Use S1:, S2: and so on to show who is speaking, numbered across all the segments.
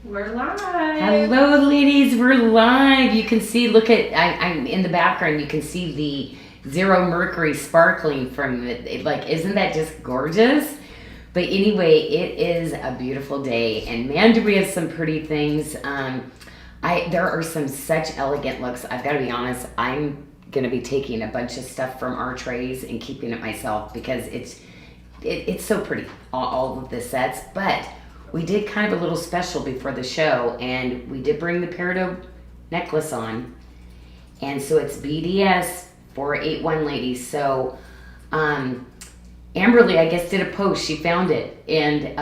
S1: We're live.
S2: Hello, ladies. We're live. You can see, look at, I'm in the background. You can see the zero mercury sparkling from it. Like, isn't that just gorgeous? But anyway, it is a beautiful day. And man, do we have some pretty things. There are some such elegant looks. I've got to be honest. I'm going to be taking a bunch of stuff from our trays and keeping it myself because it's so pretty, all of the sets. But we did kind of a little special before the show, and we did bring the Peridot necklace on. And so it's BDS 481, ladies. So Amberly, I guess, did a post. She found it, and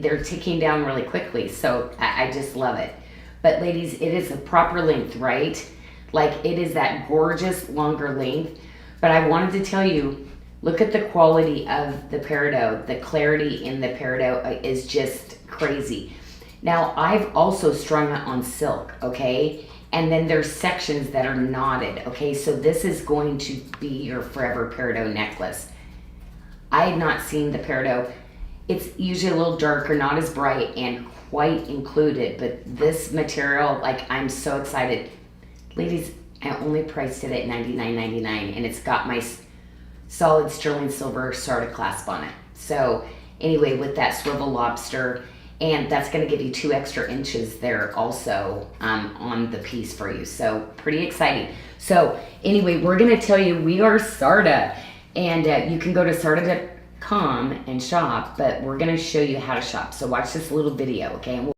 S2: they're ticking down really quickly. So I just love it. But ladies, it is a proper length, right? Like, it is that gorgeous longer length. But I wanted to tell you, look at the quality of the Peridot. The clarity in the Peridot is just crazy. Now, I've also strung it on silk, okay? And then there's sections that are knotted, okay? So this is going to be your forever Peridot necklace. I had not seen the Peridot. It's usually a little darker, not as bright, and quite included. But this material, like, I'm so excited. Ladies, I only priced it at $99.99, and it's got my solid sterling silver SARDA clasp on it. So anyway, with that swivel lobster, and that's going to give you 2 extra inches there also on the piece for you. So pretty exciting. So anyway, we're going to tell you we are SARDA, and you can go to sarda.com and shop, but we're going to show you how to shop. So watch this little video, okay? And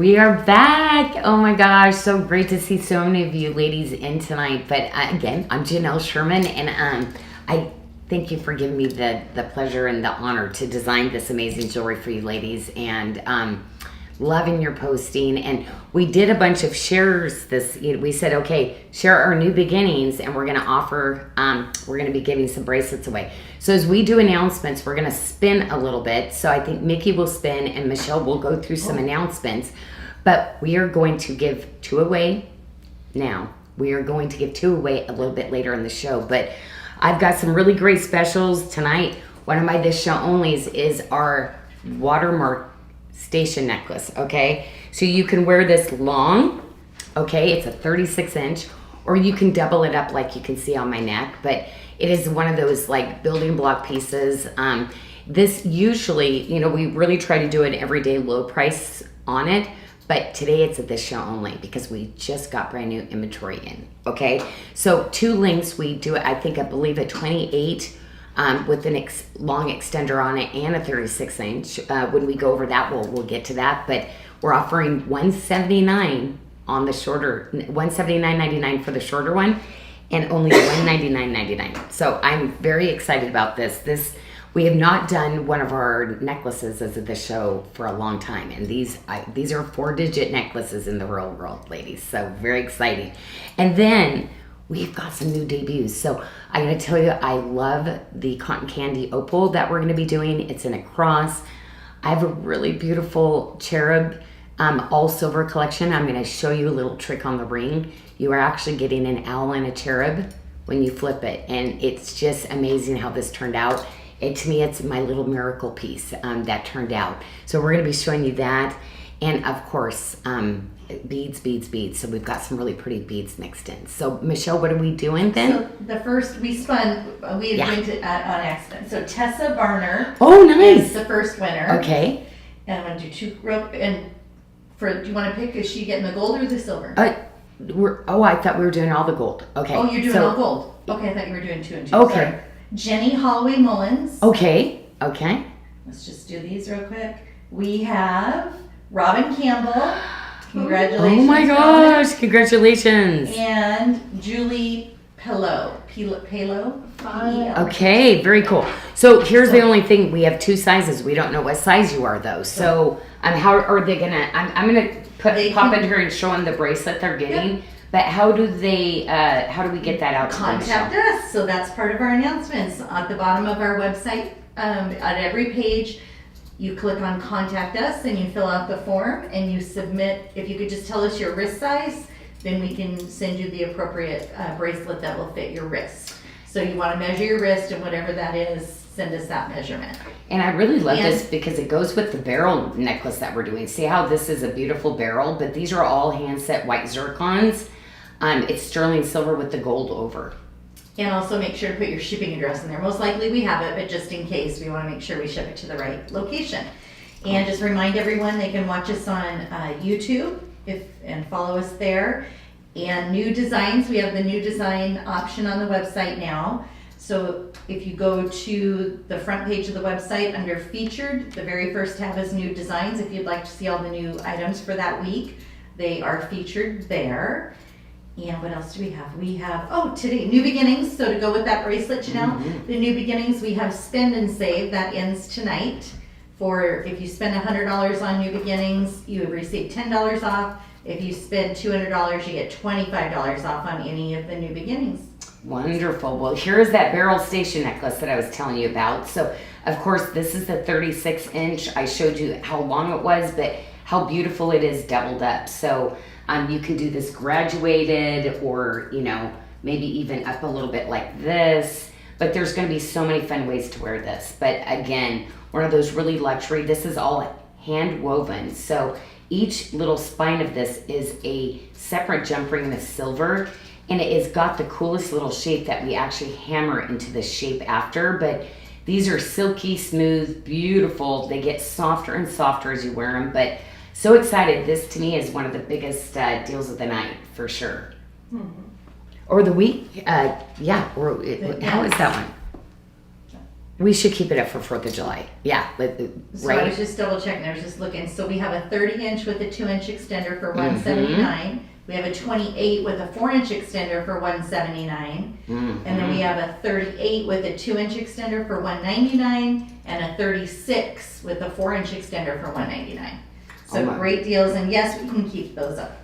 S2: We are back. Oh my gosh, so great to see so many of you ladies in tonight. But again, I'm Janyl Sherman, and I thank you for giving me the pleasure and the honor to design this amazing jewelry for you ladies, and loving your posting. And we did a bunch of shares we said, okay, share our new beginnings, and we're going to offer, we're going to be giving some bracelets away. So as we do announcements, we're going to spin a little bit. So I think Mickey will spin and Michelle will go through some announcements, but we are going to give 2 away now. We are going to give 2 away a little bit later in the show, but I've got some really great specials tonight. One of my this show onlys is our watermark station necklace, okay? So you can wear this long, okay? It's a 36 inch, or you can double it up like you can see on my neck, but it is one of those like building block pieces. This usually, we really try to do an everyday low price on it, but today it's at this show only because we just got brand new inventory in, okay? So 2 links, we do it, I believe at 28 with a long extender on it and a 36 inch. When we go over that, we'll get to that, but we're offering $179 on the shorter, $179.99 for the shorter one, and only $199.99. So I'm very excited about this. We have not done one of our necklaces as of the show for a long time, and these are 4-digit necklaces in the real world, ladies. So very exciting. And then we've got some new debuts. So I'm going to tell you, I love the cotton candy opal that we're going to be doing. It's in a cross. I have a really beautiful cherub, all silver collection. I'm going to show you a little trick on the ring. You are actually getting an owl and a cherub when you flip it. And it's just amazing how this turned out. To me, it's my little miracle piece that turned out. So we're going to be showing you that. And of course, beads. So we've got some really pretty beads mixed in. So Michelle, what are we doing then?
S1: So the first we spun, we had printed on accident. So Tessa Barner.
S2: Oh, nice.
S1: Is the first winner.
S2: Okay.
S1: And I'm going to do 2 do you want to pick, is she getting the gold or the silver?
S2: I thought we were doing all the gold. Okay.
S1: Oh, you're doing all gold. Okay, I thought you were doing 2 and 2.
S2: Okay.
S1: Sorry. Jenny Holloway Mullins.
S2: Okay.
S1: Let's just do these real quick. We have Robin Campbell. Congratulations.
S2: Oh my gosh, congratulations.
S1: And Julie Pelot.
S2: Okay, very cool. So here's the only thing, we have 2 sizes. We don't know what size you are though. So how are they gonna, I'm gonna pop in here and show them the bracelet they're getting. Yep. But how do we get that out to them?
S1: Contact us. So that's part of our announcements. At the bottom of our website, at every page, you click on contact us and you fill out the form and you submit. If you could just tell us your wrist size, then we can send you the appropriate bracelet that will fit your wrist. So you want to measure your wrist, and whatever that is, send us that measurement.
S2: And I really love this because it goes with the barrel necklace that we're doing. See how this is a beautiful barrel, but these are all hand set white zircons. It's sterling silver with the gold over.
S1: And also make sure to put your shipping address in there. Most likely we have it, but just in case, we want to make sure we ship it to the right location. And just remind everyone they can watch us on YouTube and follow us there. And new designs, we have the new design option on the website now. So if you go to the front page of the website under featured, the very first tab is new designs. If you'd like to see all the new items for that week, they are featured there. And what else do we have? We have, today, New Beginnings. So to go with that bracelet, Janyl, the New Beginnings, we have Spend and Save. That ends tonight. For if you spend $100 on New Beginnings, you receive $10 off. If you spend $200, you get $25 off on any of the New Beginnings.
S2: Wonderful. Well, here's that barrel station necklace that I was telling you about. So, of course, this is the 36 inch. I showed you how long it was, but how beautiful it is doubled up. So, you can do this graduated or, maybe even up a little bit like this. But there's going to be so many fun ways to wear this. But again, one of those really luxury, this is all hand woven. So each little spine of this is a separate jump ring with silver. And it has got the coolest little shape that we actually hammer into the shape after. But these are silky, smooth, beautiful. They get softer and softer as you wear them. But so excited. This to me is one of the biggest deals of the night for sure. Or the week. How is that one? We should keep it up for 4th of July. Yeah,
S1: So I
S2: right?
S1: was just double checking, I was just looking, so we have a 30-inch with a 2-inch extender for
S2: Mm-hmm.
S1: $179. We have a 28 with a 4-inch extender for $179. And then we have a 38 with a 2-inch extender for $199, and a 36 with a 4-inch extender for $199. So
S2: Oh my.
S1: great deals, and yes, we can keep those up.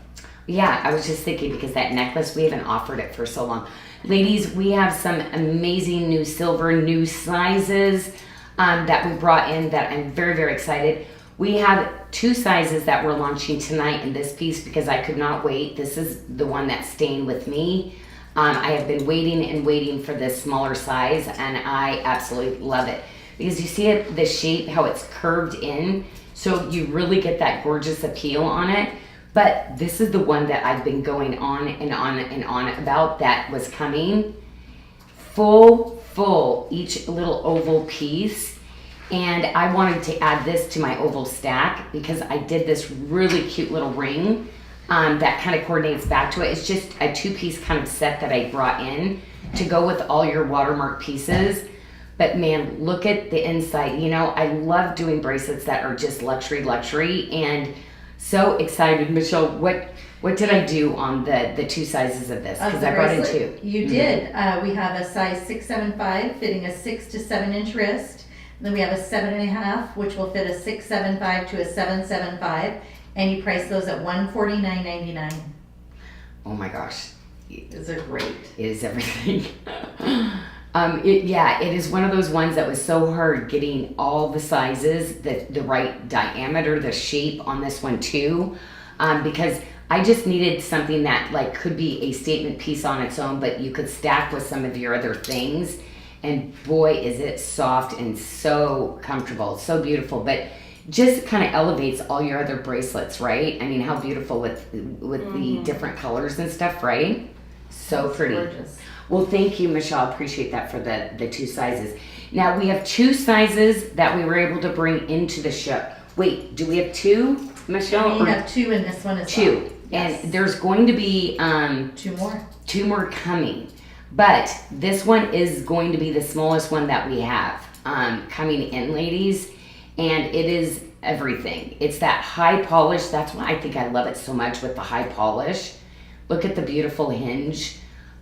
S2: Yeah, I was just thinking because that necklace, we haven't offered it for so long. Ladies, we have some amazing new silver, new sizes that we brought in that I'm very, very excited. We have 2 sizes that we're launching tonight in this piece because I could not wait. This is the one that's staying with me. I have been waiting and waiting for this smaller size, and I absolutely love it. Because you see it, the shape, how it's curved in, so you really get that gorgeous appeal on it. But this is the one that I've been going on and on and on about that was coming. Full, each little oval piece. And I wanted to add this to my oval stack because I did this really cute little ring that kind of coordinates back to it. It's just a 2-piece kind of set that I brought in to go with all your watermark pieces. But man, look at the inside. You know, I love doing bracelets that are just luxury, and so excited. Michelle, what did I do on the 2 sizes of this? Because I brought in 2.
S1: You did. We have a size 675 fitting a 6 to 7-inch wrist. And then we have a 7.5, which will fit a 675 to a 775, and you price those at $149.99.
S2: Oh my gosh,
S1: Those are great.
S2: it is everything. It is one of those ones that was so hard getting all the sizes, the right diameter, the shape on this one too, because I just needed something that like could be a statement piece on its own, but you could stack with some of your other things. And boy, is it soft and so comfortable, so beautiful, but just kind of elevates all your other bracelets, right? I mean, how beautiful with the different colors and stuff, right? So
S1: That's
S2: pretty.
S1: gorgeous.
S2: Well, thank you, Michelle. Appreciate that for the 2 sizes. Now, we have 2 sizes that we were able to bring into the show. Wait, do we have 2, Michelle?
S1: We have 2 in this one as
S2: 2.
S1: well. Yes.
S2: And there's going to be
S1: 2 more.
S2: 2 more coming. But this one is going to be the smallest one that we have coming in, ladies. And it is everything. It's that high polish. That's why I think I love it so much with the high polish. Look at the beautiful hinge.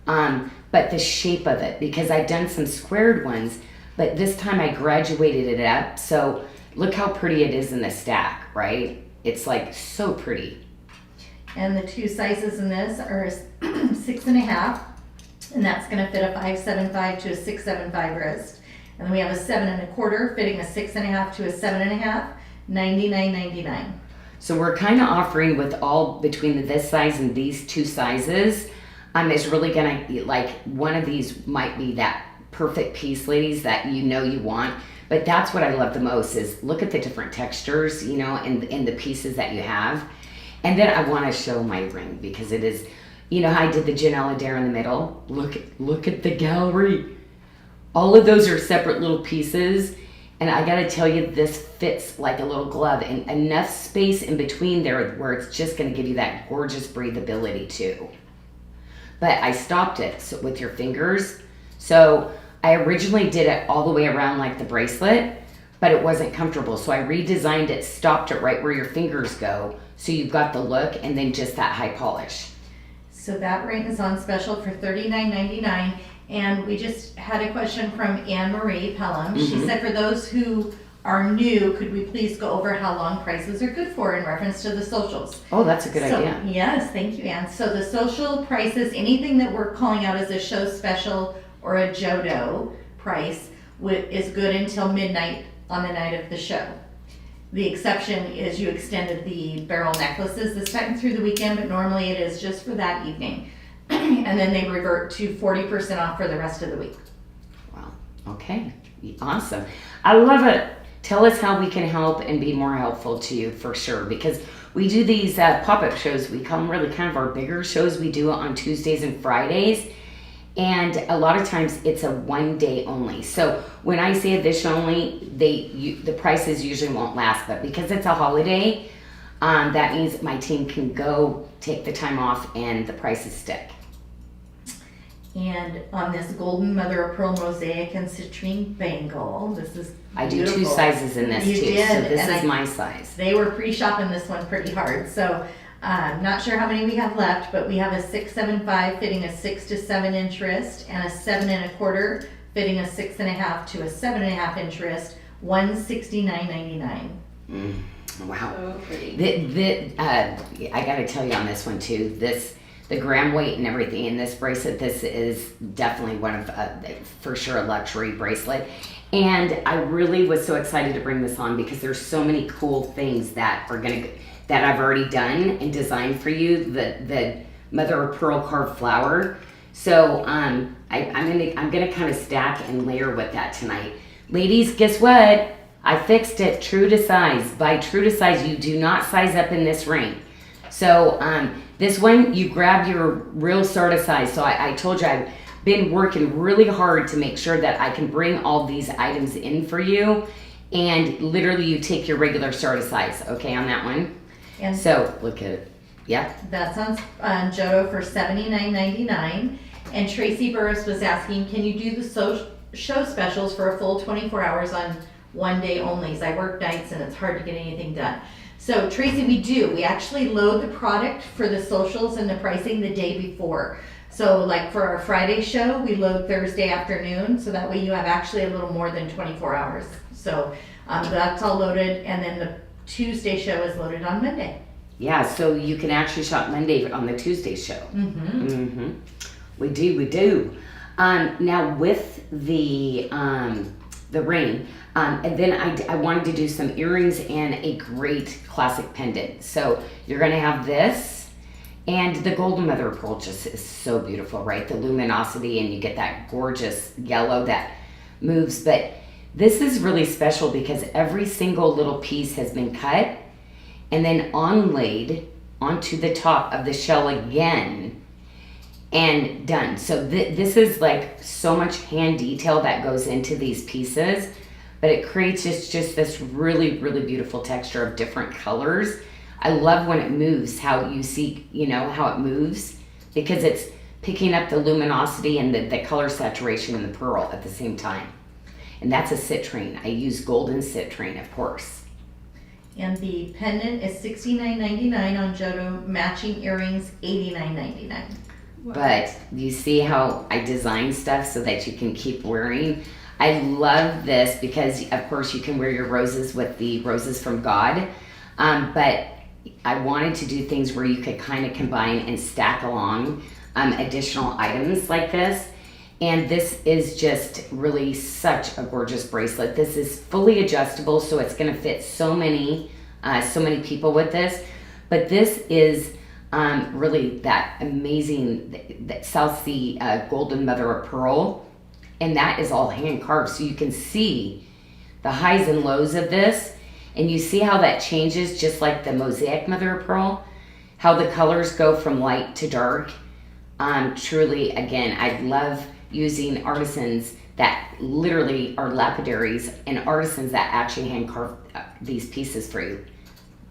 S2: But the shape of it, because I've done some squared ones, but this time I graduated it up. So look how pretty it is in the stack, right? It's like so pretty.
S1: And the 2 sizes in this are 6.5, and that's going to fit a 5.75 to a 6.75 wrist. And then we have a 7.25 fitting a 6.5 to a 7.5, $99.99.
S2: So we're kind of offering with all between this size and these 2 sizes. It's really gonna, like, one of these might be that perfect piece, ladies, that you know you want. But that's what I love the most is look at the different textures, you know, in the pieces that you have. And then I want to show my ring because it is, you know how I did the Janyl Adair in the middle? Look at the gallery. All of those are separate little pieces. And I gotta tell you, this fits like a little glove, and enough space in between there where it's just gonna give you that gorgeous breathability too. But I stopped it with your fingers. So I originally did it all the way around like the bracelet, but it wasn't comfortable. So I redesigned it, stopped it right where your fingers go. So you've got the look and then just that high polish.
S1: So that ring is on special for $39.99. And we just had a question from Anne Marie Pelham. She said, for those who are new, could we please go over how long prices are good for in reference to the socials?
S2: Oh, that's a good idea.
S1: Yes, thank you, Anne. So the social prices, anything that we're calling out as a show special or a Jodo price is good until midnight on the night of the show. The exception is you extended the beryl necklaces this time through the weekend, but normally it is just for that evening. And then they revert to 40% off for the rest of the week.
S2: Wow. Okay. Awesome. I love it. Tell us how we can help and be more helpful to you for sure, because we do these pop-up shows. We call them really kind of our bigger shows. We do it on Tuesdays and Fridays. And a lot of times it's a 1 day only. So when I say edition only, the prices usually won't last. But because it's a holiday, that means my team can go take the time off and the prices stick.
S1: And on this golden mother of pearl mosaic and citrine bangle, this is
S2: I do
S1: beautiful.
S2: 2 sizes in this
S1: You
S2: too,
S1: did,
S2: so this
S1: and
S2: is my size.
S1: They were pre-shopping this one pretty hard, so not sure how many we have left, but we have a 675 fitting a 6 to 7 inch wrist, and a 7 1/4 fitting a 6.5 to a 7.5 inch wrist, $169.99.
S2: Wow.
S3: So pretty.
S2: I gotta tell you on this one too, the gram weight and everything in this bracelet, this is definitely one of, for sure, a luxury bracelet. And I really was so excited to bring this on because there's so many cool things that I've already done and designed for you. The mother of pearl carved flower. So I'm gonna kind of stack and layer with that tonight. Ladies, guess what? I fixed it true to size. By true to size, you do not size up in this ring. So this one, you grab your real SARDA size. So I told you I've been working really hard to make sure that I can bring all these items in for you. And literally you take your regular SARDA size, okay, on that one.
S1: And
S2: So look at it. Yep.
S1: that's on Jodo for $79.99. And Tracy Burris was asking, can you do the show specials for a full 24 hours on one day only? I work nights and it's hard to get anything done. So Tracy, we do. We actually load the product for the socials and the pricing the day before. So like for our Friday show, we load Thursday afternoon, so that way you have actually a little more than 24 hours. So that's all loaded, and then the Tuesday show is loaded on Monday.
S2: Yeah, so you can actually shop Monday on the Tuesday show.
S1: Mm-hmm.
S2: Mm-hmm. We do. Now with the ring, and then I wanted to do some earrings and a great classic pendant. So you're gonna have this, and the golden mother of pearl just is so beautiful, right? The luminosity, and you get that gorgeous yellow that moves. But this is really special because every single little piece has been cut and then onlaid onto the top of the shell again and done. So this is like so much hand detail that goes into these pieces, but it creates just this really, really beautiful texture of different colors. I love when it moves, how you see, how it moves, because it's picking up the luminosity and the color saturation in the pearl at the same time. And that's a citrine. I use golden citrine, of course.
S1: And the pendant is $69.99 on Jodo. Matching earrings, $89.99.
S2: But you see how I design stuff so that you can keep wearing. I love this because, of course, you can wear your roses with the roses from God. But I wanted to do things where you could kind of combine and stack along additional items like this. And this is just really such a gorgeous bracelet. This is fully adjustable, so it's going to fit so many people with this. But this is really that amazing that South Sea golden mother of pearl, and that is all hand carved, so you can see the highs and lows of this, and you see how that changes, just like the mosaic mother of pearl, how the colors go from light to dark. Truly, again, I love using artisans that literally are lapidaries and artisans that actually hand carve these pieces for you.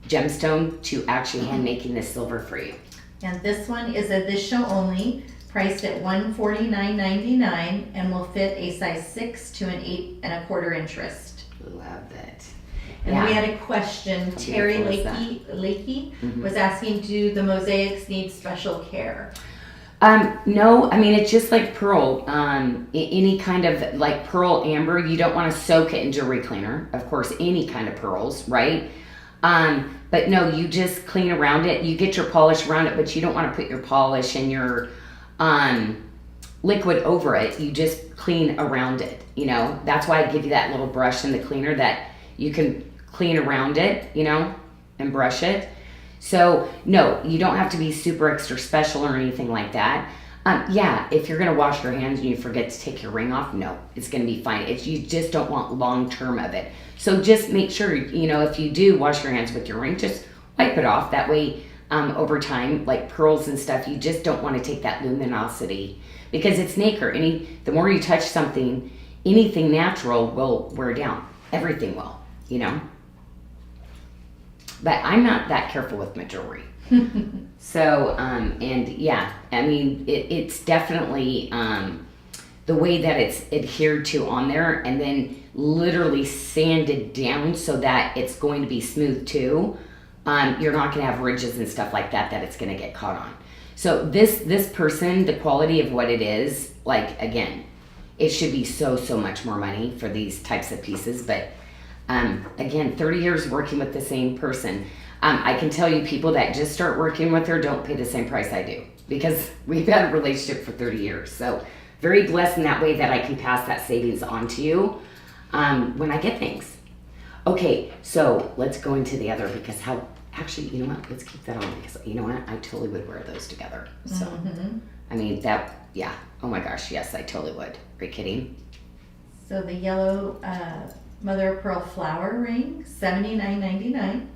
S2: Gemstone to actually hand making this silver for you.
S1: And this one is a this show only, priced at $149.99, and will fit a size 6 to an 8 1/4 inch wrist.
S2: Love that.
S1: And
S2: Yeah.
S1: we had a question. Terry
S2: beautiful is
S1: Lakey was asking, do the mosaics need special care?
S2: No, I mean, it's just like pearl. Any kind of like pearl amber, you don't want to soak it in jewelry cleaner. Of course, any kind of pearls, right? But no, you just clean around it. You get your polish around it, but you don't want to put your polish and your liquid over it. You just clean around it, That's why I give you that little brush in the cleaner that you can clean around it, and brush it. So no, you don't have to be super extra special or anything like that. Yeah, if you're gonna wash your hands and you forget to take your ring off, no, it's gonna be fine. You just don't want long term of it. So just make sure, if you do wash your hands with your ring, just wipe it off. That way, over time, like pearls and stuff, you just don't want to take that luminosity because it's nacre. The more you touch something, anything natural will wear down. Everything will, But I'm not that careful with my jewelry. So, and yeah, I mean, it's definitely the way that it's adhered to on there, and then literally sanded down so that it's going to be smooth too. You're not going to have ridges and stuff like that it's going to get caught on. So this person, the quality of what it is, like, again, it should be so much more money for these types of pieces. But again, 30 years working with the same person. I can tell you, people that just start working with her don't pay the same price I do, because we've had a relationship for 30 years. So very blessed in that way that I can pass that savings on to you when I get things. Okay, so let's go into the other, because actually, you know what? Let's keep that on, because you know what? I totally would wear those together. So, I mean, yeah. Oh my gosh, yes, I totally would. Are you kidding?
S1: So the yellow mother of pearl flower ring, $79.99.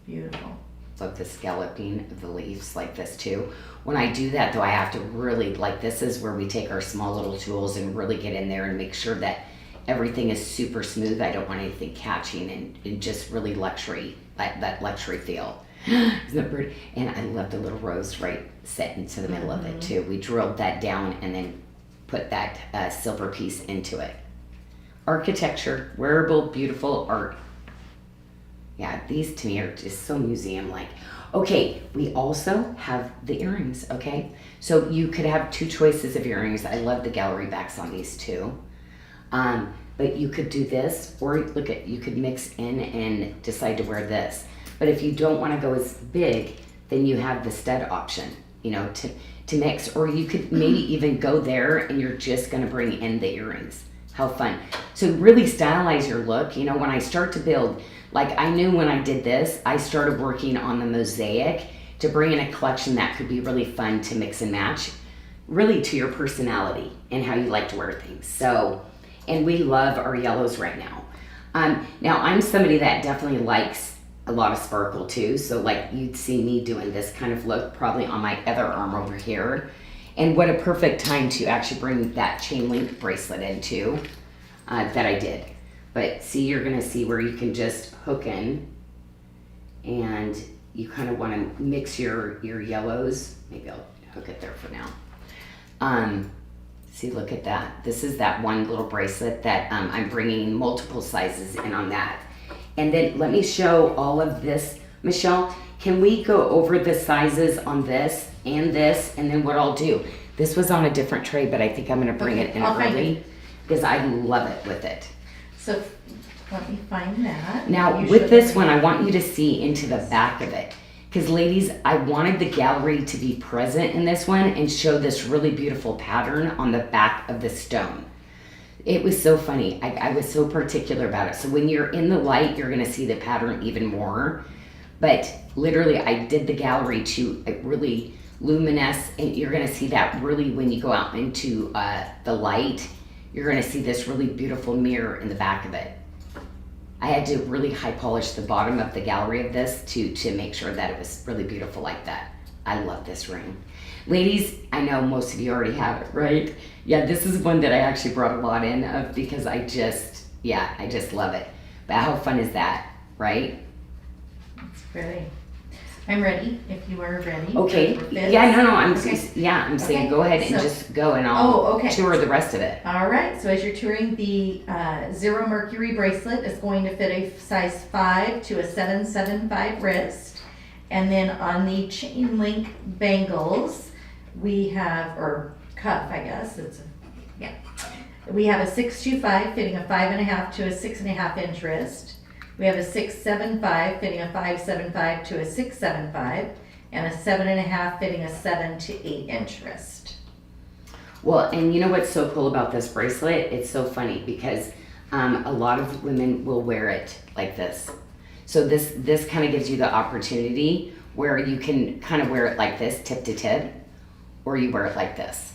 S1: Beautiful.
S2: Love the scalloping of the leaves like this too. When I do that though, I have to really, like, this is where we take our small little tools and really get in there and make sure that everything is super smooth. I don't want anything catching, and just really luxury, that luxury feel. Isn't that pretty? And I love the little rose right set into the middle of it too. We drilled that down and then put that silver piece into it. Architecture, wearable, beautiful art. Yeah, these to me are just so museum-like. Okay, we also have the earrings, okay? So you could have two choices of earrings. I love the gallery backs on these too. But you could do this, or look at, you could mix in and decide to wear this. But if you don't want to go as big, then you have the stud option, you know, to mix. Or you could maybe even go there and you're just going to bring in the earrings. How fun. So really stylize your look. You know, when I start to build, like, I knew when I did this, I started working on the mosaic to bring in a collection that could be really fun to mix and match, really to your personality and how you like to wear things. So, and we love our yellows right now. Now, I'm somebody that definitely likes a lot of sparkle too. So like, you'd see me doing this kind of look probably on my other arm over here. And what a perfect time to actually bring that chain link bracelet into that I did. But see, you're gonna see where you can just hook in, and you kind of wanna mix your yellows. Maybe I'll hook it there for now. See, look at that. This is that one little bracelet that I'm bringing multiple sizes in on that. And then let me show all of this. Michelle, can we go over the sizes on this, and then what I'll do? This was on a different tray, but I think I'm gonna bring it in early because I love it with it.
S1: So let me find that.
S2: Now with this one, I want you to see into the back of it. Because ladies, I wanted the gallery to be present in this one and show this really beautiful pattern on the back of the stone. It was so funny. I was so particular about it. So when you're in the light, you're gonna see the pattern even more. But literally, I did the gallery to really luminous, and you're gonna see that really when you go out into the light, you're gonna see this really beautiful mirror in the back of it. I had to really high polish the bottom of the gallery of this to make sure that it was really beautiful like that. I love this ring. Ladies, I know most of you already have it, right? Yeah, this is one that I actually brought a lot in of because I just love it. But how fun is that, right?
S1: It's pretty. I'm ready, if you are ready.
S2: Okay. Yeah, no, I'm saying go ahead and just go, and I'll tour the rest of it.
S1: All right, so as you're touring, the Zero Mercury bracelet is going to fit a size 5 to a 7.75 wrist. And then on the chain link bangles, we have, or cuff, I guess, we have a 6.25 fitting a 5.5 to a 6.5 inch wrist. We have a 6.75 fitting a 5.75 to a 6.75, and a 7.5 fitting a 7 to 8 inch wrist.
S2: Well, and you know what's so cool about this bracelet? It's so funny because a lot of women will wear it like this. So this kind of gives you the opportunity where you can kind of wear it like this, tip to tip, or you wear it like this.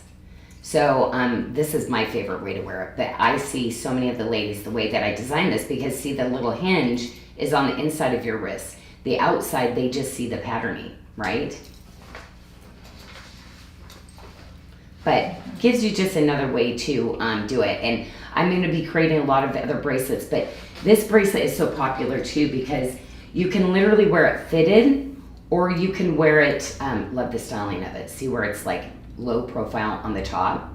S2: So this is my favorite way to wear it, but I see so many of the ladies the way that I designed this, because see, the little hinge is on the inside of your wrist. The outside, they just see the patterning, right? But gives you just another way to do it. And I'm going to be creating a lot of other bracelets, but this bracelet is so popular too because You can literally wear it fitted, or you can wear it, love the styling of it. See where it's like low profile on the top?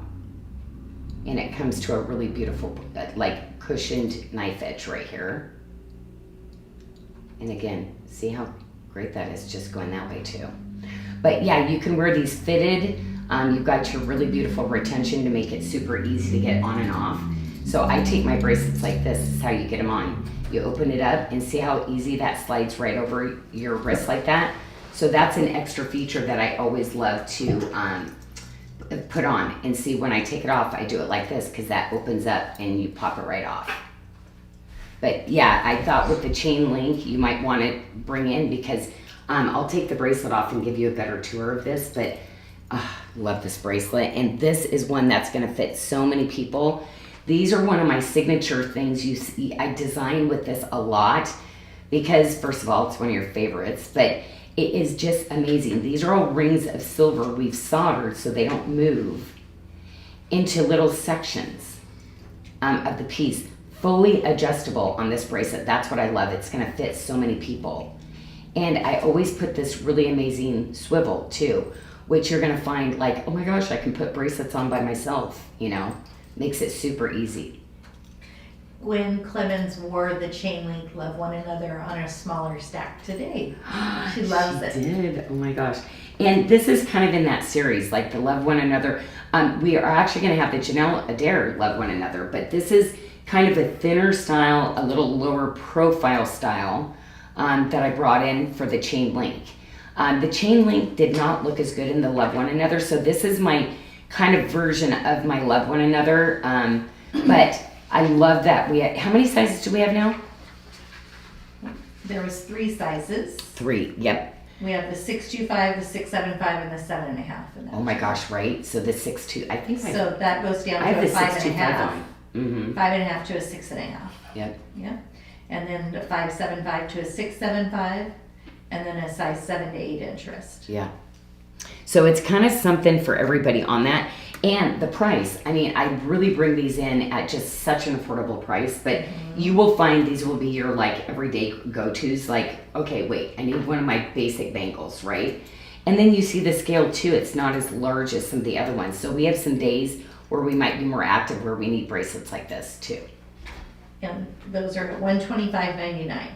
S2: And it comes to a really beautiful, like cushioned knife edge right here. And again, see how great that is just going that way too. But yeah, you can wear these fitted. You've got your really beautiful retention to make it super easy to get on and off. So I take my bracelets like this. This is how you get them on. You open it up and see how easy that slides right over your wrist like that. So that's an extra feature that I always love to put on. And see, when I take it off, I do it like this because that opens up and you pop it right off. But yeah, I thought with the chain link, you might want to bring in, because I'll take the bracelet off and give you a better tour of this, but love this bracelet. And this is one that's going to fit so many people. These are one of my signature things you see. I design with this a lot because, first of all, it's one of your favorites, but it is just amazing. These are all rings of silver we've soldered so they don't move into little sections of the piece. Fully adjustable on this bracelet. That's what I love. It's going to fit so many people. And I always put this really amazing swivel too, which you're going to find like, oh my gosh, I can put bracelets on by myself, you know, makes it super easy.
S1: When Clemens wore the chain link Love One Another on a smaller stack today. She loves it.
S2: She did. Oh my gosh. And this is kind of in that series, like the Love One Another. We are actually going to have the Janyl Adair Love One Another, but this is kind of a thinner style, a little lower profile style that I brought in for the chain link. The chain link did not look as good in the Love One Another, so this is my kind of version of my Love One Another. But I love that how many sizes do we have now?
S1: There was 3 sizes.
S2: 3, yep.
S1: We have the 625, the 675, and the 7.5.
S2: Oh my gosh, right? So the 6.2, I think.
S1: So that goes down to a 5.5.
S2: Mm-hmm.
S1: 5.5 to a 6.5.
S2: Yep.
S1: Yep. And then the 5.75 to a 6.75, and then a size 7 to 8 inch wrist.
S2: Yeah. So it's kind of something for everybody on that. And the price, I mean, I really bring these in at just such an affordable price, but you will find these will be your like everyday go-tos. Like, okay, wait, I need one of my basic bangles, right? And then you see the scale too. It's not as large as some of the other ones. So we have some days where we might be more active where we need bracelets like this too.
S1: And those are $125.99.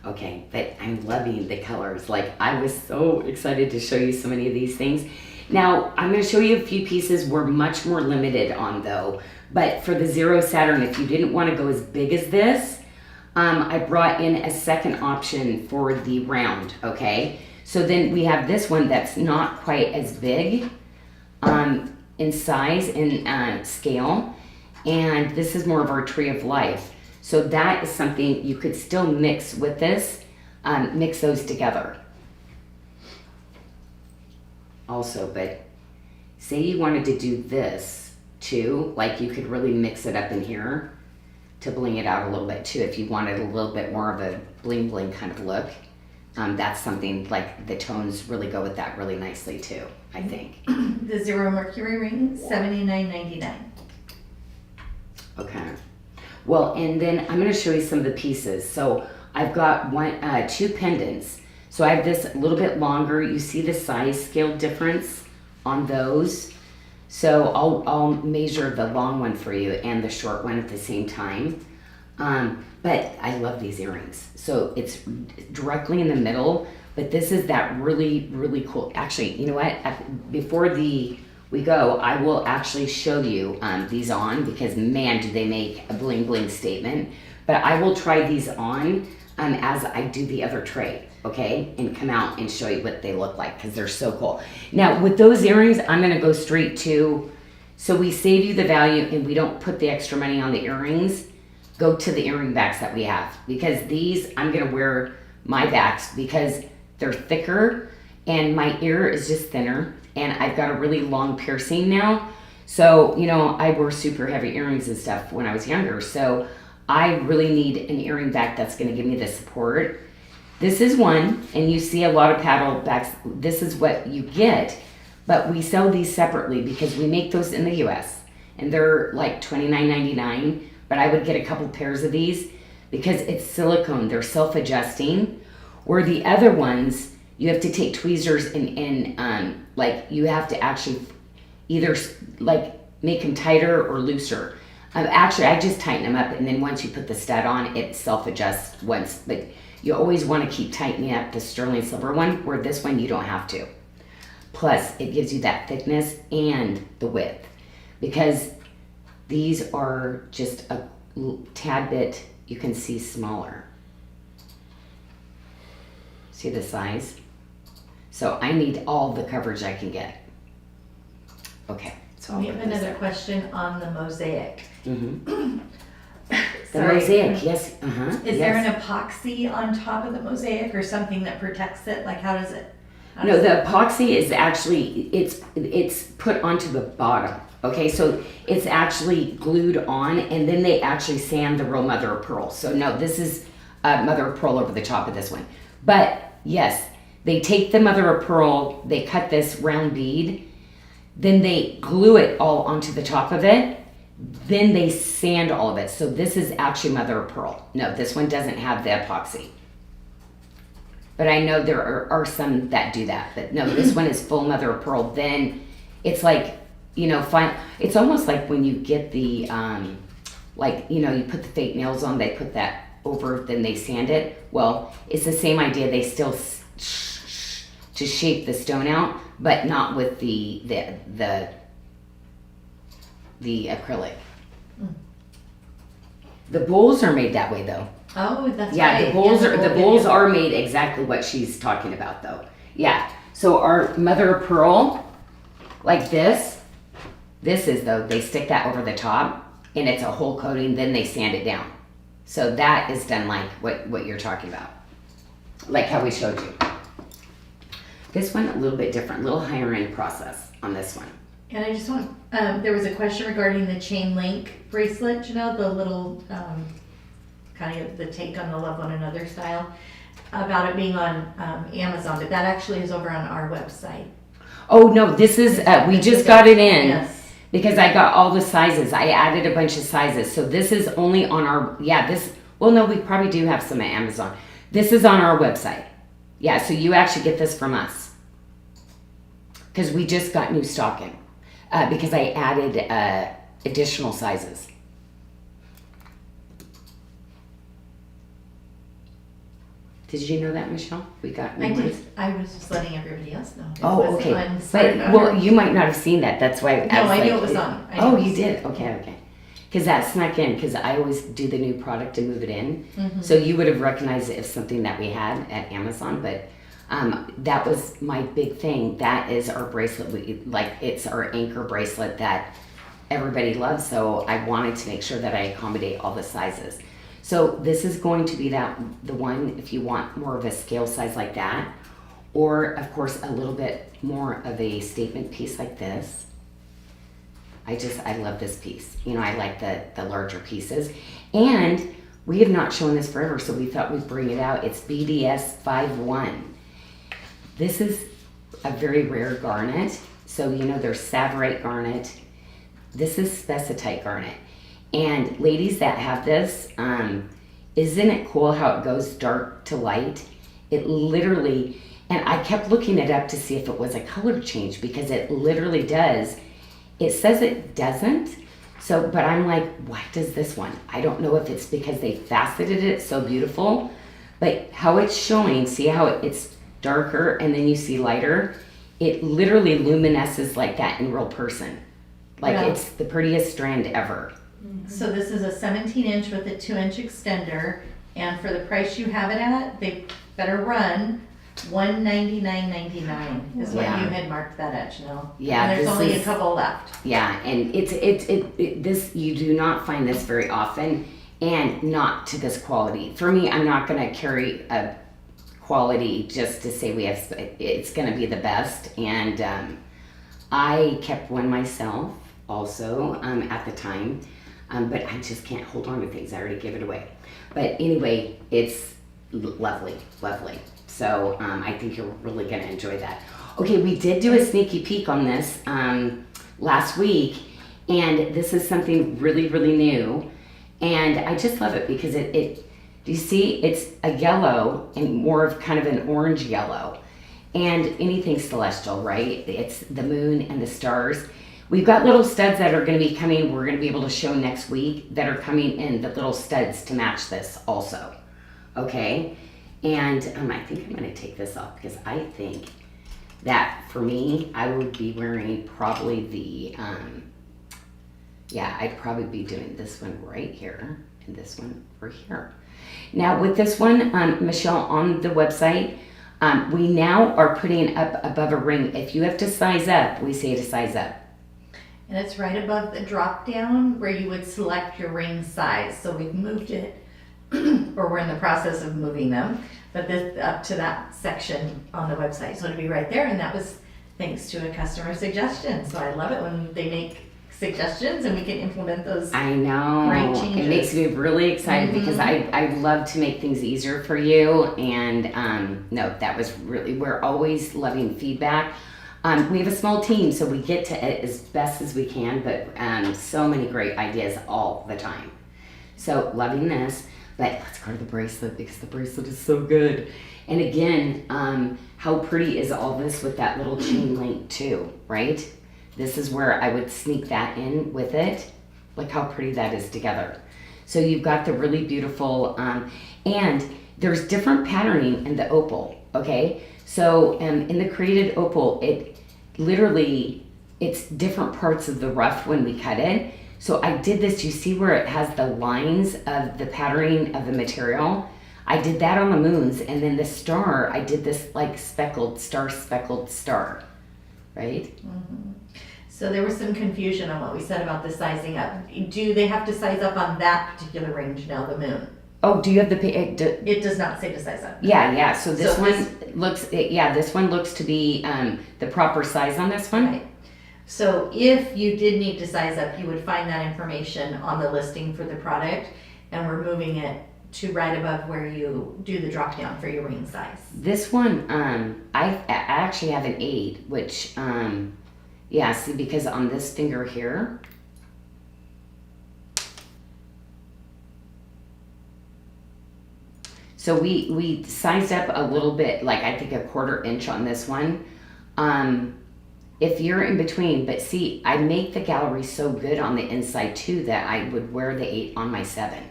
S2: Okay, but I'm loving the colors. Like, I was so excited to show you so many of these things. Now, I'm going to show you a few pieces we're much more limited on though. But for the Zero Saturn, if you didn't want to go as big as this, I brought in a second option for the round, okay? So then we have this one that's not quite as big in size and scale. And this is more of our Tree of Life. So that is something you could still mix with this, mix those together. Also, but say you wanted to do this too, like you could really mix it up in here to bling it out a little bit too if you wanted a little bit more of a bling bling kind of look. That's something like the tones really go with that really nicely too, I think.
S1: The Zero Mercury ring, $79.99.
S2: Okay. Well, and then I'm going to show you some of the pieces. So I've got 2 pendants. So I have this a little bit longer. You see the size scale difference on those. So I'll measure the long one for you and the short one at the same time. But I love these earrings. So it's directly in the middle, but this is that really, really cool. Actually, you know what? Before we go, I will actually show you these on because man, do they make a bling bling statement. But I will try these on as I do the other tray, okay? And come out and show you what they look like because they're so cool. Now with those earrings, I'm gonna go straight to, so we save you the value and we don't put the extra money on the earrings. Go to the earring backs that we have because these, I'm gonna wear my backs because they're thicker and my ear is just thinner and I've got a really long piercing now. So, you know, I wore super heavy earrings and stuff when I was younger. So I really need an earring back that's gonna give me the support. This is one, and you see a lot of paddle backs. This is what you get, but we sell these separately because we make those in the US and they're like $29.99, but I would get a couple pairs of these because it's silicone. They're self-adjusting. Where the other ones, you have to take tweezers and like you have to actually either like make them tighter or looser. Actually, I just tighten them up, and then once you put the stud on, it self-adjusts once. But you always want to keep tightening up the sterling silver one, where this one you don't have to. Plus, it gives you that thickness and the width, because these are just a tad bit, you can see, smaller. See the size? So I need all the coverage I can get. Okay.
S1: So we have another question on the mosaic.
S2: Mm-hmm. The
S1: Sorry.
S2: mosaic, yes.
S1: Is there an epoxy on top of the mosaic or something that protects it? Like how does it?
S2: No, the epoxy is actually, it's put onto the bottom. Okay, so it's actually glued on, and then they actually sand the real mother of pearl. So no, this is mother of pearl over the top of this one. But yes, they take the mother of pearl, they cut this round bead, then they glue it all onto the top of it, then they sand all of it. So this is actually mother of pearl. No, this one doesn't have the epoxy. But I know there are some that do that. But no, this one is full mother of pearl. Then it's like, you know, it's almost like when you get the, like, you know, you put the fake nails on, they put that over, then they sand it. Well, it's the same idea. They still to shape the stone out, but not with the acrylic. The bowls are made that way though.
S1: Oh, that's
S2: Yeah,
S1: right.
S2: the bowls
S1: Yeah,
S2: are the bowls are made exactly what she's talking about though. Yeah. So our mother of pearl, like this is though, they stick that over the top and it's a whole coating, then they sand it down. So that is done like what you're talking about. Like how we showed you. This one a little bit different, a little higher end process on this one.
S1: And I just want, there was a question regarding the chain link bracelet, you know, the little, kind of the take on the love one another style, about it being on Amazon, but that actually is over on our website.
S2: Oh no, this is, we just got it in.
S1: Yes.
S2: Because I got all the sizes. I added a bunch of sizes. So this is only on our, well no, we probably do have some at Amazon. This is on our website. Yeah, so you actually get this from us. Because we just got new stock in. Because I added additional sizes. Did you know that, Michelle? We got new ones.
S1: I was just letting everybody else know.
S2: Oh, okay. But, well, you might not have seen that. That's why
S1: I knew it was on.
S2: Oh, you did? Okay. Because that snuck in, because I always do the new product and move it in. Mm-hmm. So you would have recognized it as something that we had at Amazon, but that was my big thing. That is our bracelet. It's our anchor bracelet that everybody loves. So I wanted to make sure that I accommodate all the sizes. So this is going to be the one if you want more of a scale size like that, or of course a little bit more of a statement piece like this. I love this piece. You know, I like the larger pieces, and we have not shown this forever, so we thought we'd bring it out. It's BDS 51. This is a very rare garnet. So you know, there's Savorite garnet. This is specitite garnet. And ladies that have this, isn't it cool how it goes dark to light? It literally, and I kept looking it up to see if it was a color change, because it literally does. It says it doesn't. So, but I'm like, why does this one? I don't know if it's because they faceted it so beautiful, but how it's showing, see how it's darker and then you see lighter? It literally luminesces like that in real person. Like It's the prettiest strand ever.
S1: So this is a 17-inch with a 2-inch extender, and for the price you have it at, they better run $199.99 is what you had marked that at, Janyl.
S2: Yeah,
S1: and there's only a couple left.
S2: Yeah, and this, you do not find this very often, and not to this quality. For me, I'm not going to carry a quality just to say it's going to be the best. And I kept one myself also at the time. But I just can't hold on to things. I already gave it away. But anyway, it's lovely. So I think you're really going to enjoy that. Okay, we did do a sneaky peek on this last week. And this is something really, really new. And I just love it because Do you see? It's a yellow and more of kind of an orange yellow. And anything celestial, right? It's the moon and the stars. We've got little studs that are going to be coming. We're going to be able to show next week that are coming in, the little studs to match this also. Okay? And I think I'm going to take this off because I think that for me, I would be wearing probably the, I'd probably be doing this one right here and this one over here. Now with this one, Michelle, on the website, we now are putting up above a ring. If you have to size up, we say to size up.
S1: And it's right above the drop down where you would select your ring size. So we've moved it, or we're in the process of moving them, but this up to that section on the website. So it'll be right there, and that was thanks to a customer suggestion. So I love it when they make suggestions and we can implement those.
S2: I know.
S1: Great changes.
S2: It makes me really excited because I love to make things easier for you. And no, that was really, we're always loving feedback. We have a small team, so we get to it as best as we can, but so many great ideas all the time. So loving this, but let's go to the bracelet because the bracelet is so good. And again, how pretty is all this with that little chain link too, right? This is where I would sneak that in with it. Look how pretty that is together. So you've got the really beautiful, and there's different patterning in the opal, okay? So in the created opal, it literally, it's different parts of the rough when we cut it. So I did this, you see where it has the lines of the patterning of the material? I did that on the moons, and then the star, I did this like speckled star, right?
S1: Mm-hmm. So there was some confusion on what we said about the sizing up. Do they have to size up on that particular range now, the moon?
S2: Oh, do you have the,
S1: It does not say to size up.
S2: Yeah, so this this one looks to be the proper size on this one.
S1: Right. So if you did need to size up, you would find that information on the listing for the product, and we're moving it to right above where you do the drop down for your ring size.
S2: This one, I actually have an 8, which, see, because on this finger here, so we sized up a little bit, like I think a 1/4 inch on this one. If you're in between, but see, I make the gallery so good on the inside too that I would wear the 8 on my 7.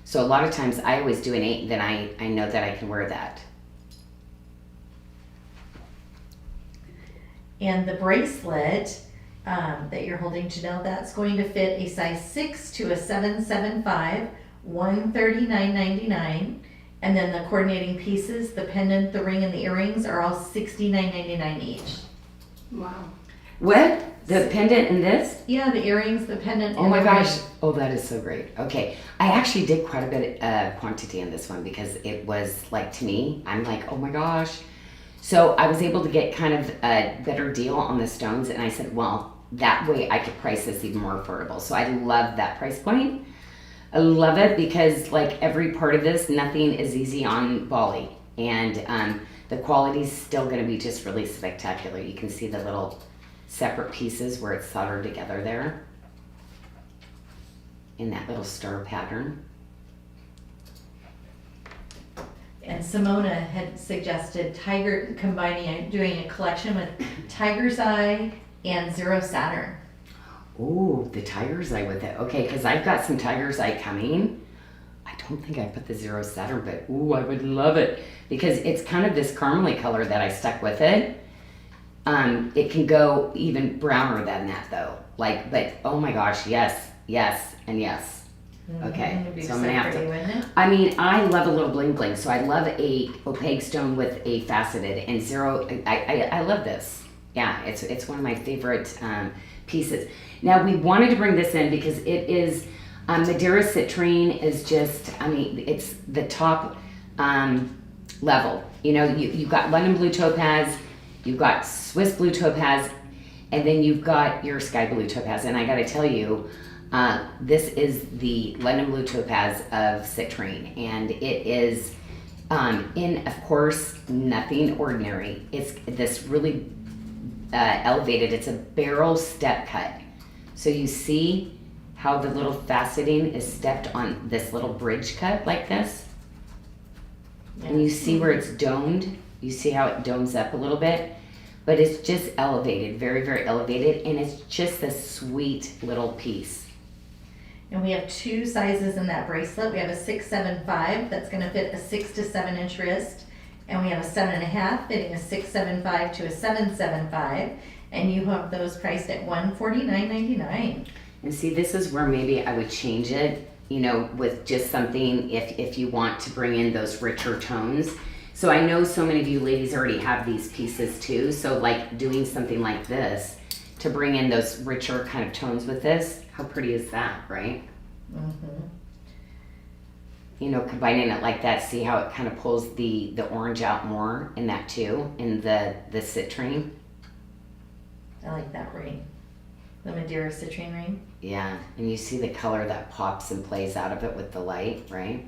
S2: So a lot of times I always do an 8, then I know that I can wear that.
S1: And the bracelet that you're holding, Janyl, that's going to fit a size 6 to a 775, $139.99. And then the coordinating pieces, the pendant, the ring, and the earrings are all $69.99 each.
S3: Wow.
S2: What? The pendant and this?
S1: Yeah, the earrings, the pendant.
S2: Oh
S1: and
S2: my
S1: the
S2: gosh.
S1: ring.
S2: Oh, that is so great. Okay. I actually did quite a bit of quantity in this one because it was like, to me, I'm like, oh my gosh. So I was able to get kind of a better deal on the stones, and I said, well, that way I could price this even more affordable. So I love that price point. I love it because like every part of this, nothing is easy on Bali. And the quality is still going to be just really spectacular. You can see the little separate pieces where it's soldered together there in that little star pattern.
S1: And Simona had suggested doing a collection with Tiger's Eye and Zero Saturn.
S2: Oh, the tiger's eye with it. Okay, because I've got some tiger's eye coming. I don't think I put the Zero Saturn, but ooh, I would love it because it's kind of this caramely color that I stuck with it. It can go even browner than that though. Like, but oh my gosh, yes, and yes. Okay,
S1: It'd be
S2: so I'm gonna have
S1: pretty,
S2: to.
S1: wouldn't it?
S2: I mean, I love a little bling bling, so I love a opaque stone with a faceted and zero. I love this. Yeah, it's one of my favorite pieces. Now we wanted to bring this in because it is Madeira Citrine is just, I mean, it's the top level. You know, you've got London Blue Topaz, you've got Swiss Blue Topaz, and then you've got your Sky Blue Topaz. And I got to tell you, this is the London Blue Topaz of Citrine, and it is in, of course, nothing ordinary. It's this really elevated. It's a barrel step cut. So you see how the little faceting is stepped on this little bridge cut like this? And you see where it's domed? You see how it domes up a little bit? But it's just elevated, very, very elevated, and it's just a sweet little piece.
S1: And we have 2 sizes in that bracelet. We have a 675 that's going to fit a 6 to 7 inch wrist, and we have a 7.5 fitting a 675 to a 775, and you have those priced at $149.99.
S2: And see, this is where maybe I would change it, you know, with just something if you want to bring in those richer tones. So I know so many of you ladies already have these pieces too. So like doing something like this to bring in those richer kind of tones with this, how pretty is that, right?
S1: Mm-hmm.
S2: You know, combining it like that, see how it kind of pulls the orange out more in that too, in the citrine.
S1: I like that ring. The Madeira citrine ring.
S2: Yeah, and you see the color that pops and plays out of it with the light, right?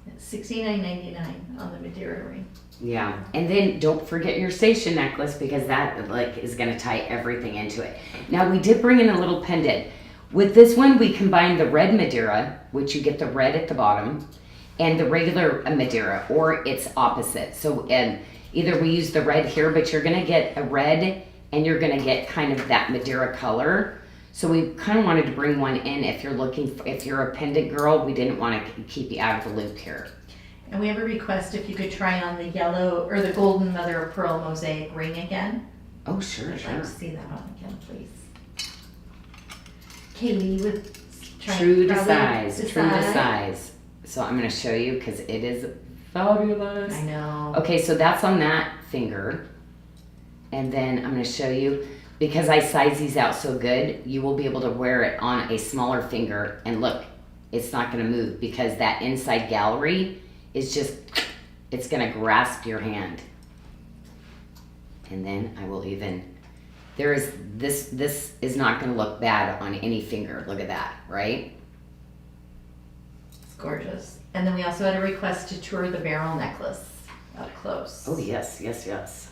S1: It's $69.99 on the Madeira ring.
S2: Yeah, and then don't forget your station necklace because that like is going to tie everything into it. Now we did bring in a little pendant. With this one, we combined the red Madeira, which you get the red at the bottom, and the regular Madeira, or its opposite. So either we use the red here, but you're going to get a red and you're going to get kind of that Madeira color. So we kind of wanted to bring one in if you're if you're a pendant girl, we didn't want to keep you out of the loop here.
S1: And we have a request if you could try on the yellow or the golden mother of pearl mosaic ring again.
S2: Oh, sure,
S1: I'd
S2: sure.
S1: like to see that on again, please. Kaylee with
S2: True to size. So I'm going to show you because it is fabulous.
S1: I know.
S2: Okay, so that's on that finger. And then I'm going to show you, because I size these out so good, you will be able to wear it on a smaller finger. And look, it's not going to move because that inside gallery is just, it's going to grasp your hand. And then I will even, this is not going to look bad on any finger. Look at that, right?
S1: It's gorgeous. And then we also had a request to tour the barrel necklace up close.
S2: Oh, yes, yes, yes.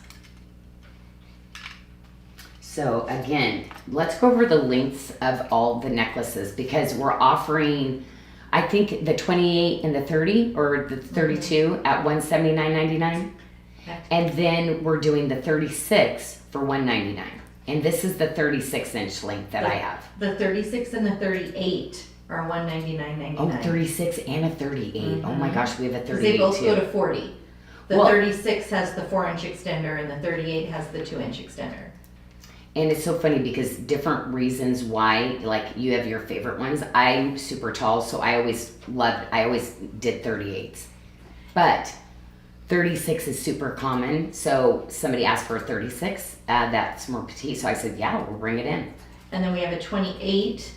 S2: So again, let's go over the lengths of all the necklaces because we're offering, I think the 28 and the 30 or the 32 at $179.99.
S1: Okay.
S2: And then we're doing the 36 for $199. And this is the 36 inch length that I have.
S1: The 36 and the 38 are $199.99.
S2: Oh, 36 and a 38. Mm-hmm. Oh my gosh, we have a 38
S1: They both
S2: too.
S1: go to 40. The 36 has the 4-inch extender and the 38 has the 2-inch extender.
S2: And it's so funny because different reasons why, like you have your favorite ones. I'm super tall, so I always did 38s. But 36 is super common. So somebody asked for a 36, that's more petite. So I said, yeah, we'll bring it in.
S1: And then we have a 28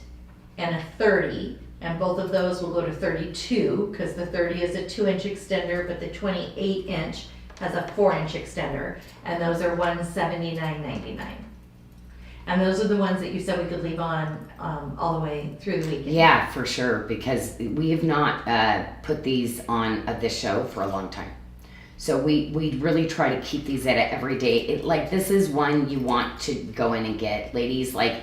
S1: and a 30. And both of those will go to 32 because the 30 is a 2-inch extender, but the 28-inch has a 4-inch extender. And those are $179.99. And those are the ones that you said we could leave on all the way through the weekend.
S2: Yeah, for sure, because we have not put these on this show for a long time. So we really try to keep these at it every day. Like this is one you want to go in and get. Ladies, like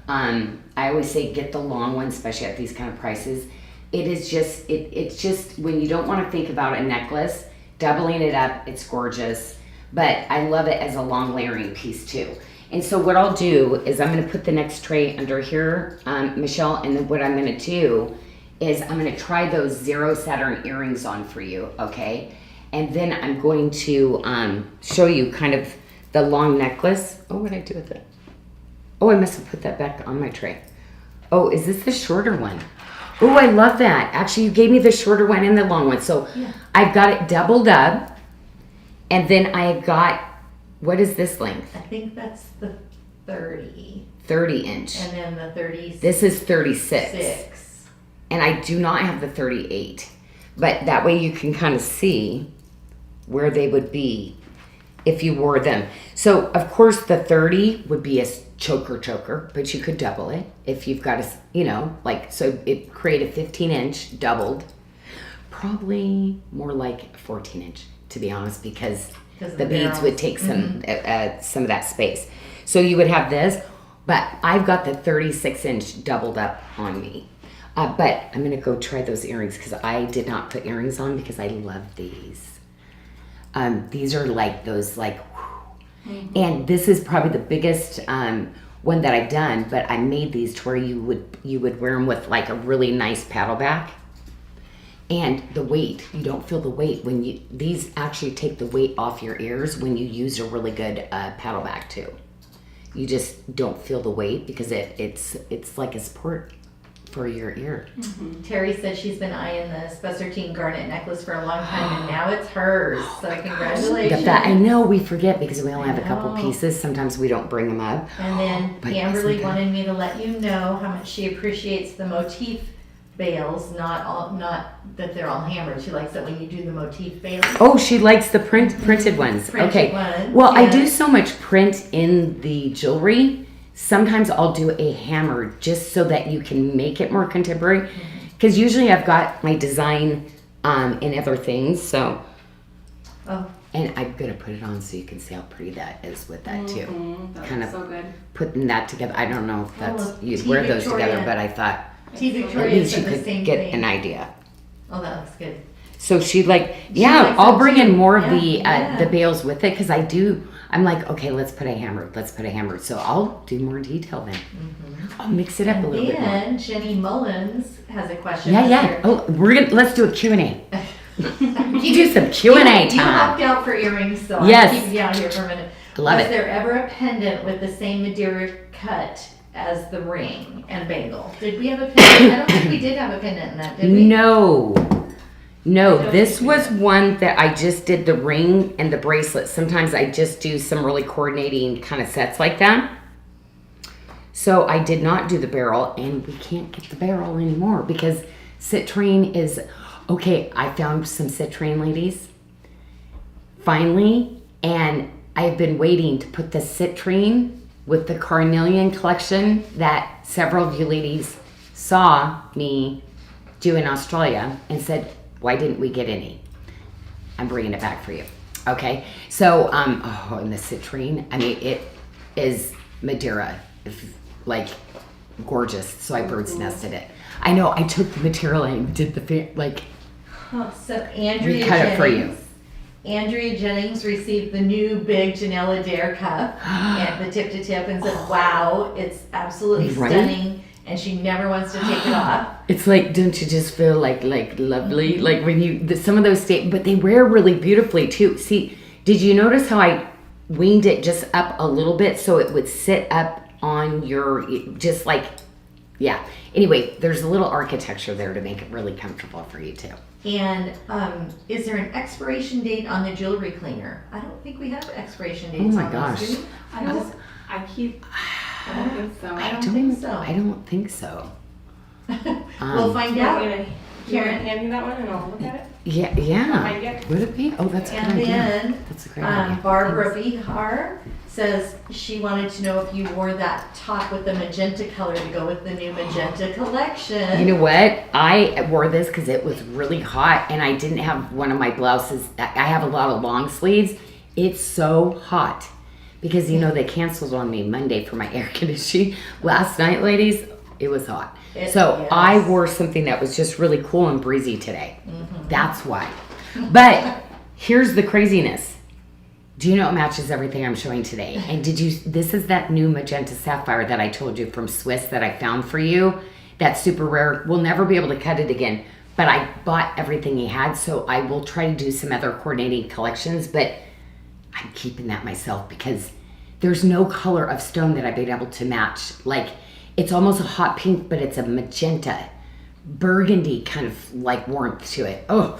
S2: I always say get the long one, especially at these kind of prices. It is just, it's just when you don't want to think about a necklace, doubling it up, it's gorgeous. But I love it as a long layering piece too. And so what I'll do is I'm going to put the next tray under here, Michelle, and then what I'm going to do is I'm going to try those Zero Saturn earrings on for you, okay? And then I'm going to show you kind of the long necklace. Oh, what did I do with it? Oh, I must have put that back on my tray. Oh, is this the shorter one? Oh, I love that. Actually, you gave me the shorter one and the long one. So yeah. I've got it doubled up, and then I've got, what is this length?
S1: I think that's the 30.
S2: 30 inch.
S1: And then the 36.
S2: This is 36. And I do not have the 38. But that way you can kind of see where they would be if you wore them. So, of course, the 30 would be a choker, but you could double it if you've got a, you know, like, so it create a 15 inch doubled. Probably more like a 14 inch, to be honest, because the beads would take some of that space. So you would have this, but I've got the 36 inch doubled up on me. But I'm going to go try those earrings because I did not put earrings on because I love these. These are like those like, and this is probably the biggest one that I've done, but I made these to where you would wear them with like a really nice paddle back. And the weight, you don't feel the weight when these actually take the weight off your ears when you use a really good paddle back too. You just don't feel the weight because it's like a support for your ear.
S1: Terry said she's been eyeing the Spessartine Garnet necklace for a long time, and now it's hers. So congratulations.
S2: I know we forget because we only have a couple pieces. Sometimes we don't bring them up.
S1: And then Amberly wanted me to let you know how much she appreciates the motif bales, not that they're all hammered. She likes it when you do the motif bales.
S2: Oh, she likes the printed ones. Okay. Well, I do so much print in the jewelry. Sometimes I'll do a hammer just so that you can make it more contemporary. Because usually I've got my design in other things. So, and I'm going to put it on so you can see how pretty that is with that too.
S3: That's
S2: kind of
S3: so good.
S2: Putting that together. I don't know if that's you'd wear those together, but I thought
S1: T.
S2: at
S1: Victoria
S2: least you
S1: said the
S2: could
S1: same
S2: get
S1: thing.
S2: an idea.
S1: Oh, that looks good.
S2: So she like,
S1: She likes
S2: I'll
S1: them
S2: bring
S1: too.
S2: in more of
S1: Yeah.
S2: the bales with it because I'm like, okay, let's put a hammer. So I'll do more detail then. I'll mix it up a little bit more.
S1: And Jenny Mullins has a question.
S2: Yeah. Oh, let's do a Q&A. You do some Q&A time.
S1: You helped out for earrings, so
S2: Yes.
S1: I'll keep you out here for a minute.
S2: Love
S1: Was
S2: it.
S1: there ever a pendant with the same Madeira cut as the ring and bangle? Did we have a pendant? I don't think we did have a pendant in that, did we?
S2: No,
S1: don't
S2: this
S1: think we
S2: was
S1: did.
S2: one that I just did the ring and the bracelet. Sometimes I just do some really coordinating kind of sets like that. So I did not do the barrel, and we can't get the barrel anymore because citrine is, okay, I found some citrine, ladies, finally, and I've been waiting to put the citrine with the carnelian collection that several of you ladies saw me do in Australia and said, why didn't we get any? I'm bringing it back for you. Okay, so, and the citrine, I mean, it is Madeira, like gorgeous. So I bird's nested it. I know, I took the material and did
S1: So Andrea
S2: cut it for you.
S1: Jennings. Andrea Jennings received the new big Janyl Adair cup and the tip to tip and said, wow, it's absolutely
S2: Right?
S1: stunning. And she never wants to take it off.
S2: It's like, don't you just feel like lovely? Like when some of those but they wear really beautifully too. See, did you notice how I winged it just up a little bit so it would sit up on your, just like, yeah. Anyway, there's a little architecture there to make it really comfortable for you too.
S1: And is there an expiration date on the jewelry cleaner? I don't think we have expiration dates
S2: Oh my
S1: on
S2: gosh.
S1: those, do we?
S3: I don't think so.
S1: I don't think so.
S2: I don't think so.
S1: We'll find
S3: You want
S1: out.
S3: me to
S1: Karen.
S3: hand you that one and I'll look at it?
S2: Yeah.
S3: Find it?
S2: Would it be? Oh, that's a good
S1: And
S2: idea.
S1: then
S2: That's a great idea.
S1: Barbara Bihar says she wanted to know if you wore that top with the magenta color to go with the new magenta collection.
S2: You know what? I wore this because it was really hot and I didn't have one of my blouses. I have a lot of long sleeves. It's so hot because, they canceled on me Monday for my air conditioning. Last night, ladies, it was hot.
S1: Yes.
S2: I wore something that was just really cool and breezy today. That's why. But here's the craziness. Do you know it matches everything I'm showing today? And this is that new Magenta Sapphire that I told you from Swiss that I found for you. That's super rare. We'll never be able to cut it again. But I bought everything he had, so I will try to do some other coordinating collections, but I'm keeping that myself because there's no color of stone that I've been able to match. Like, it's almost a hot pink, but it's a magenta, burgundy kind of like warmth to it. Oh,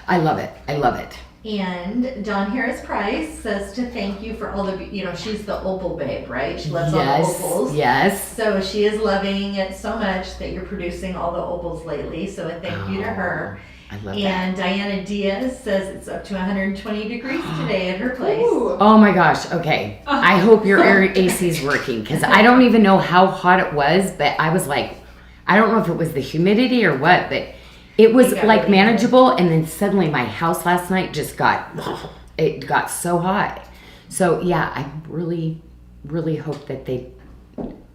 S2: I love it. I love it.
S1: And Dawn Harris Price says to thank you for all the, she's the opal babe, right? She loves
S2: Yes,
S1: all the opals.
S2: yes.
S1: So she is loving it so much that you're producing all the opals lately. So a thank you to her.
S2: I love that.
S1: And Diana Diaz says it's up to 120 degrees today at her place.
S3: Ooh.
S2: Oh my gosh, okay. I hope your AC is working because I don't even know how hot it was, but I was like, I don't know if it was the humidity or what, but it was
S1: It got
S2: like
S1: really
S2: manageable, and then suddenly my house last night just got so hot. So yeah, I really, really hope that they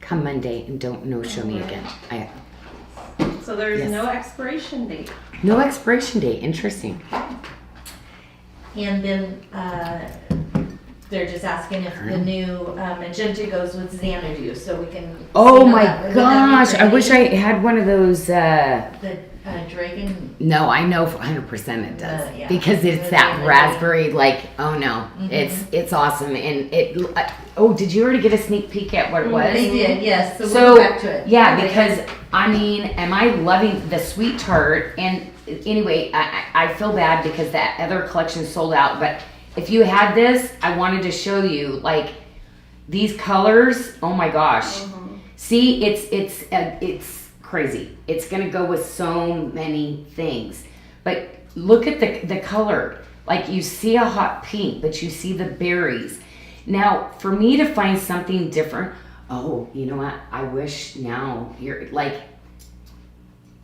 S2: come Monday and don't no-show me again.
S3: So there's
S2: Yes.
S3: no expiration date.
S2: No expiration date, interesting.
S1: And then, they're just asking if the new magenta goes with Xanadu, so we can.
S2: Oh
S1: see how
S2: my
S1: that- would that be
S2: gosh, I wish
S1: pretty?
S2: I had one of those.
S1: The dragon,
S2: No, I know for 100% it does
S1: yeah.
S2: because it's
S1: The
S2: that
S1: Xanadu.
S2: raspberry. Like, oh no, it's awesome, and it. Oh, did you already get a sneak peek at what it was?
S1: they did, yes, so
S2: So
S1: we'll go back to it.
S2: yeah,
S1: Okay.
S2: because I mean, am I loving the sweet tart? And anyway, I feel bad because that other collection sold out. But if you had this, I wanted to show you like these colors. Oh my gosh! See, it's crazy. It's gonna go with so many things. But look at the color. Like you see a hot pink, but you see the berries. Now, for me to find something different, oh, you know what? I wish now you're like,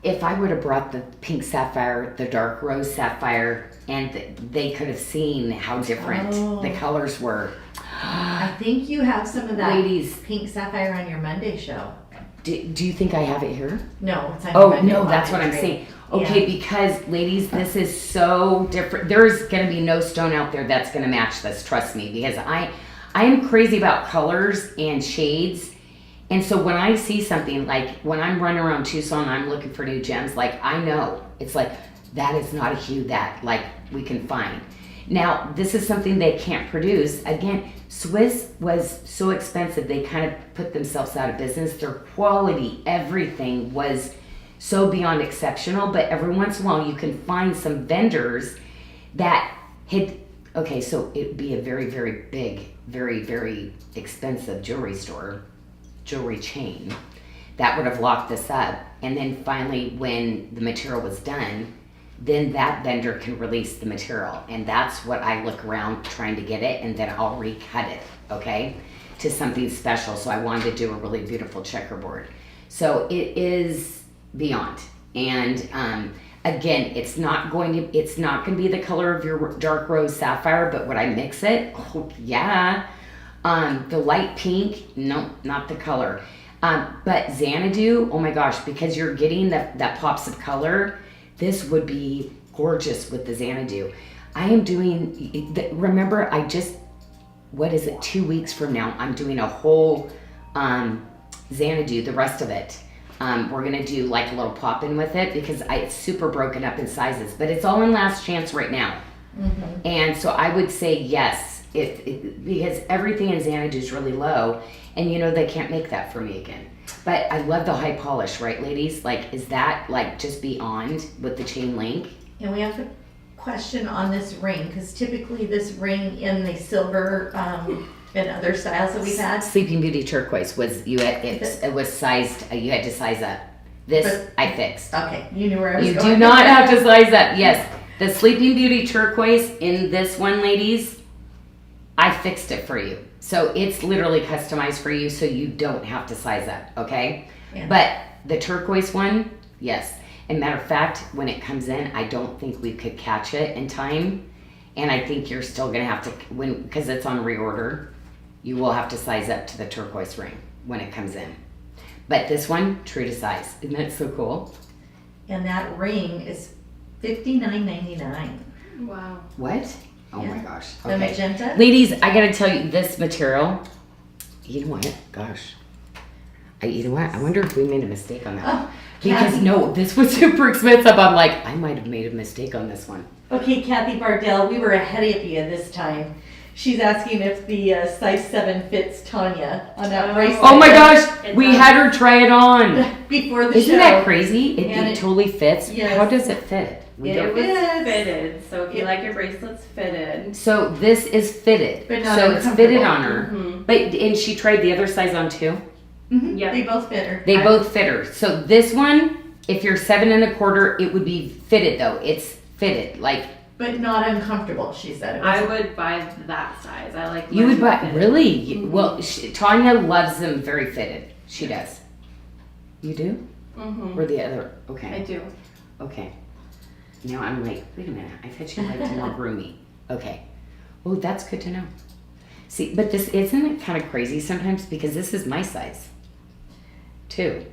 S2: if I would have brought the pink sapphire, the dark rose sapphire, and they could have seen how different the colors were.
S1: I think you have some of that
S2: Ladies.
S1: pink sapphire on your Monday show.
S2: Do you think I have it here?
S1: No, it's on your
S2: Oh,
S1: Monday
S2: no, that's what I'm
S1: trade.
S2: saying. Okay, because ladies, this is so different. There's going to be no stone out there that's going to match this, trust me, because I am crazy about colors and shades. And so when I see something, like when I'm running around Tucson, I'm looking for new gems, like I know, it's like, that is not a hue that like we can find. Now, this is something they can't produce. Again, Swiss was so expensive, they kind of put themselves out of business. Their quality, everything was so beyond exceptional, but every once in a while you can find some vendors that had, okay, so it'd be a very, very big, very, very expensive jewelry chain that would have locked this up. And then finally, when the material was done, then that vendor can release the material. And that's what I look around trying to get it, and then I'll recut it, okay, to something special. So I wanted to do a really beautiful checkerboard. So it is beyond. And again, it's not going to be the color of your dark rose sapphire, but would I mix it? Oh, yeah. The light pink, no, not the color. But Xanadu, oh my gosh, because you're getting that pops of color, this would be gorgeous with the Xanadu. I am doing, remember, what is it, 2 weeks from now, I'm doing a whole Xanadu, the rest of it. We're going to do like a little pop-in with it because it's super broken up in sizes, but it's all in last chance right now. And so I would say yes, because everything in Xanadu is really low, and you know they can't make that for me again. But I love the high polish, right, ladies? Like, is that like just beyond with the chain link?
S1: And we have a question on this ring, because typically this ring in the silver and other styles that we've had.
S2: Sleeping Beauty turquoise was it was sized. You had to size up. This I fixed.
S1: Okay, you knew where I was
S2: You
S1: going.
S2: do not have to size up. Yes, the Sleeping Beauty turquoise in this one, ladies, I fixed it for you. So it's literally customized for you, so you don't have to size up, okay?
S1: Yeah.
S2: But the turquoise one, yes. And matter of fact, when it comes in, I don't think we could catch it in time. And I think you're still gonna have to, because it's on reorder, you will have to size up to the turquoise ring when it comes in. But this one, true to size. Isn't that so cool?
S1: And that ring is $59.99.
S3: Wow.
S2: What? Oh
S1: Yeah.
S2: my gosh.
S1: The
S2: Okay.
S1: magenta.
S2: Ladies, I gotta tell you, this material, you know what? Gosh. You know what? I wonder if we made a mistake on that.
S1: Oh,
S2: Because
S1: Kathy.
S2: no, this was super expensive. I'm like, I might have made a mistake on this one.
S1: Okay, Kathy Bardell, we were ahead of you this time. She's asking if the size 7 fits Tanya on that
S3: Oh.
S1: bracelet.
S2: Oh my gosh,
S3: It
S2: we
S3: does.
S2: had her try it on.
S1: Before the
S2: Isn't
S1: show.
S2: that crazy? It
S1: And
S2: totally fits.
S1: Yes.
S2: How does it fit? We
S1: It
S2: don't-
S3: It was
S1: Yes.
S3: fitted, so if you
S1: Yeah.
S3: like your bracelets fitted.
S2: So this is fitted.
S1: But not
S2: So it's fitted
S1: uncomfortable.
S2: on her.
S3: Mhm.
S2: But and she tried the other size on too.
S1: Mhm,
S3: Yeah.
S1: They both fit her.
S2: They both fit her. So this one, if you're 7 1/4, it would be fitted though. It's fitted. Like
S1: But not uncomfortable, she said. It
S3: I
S1: was
S3: would buy that size. I like.
S2: you would
S3: mine
S2: buy,
S3: fitted.
S2: really?
S3: Mhm.
S2: Well, Tanya loves them very fitted. She does. You do?
S3: Mhm.
S2: Or the other?
S3: I
S2: Okay.
S3: do.
S2: Okay. Now I'm like, wait a minute. I thought you liked more roomy. Okay. Oh, that's good to know. See, but this isn't it kind of crazy sometimes because this is my size, too,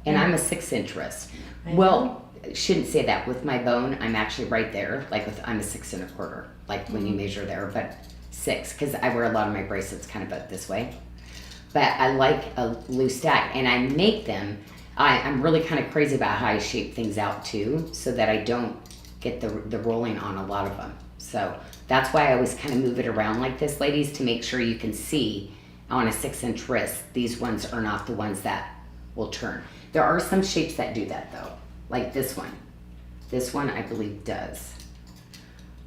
S2: and I'm a 6-inch wrist.
S1: I
S2: Well, shouldn't say that. With my bone, I'm actually right there. Like I'm a 6 1/4. Like when you measure there, but 6, because I wear a lot of my bracelets kind of up this way. But I like a loose stack, and I make them. I'm really kind of crazy about how I shape things out too, so that I don't get the rolling on a lot of them. So that's why I always kind of move it around like this, ladies, to make sure you can see on a 6-inch wrist, these ones are not the ones that will turn. There are some shapes that do that though, like this one. This one I believe does.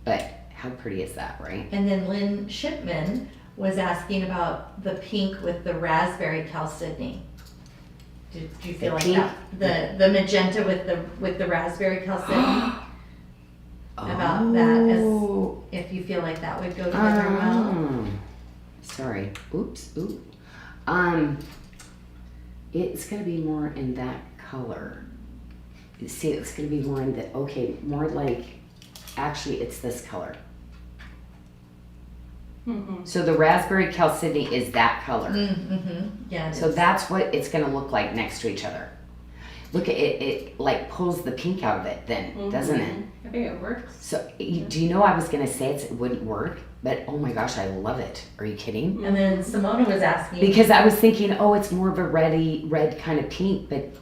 S2: But how pretty is that, right?
S1: And then Lynn Shipman was asking about the pink with the raspberry chalcedony. Do you feel
S2: The
S1: like
S2: pink?
S1: that? The magenta with the raspberry chalcedony? About that, if you feel like that would go together well.
S2: Sorry. Oops. Ooh. It's gonna be more in that color. See, it's gonna be more in the more like. Actually, it's this color.
S3: Mm-hmm.
S2: So the raspberry chalcedony is that color.
S1: Mm-hmm. Yeah.
S2: So that's what it's gonna look like next to each other. Look at it, it like pulls the pink out of it then, doesn't it?
S3: I think it works.
S2: So do you know I was gonna say it wouldn't work, but oh my gosh, I love it. Are you kidding?
S1: And then Simona was asking.
S2: Because I was thinking, oh, it's more of a red kind of pink, but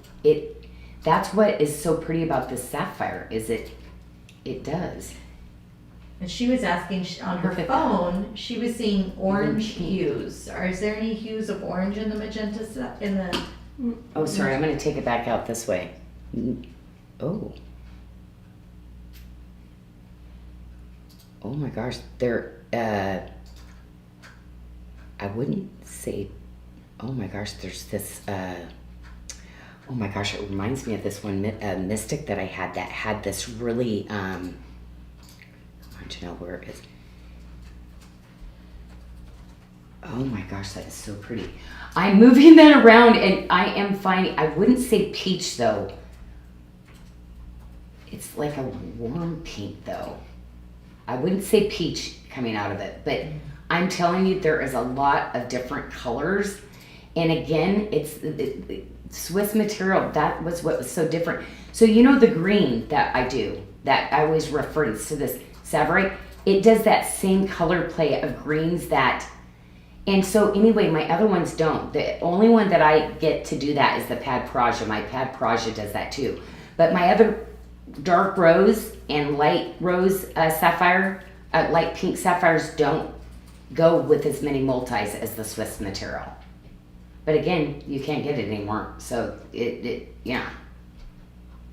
S2: that's what is so pretty about this sapphire, is it does.
S1: And she was asking on her
S2: Look at
S1: phone, she was seeing orange
S2: pink.
S1: hues. Is there any hues of orange in the magenta in the?
S2: Oh, sorry, I'm gonna take it back out this way. Oh. Oh my gosh, they're, I wouldn't say, oh my gosh, there's this, oh my gosh, it reminds me of this one mystic that I had that had this really, I want to know where it is. Oh my gosh, that is so pretty. I'm moving that around and I am finding, I wouldn't say peach though. It's like a warm pink though. I wouldn't say peach coming out of it, but I'm telling you there is a lot of different colors. And again, it's the Swiss material. That was what was so different. So you know the green that I do, that I always reference to this Savorite, it does that same color play of greens that, and so anyway, my other ones don't. The only one that I get to do that is the Pad Praja. My Pad Praja does that too. But my other dark rose and light rose sapphire, light pink sapphires don't go with as many multis as the Swiss material. But again, you can't get it anymore. So yeah,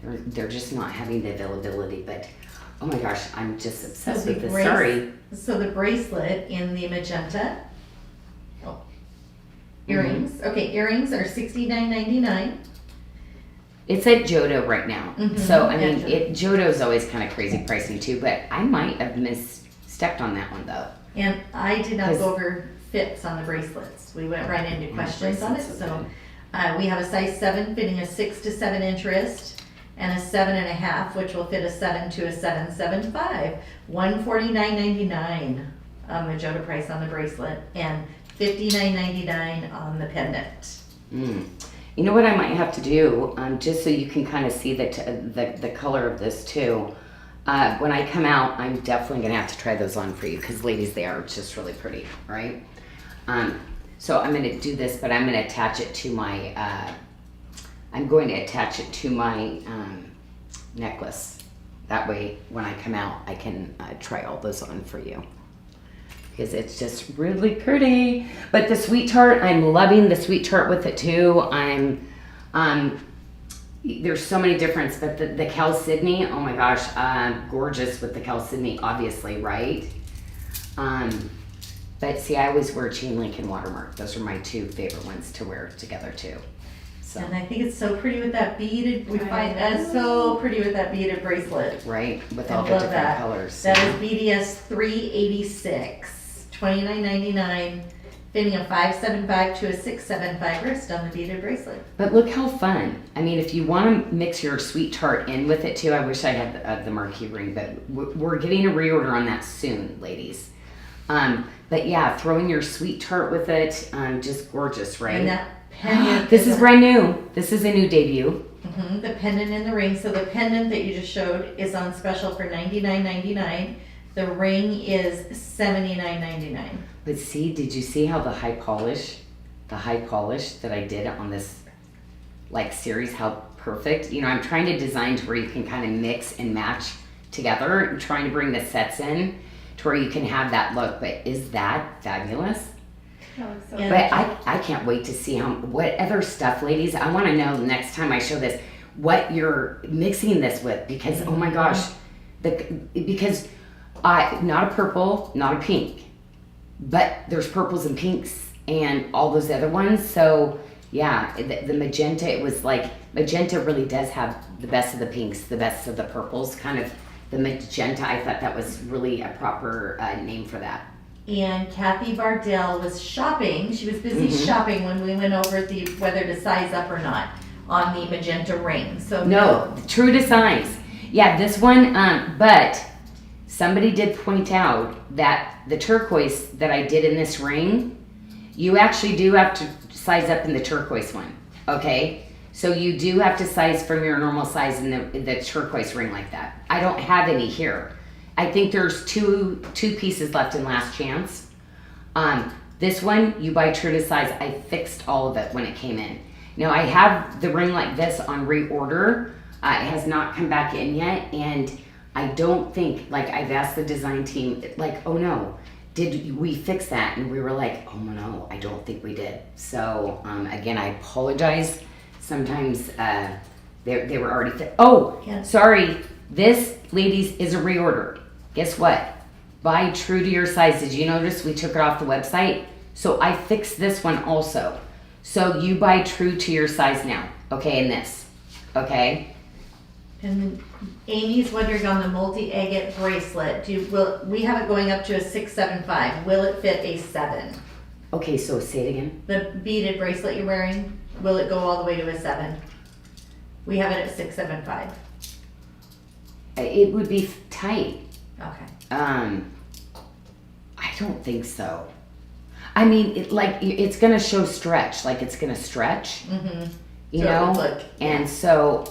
S2: they're just not having the availability. But oh my gosh, I'm just obsessed with this. Sorry.
S1: So the bracelet in the magenta. Oh, earrings.
S2: Mm-hmm.
S1: Okay, earrings are $69.99.
S2: It's at Jodo right now.
S1: Mhm,
S2: So I mean,
S1: gotcha.
S2: Jodo's always kind of crazy pricing too. But I might have misstepped on that one though.
S1: And I did not
S2: 'Cause-
S1: go over fits on the bracelets. We went right into questions on it.
S2: bracelets are
S1: So
S2: good.
S1: we have a size 7 fitting a 6 to 7 inch wrist, and a 7.5, which will fit a 7 to a 7.75. $149.99 Magenta price on the bracelet, and $59.99 on the pendant.
S2: You know what I might have to do, just so you can kind of see the color of this too. When I come out, I'm definitely gonna have to try those on for you because ladies, they are just really pretty, right? So I'm gonna do this, but I'm gonna attach it to my, necklace. That way, when I come out, I can try all those on for you. Because it's just really pretty. But the sweet tart, I'm loving the sweet tart with it too. There's so many differences, but the chalcedony, oh my gosh, gorgeous with the chalcedony, obviously, right? But see, I always wear Chain Link and Watermark. Those are my two favorite ones to wear together too. So,
S1: And I think it's so pretty with that beaded. We find that so pretty with that beaded bracelet.
S2: right, with
S1: I
S2: all the
S1: love
S2: different
S1: that.
S2: colors.
S1: That is BDS 386, $29.99, fitting a 5.75 to a 6.75 wrist on the beaded bracelet.
S2: But look how fun. I mean, if you want to mix your sweet tart in with it too, I wish I had the marquee ring, but we're getting a reorder on that soon, ladies. But yeah, throwing your sweet tart with it, just gorgeous, right?
S1: And that pendant.
S2: This is brand new. This is a new debut.
S1: The pendant and the ring. So the pendant that you just showed is on special for $99.99. The ring is $79.99.
S2: But see, did you see how the high polish that I did on this like series, how perfect? You know, I'm trying to design to where you can kind of mix and match together. I'm trying to bring the sets in to where you can have that look. But is that fabulous?
S3: That looks so
S1: Yeah.
S2: But I can't wait to see what other stuff, ladies. I want to know next time I show this what you're mixing this with, because oh my gosh, because not a purple, not a pink, but there's purples and pinks and all those other ones. So yeah, the magenta, it was like magenta really does have the best of the pinks, the best of the purples, kind of the magenta. I thought that was really a proper name for that.
S1: And Kathy Bardell was shopping. She was busy shopping when we went over whether to size up or not on the magenta ring. So
S2: No, true to size. Yeah, this one, but somebody did point out that the turquoise that I did in this ring, you actually do have to size up in the turquoise one, okay? So you do have to size from your normal size in the turquoise ring like that. I don't have any here. I think there's two pieces left in last chance. This one, you buy true to size. I fixed all of it when it came in. Now I have the ring like this on reorder. It has not come back in yet, and I don't think, like, I've asked the design team, like, oh no, did we fix that? And we were like, oh no, I don't think we did. So again, I apologize. Sometimes they were already oh,
S1: Yeah.
S2: sorry. This, ladies, is a reorder. Guess what? Buy true to your size. Did you notice we took it off the website? So I fixed this one also. So you buy true to your size now, okay, in this, okay?
S1: And Amy's wondering on the multi-agate bracelet, we have it going up to a 675. Will it fit a 7?
S2: Okay, so say it again.
S1: The beaded bracelet you're wearing, will it go all the way to a 7? We have it at 675.
S2: It would be tight.
S1: Okay.
S2: I don't think so. I mean, it's gonna show stretch, like it's gonna stretch, you
S1: So it
S2: know?
S1: would look-
S2: And so,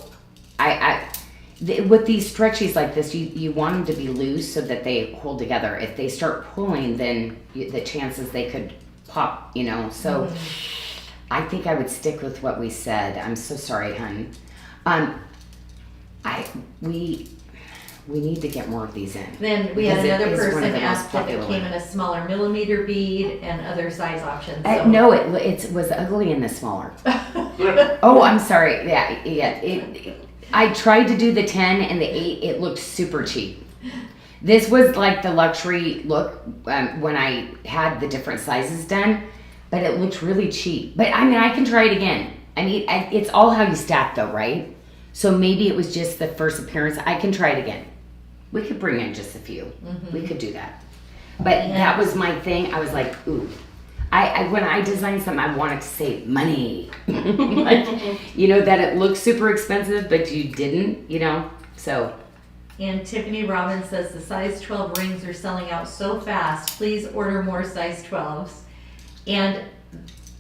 S2: with these stretchies like this, you want them to be loose so that they hold together. If they start pulling, then the chances they could pop, you know? So, I think I would stick with what we said. I'm so sorry, hun. We need to get more of these in.
S1: Then we had
S2: Because it
S1: another
S2: is one
S1: person
S2: of the most
S1: ask if it
S2: popular
S1: came in
S2: ones.
S1: a smaller millimeter bead and other size options. So.
S2: No, it was ugly in the smaller. Oh, I'm sorry. Yeah. I tried to do the 10 and the 8. It looked super cheap. This was like the luxury look when I had the different sizes done, but it looked really cheap. But I mean, I can try it again. I mean, it's all how you stack though, right? So maybe it was just the first appearance. I can try it again. We could bring in just a few. We could do that. But that was my thing. I was like, ooh. When I designed something, I wanted to save money. Like, you know, that it looks super expensive, but you didn't, you know? So.
S1: And Tiffany Robbins says the size 12 rings are selling out so fast. Please order more size 12s. And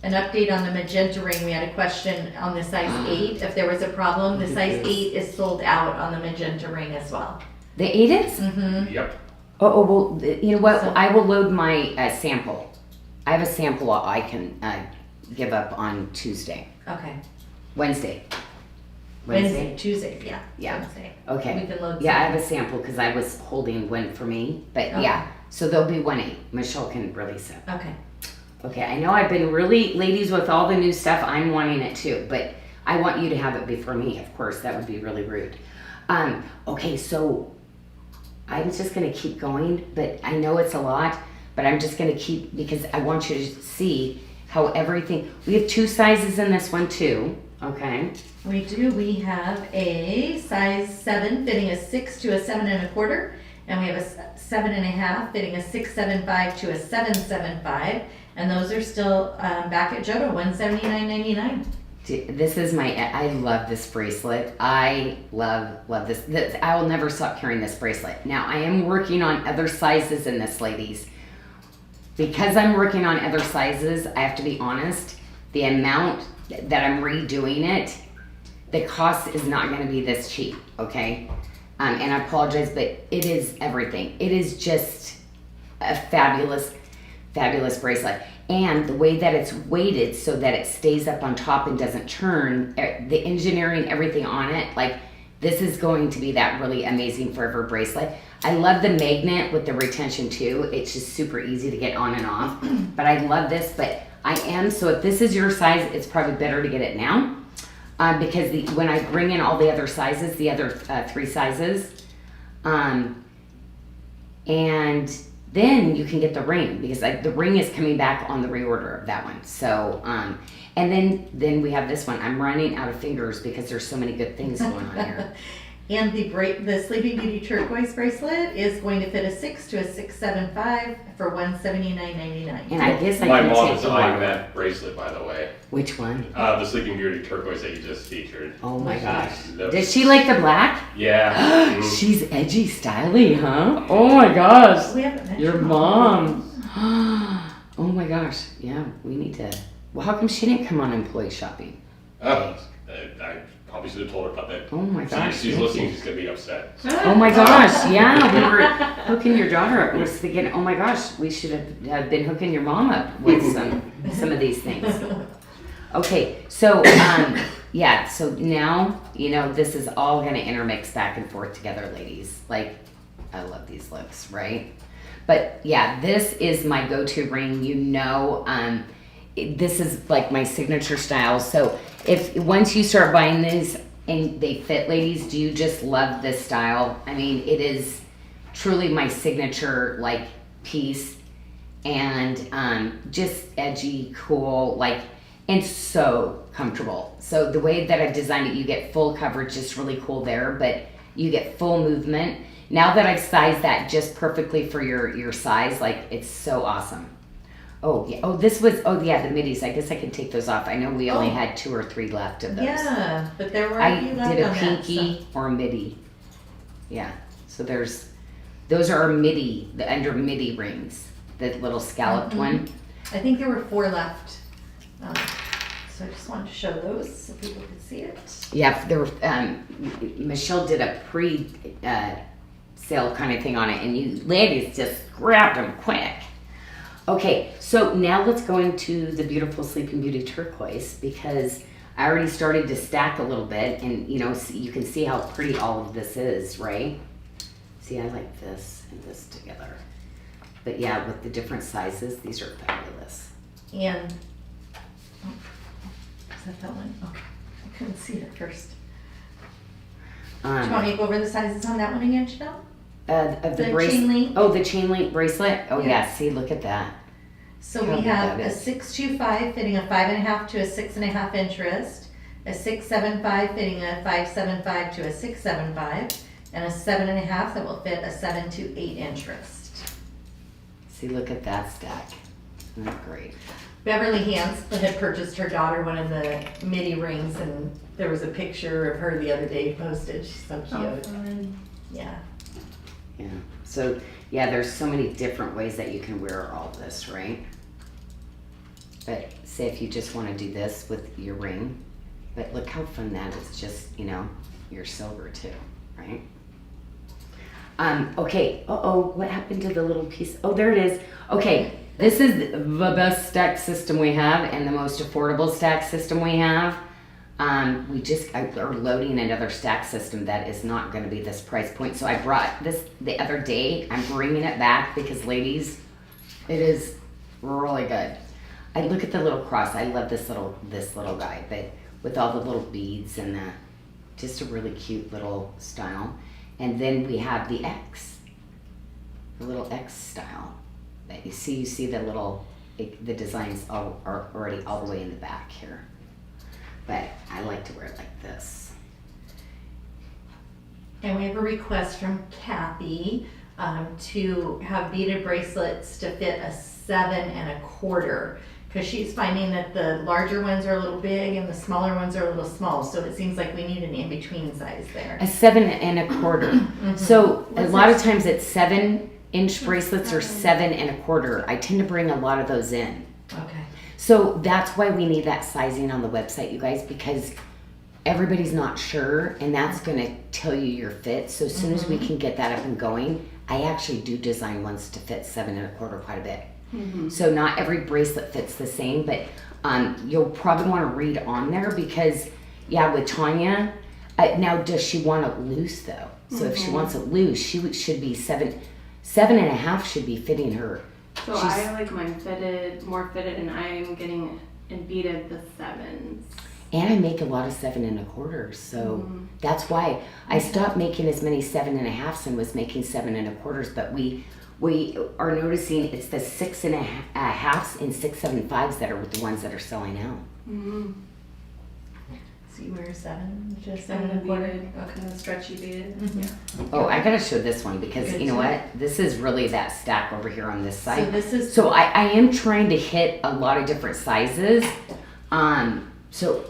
S1: an update on the magenta ring. We had a question on the size 8 if there was a problem. The size 8 is sold out on the magenta ring as well.
S2: The 8 is?
S4: Yep.
S2: Oh, well, you know what?
S1: So-
S2: I will load my sample. I have a sample I can give up on Tuesday.
S1: Okay.
S2: Wednesday.
S1: Tuesday, yeah.
S2: Yeah.
S1: Wednesday.
S2: Okay.
S1: We can load
S2: Yeah, I
S1: some.
S2: have a sample because I was holding one for me. But
S1: Okay.
S2: yeah, so there'll be 1/8. Michelle can release it.
S1: Okay.
S2: Okay, I know I've been really, ladies, with all the new stuff, I'm wanting it too. But I want you to have it before me, of course. That would be really rude. Okay, so I'm just going to keep going. But I know it's a lot. But I'm just going to keep, because I want you to see how everything, we have 2 sizes in this one too, okay?
S1: We do. We have a size 7 fitting a 6 to a 7 1/4, and we have a 7 1/2 fitting a 6.75 to a 7.75, and those are still back at Jodo, $179.99.
S2: This is I love this bracelet. I love this. I will never stop carrying this bracelet. Now, I am working on other sizes in this, ladies. Because I'm working on other sizes, I have to be honest, the amount that I'm redoing it, the cost is not going to be this cheap, okay? And I apologize, but it is everything. It is just a fabulous, fabulous bracelet. And the way that it's weighted so that it stays up on top and doesn't turn, the engineering, everything on it, like this is going to be that really amazing forever bracelet. I love the magnet with the retention too. It's just super easy to get on and off. But I love this, but so if this is your size, it's probably better to get it now. Because when I bring in all the other sizes, the other 3 sizes, and then you can get the ring, because the ring is coming back on the reorder of that one. So, and then we have this one. I'm running out of fingers because there's so many good things going on here.
S1: And the Sleeping Beauty Turquoise bracelet is going to fit a 6 to a 675 for $179.99.
S2: And I guess
S4: My
S2: I can
S4: mom
S2: take the
S4: designed
S2: one.
S4: that bracelet, by the way.
S2: Which one?
S4: The Sleeping Beauty Turquoise that you just featured.
S2: Oh my gosh.
S4: Looks-
S2: Does she like the black?
S4: Yeah. Mhm.
S2: She's edgy, styly, huh? Oh my gosh.
S1: We haven't mentioned
S2: Your mom. Oh my gosh. Yeah, we need to. Well, how come she didn't come on employee shopping?
S4: Oh, I probably should have told her about that.
S2: Oh my gosh.
S4: She's
S2: thank
S4: listening.
S2: you.
S4: She's gonna be upset.
S2: Oh my gosh. Yeah, we were hooking your daughter up. I was thinking, oh my gosh, we should have been hooking your mom up with some of these things. Okay, so yeah, so now this is all gonna intermix back and forth together, ladies. Like, I love these looks, right? But yeah, this is my go-to ring. This is like my signature style. So if once you start buying these and they fit, ladies, do you just love this style? I mean, it is truly my signature like piece, and just edgy, cool, like, and so comfortable. So the way that I've designed it, you get full coverage, just really cool there, but you get full movement. Now that I've sized that just perfectly for your size, like, it's so awesome. Oh yeah. Oh, the middies. I guess I can take those off. I know we only had 2 or 3 left of those.
S1: Yeah, but there were
S2: I
S1: a few left
S2: did a
S1: on
S2: pinky or a midi. Yeah. So those are our midi, the under midi rings, the little scalloped one.
S1: I think there were 4 left. So I just wanted to show those so people could see it.
S2: Yeah. There were. Michelle did a sale kind of thing on it, and you ladies just grabbed them quick. Okay, so now let's go into the beautiful Sleeping Beauty Turquoise, because I already started to stack a little bit, and you can see how pretty all of this is, right? See, I like this and this together. But yeah, with the different sizes, these are fabulous.
S1: And, is that one? Oh, I couldn't see it at first. Do you want me to go over the sizes on that one again, Janyl?
S2: Of the
S1: chain link?
S2: Oh, the chain link bracelet? Oh
S1: Yeah.
S2: yeah, see, look at that.
S1: So
S2: How
S1: we
S2: big
S1: have
S2: that
S1: a
S2: is.
S1: 625 fitting a 5.5 to a 6.5 inch wrist, a 675 fitting a 575 to a 675, and a 7.5 that will fit a 7 to 8 inch wrist.
S2: See, look at that stack. Isn't that great?
S1: Beverly Hans had purchased her daughter one of the midi rings, and there was a picture of her the other day posted. She's so cute.
S3: fun.
S1: Yeah.
S2: Yeah. So yeah, there's so many different ways that you can wear all this, right? But say if you just want to do this with your ring, but look how fun that is, just, your silver too, right? Okay, what happened to the little piece? Oh, there it is. Okay, this is the best stack system we have and the most affordable stack system we have. We just are loading another stack system that is not going to be this price point. So I brought this the other day. I'm bringing it back because, ladies, it is really good. I look at the little cross. I love this little guy, but with all the little beads and just a really cute little style. And then we have the little X style. That you see the designs are already all the way in the back here. But I like to wear it like this.
S1: And we have a request from Kathy to have beaded bracelets to fit a 7.25, because she's finding that the larger ones are a little big and the smaller ones are a little small. So it seems like we need an in-between size there.
S2: A 7.25. So a lot of times it's 7-inch bracelets or 7.25. I tend to bring a lot of those in.
S1: Okay.
S2: So that's why we need that sizing on the website, you guys, because everybody's not sure, and that's going to tell you your fit. So as soon as we can get that up and going, I actually do design ones to fit 7 1/4 quite a bit. So not every bracelet fits the same, but you'll probably want to read on there because, yeah, with Tanya, now does she want it loose though? So if she wants it loose, should be 7 1/2 should be fitting her.
S3: So I like mine fitted, more fitted, and I'm getting in beaded the 7s.
S2: And I make a lot of 7 1/4, so that's why I stopped making as many 7 1/2s and was making 7 1/4. But we are noticing it's the 6 1/2s and 6 7/5s that are the ones that are selling out.
S1: So you wear 7, just
S3: 7
S1: 7 1/4.
S3: beaded, kind of stretchy beaded. Yeah.
S2: Oh, I gotta show this one because
S1: Good
S2: you know
S1: too.
S2: what? This is really that stack over here on this side.
S1: So this is
S2: So I am trying to hit a lot of different sizes. So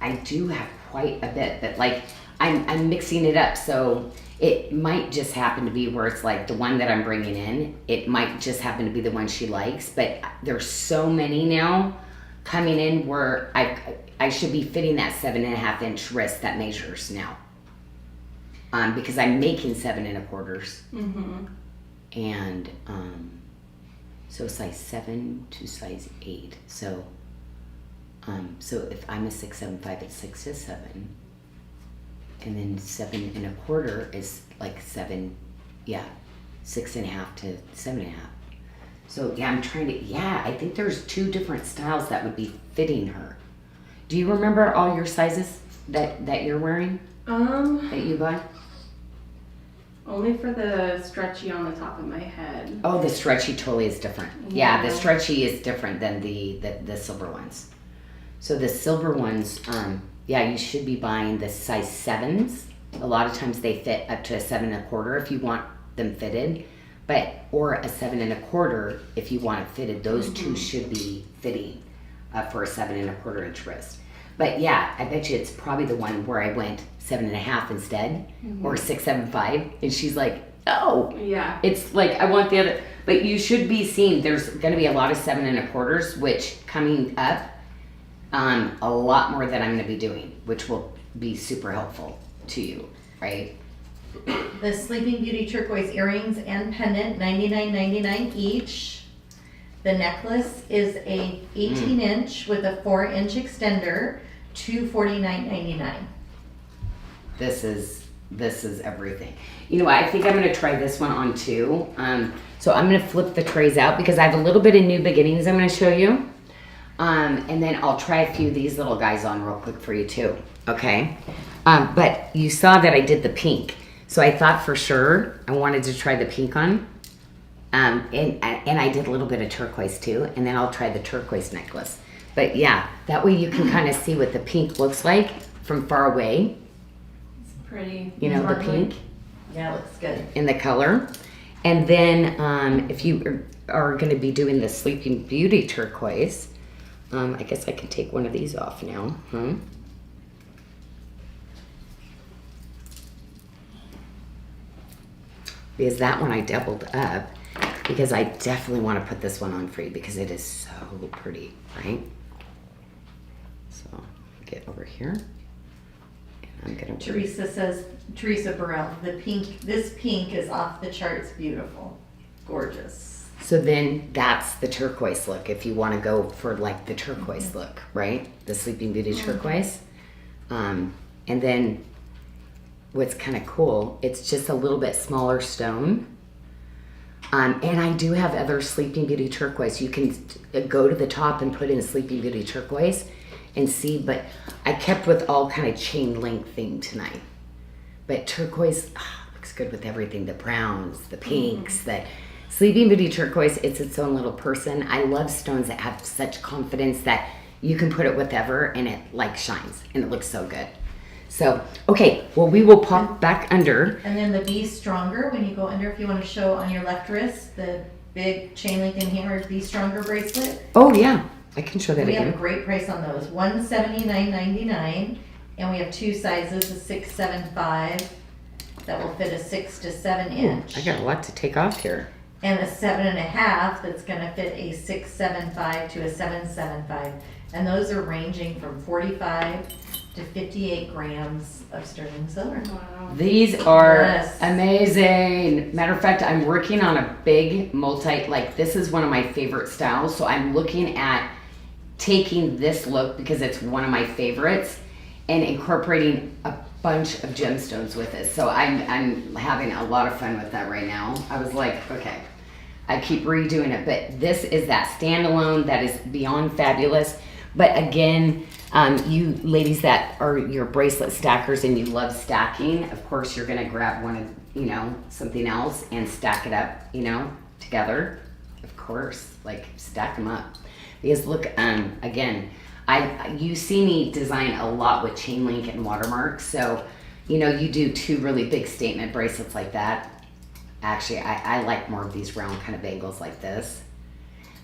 S2: I do have quite a bit, but like I'm mixing it up. So it might just happen to be where it's like the one that I'm bringing in, it might just happen to be the one she likes, but there's so many now coming in where I should be fitting that 7 1/2 inch wrist that measures now. Because I'm making 7 1/4. And so size 7 to size 8. So if I'm a 6 7/5, it's 6 to 7, and then 7 1/4 is like 7, 6 1/2 to 7 1/2. So yeah, I'm trying to. Yeah, I think there's 2 different styles that would be fitting her. Do you remember all your sizes that you're wearing that you buy?
S3: Only for the stretchy on the top of my head.
S2: Oh, the stretchy totally is different. Yeah, the
S3: Yeah.
S2: stretchy is different than the silver ones. So the silver ones, you should be buying the size 7s. A lot of times they fit up to a 7 1/4 if you want them fitted, or a 7 1/4 if you want it fitted. Those 2 should be fitting for a 7 1/4 inch wrist. But yeah, I bet you it's probably the one where I went 7 1/2 instead, or 6 7/5, and she's like, oh,
S3: Yeah.
S2: it's like I want the other. But you should be seeing there's going to be a lot of 7 1/4s, which coming up. A lot more that I'm going to be doing, which will be super helpful to you, right?
S1: the Sleeping Beauty turquoise earrings and pendant, $99.99 each. The necklace is a 18 inch with a 4 inch extender, $249.99.
S2: This is everything. You know what? I think I'm going to try this one on too. So I'm going to flip the trays out because I have a little bit of new beginnings I'm going to show you. And then I'll try a few of these little guys on real quick for you too. Okay. But you saw that I did the pink. So I thought for sure I wanted to try the pink on. And I did a little bit of turquoise too. And then I'll try the turquoise necklace. But yeah, that way you can kind of see what the pink looks like from far away.
S3: It's pretty.
S2: You know, the
S1: Sparkly.
S2: pink
S1: Yeah, looks good.
S2: in the color. And then if you are going to be doing the Sleeping Beauty turquoise, I guess I can take one of these off now, huh? Because that one I doubled up because I definitely want to put this one on for you because it is so pretty, right? So get over here. And I'm gonna
S1: Teresa Burrell, this pink is off the charts beautiful. Gorgeous.
S2: So then that's the turquoise look if you want to go for like the turquoise look, right? The Sleeping Beauty turquoise. And then what's kind of cool, it's just a little bit smaller stone. And I do have other Sleeping Beauty turquoise. You can go to the top and put in Sleeping Beauty turquoise and see, but I kept with all kind of chain link thing tonight. But turquoise looks good with everything, the browns, the pinks, the Sleeping Beauty turquoise, it's its own little person. I love stones that have such confidence that you can put it whatever and it like shines and it looks so good. So, okay, well we will pop back under.
S1: And then the Be Stronger, when you go under, if you want to show on your left wrist, the big chain link and hammered Be Stronger bracelet.
S2: Oh yeah, I can show that
S1: We have a
S2: again.
S1: great price on those, $179.99, and we have 2 sizes, a 6 7/5 that will fit a 6 to 7 inch.
S2: I got a lot to take off here.
S1: And a 7 1/2 that's gonna fit a 6 7/5 to a 7 7/5. And those are ranging from $45 to 58 grams of sterling silver.
S3: Wow.
S2: These are
S1: Yes.
S2: amazing. Matter of fact, I'm working on a big like this is one of my favorite styles. So I'm looking at taking this look because it's one of my favorites and incorporating a bunch of gemstones with it. So I'm having a lot of fun with that right now. I was like, okay, I keep redoing it, but this is that standalone that is beyond fabulous. But again, you ladies that are your bracelet stackers and you love stacking, of course you're gonna grab one of, something else and stack it up, together. Of course, like stack them up. Because look, again, you see me design a lot with chain link and watermarks. So, you do two really big statement bracelets like that. Actually, I like more of these round kind of bangles like this.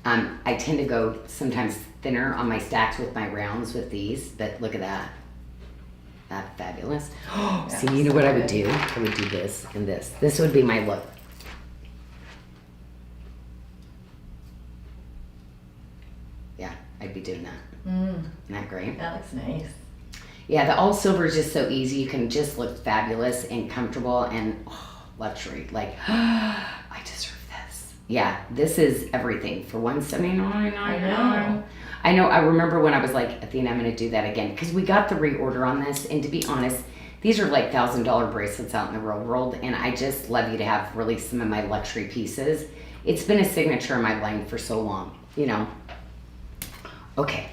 S2: I tend to go sometimes thinner on my stacks with my rounds with these, but look at that. That's fabulous. See, you know what I would do? I would do this and this. This would be my look. Yeah, I'd be doing that. Isn't that great?
S1: That looks nice.
S2: Yeah, the all silver is just so easy. You can just look fabulous and comfortable and luxury. Like, I deserve this. Yeah, this is everything for $179.99.
S1: I know.
S2: I know. I remember when I was like, Athena, I'm going to do that again because we got the reorder on this. And to be honest, these are like $1,000 bracelets out in the real world, and I just love you to have really some of my luxury pieces. It's been a signature in my line for so long, Okay.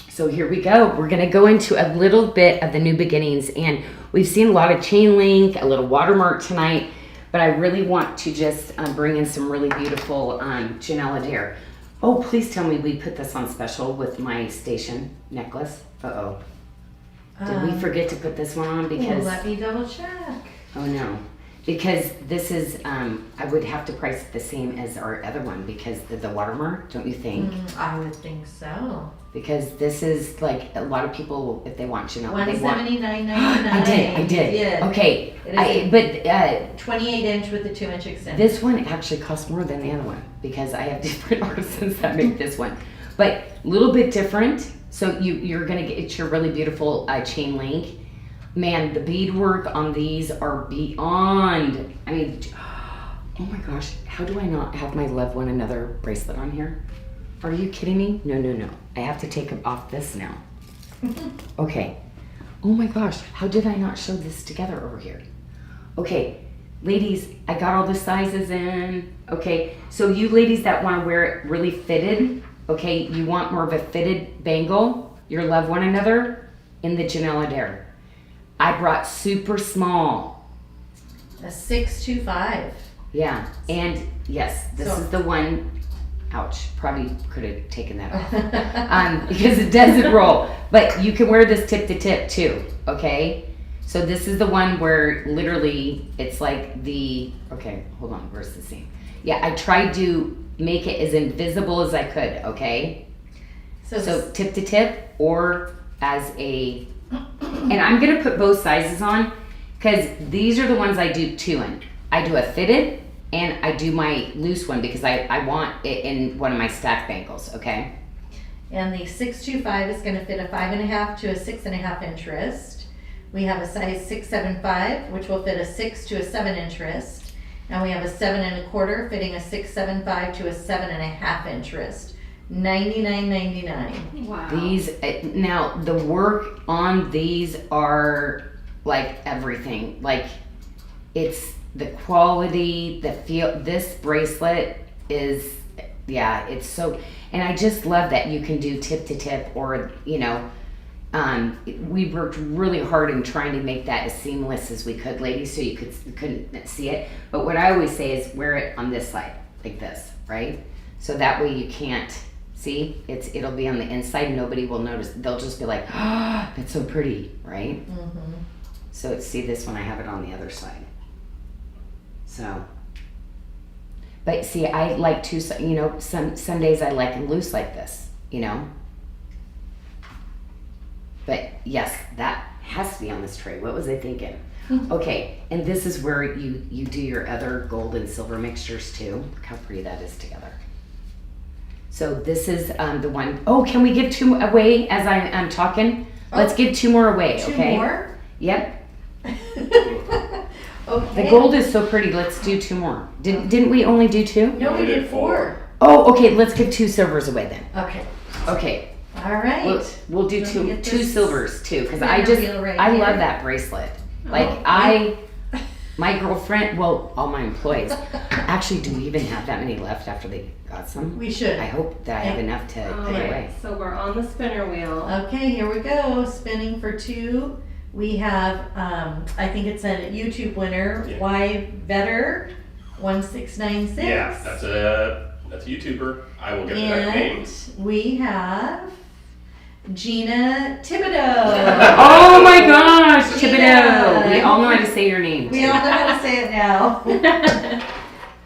S2: So here we go. We're going to go into a little bit of the new beginnings, and we've seen a lot of chain link, a little watermark tonight, but I really want to just bring in some really beautiful Janyl Adair. Oh, please tell me we put this on special with my station necklace. Uh-oh. Did we forget to put this one on because...
S1: Let me double check.
S2: Oh no. Because this is, I would have to price it the same as our other one because the watermark, don't you think?
S1: I would think so.
S2: Because this is like a lot of people, if they want Janyl, they want.
S1: $179.99.
S2: I did.
S1: Yeah.
S2: Okay.
S1: It is
S2: But
S1: 28 inch with the 2 inch extension.
S2: this one actually costs more than the other one because I have different artisans that make this one. But a little bit different. So you're gonna get your really beautiful chain link. Man, the beadwork on these are beyond. I mean, oh my gosh, how do I not have my Love One Another bracelet on here? Are you kidding me? No. I have to take it off this now. Okay. Oh my gosh, how did I not show this together over here? Okay, ladies, I got all the sizes in. Okay, so you ladies that want to wear it really fitted, okay, you want more of a fitted bangle, your Love One Another in the Janyl Adair. I brought super small.
S1: A 625.
S2: Yeah, and yes, this is the one. Ouch, probably could have taken that off because it doesn't roll. But you can wear this tip to tip too, okay? So this is the one where literally it's like okay, hold on, where's the seam? Yeah, I tried to make it as invisible as I could, okay? So tip to tip or as a, and I'm gonna put both sizes on because these are the ones I do two in. I do a fitted and I do my loose one because I want it in one of my stack bangles, okay?
S1: And the 625 is going to fit a 5.5 to a 6.5 inch wrist. We have a size 675, which will fit a 6 to a 7 inch wrist. And we have a 7.25 fitting a 675 to a 7.5 inch wrist. $99.99.
S3: Wow.
S2: These, now the work on these are like everything. Like it's the quality, the feel. This bracelet is, yeah, it's so, and I just love that you can do tip to tip or, we worked really hard in trying to make that as seamless as we could, ladies, so you couldn't see it. But what I always say is wear it on this side, like this, right? So that way you can't see, it'll be on the inside, nobody will notice. They'll just be like, oh, that's so pretty, right?
S1: Mm-hmm.
S2: So see this one, I have it on the other side. So, but see, I like to, some days I like them loose like this, But yes, that has to be on this tray. What was I thinking? Okay, and this is where you do your other gold and silver mixtures too. Look how pretty that is together. So this is the one, oh, can we give two away as I'm talking? Let's give 2 more away,
S1: Two
S2: okay?
S1: more?
S2: Yep.
S1: Okay.
S2: The gold is so pretty. Let's do 2 more. Didn't we only do 2?
S1: No, we did 4.
S2: Oh, okay. Let's give 2 silvers away then.
S1: Okay.
S2: Okay.
S1: All right.
S2: We'll do
S1: Let me get
S2: two
S1: this
S2: silvers too, because
S1: pin
S2: I
S1: reveal right
S2: I
S1: here.
S2: love that bracelet. Like
S1: Oh,
S2: my girlfriend, well, all my employees. Actually, do we even have that many left after they got some?
S1: We should.
S2: I hope that I have enough to
S3: All
S2: give
S3: right,
S2: away.
S3: so we're on the spinner wheel.
S1: Okay, here we go. Spinning for 2. We have, I think it's a YouTube winner,
S4: Yeah.
S1: Y Better 1696.
S4: Yeah, that's a YouTuber. I will get the right name.
S1: And we have Gina Thibodeau.
S2: Oh my gosh,
S1: Gina.
S2: Thibodeau! We all know how to say your name.
S1: We all know how to say it now.
S2: Oh my gosh,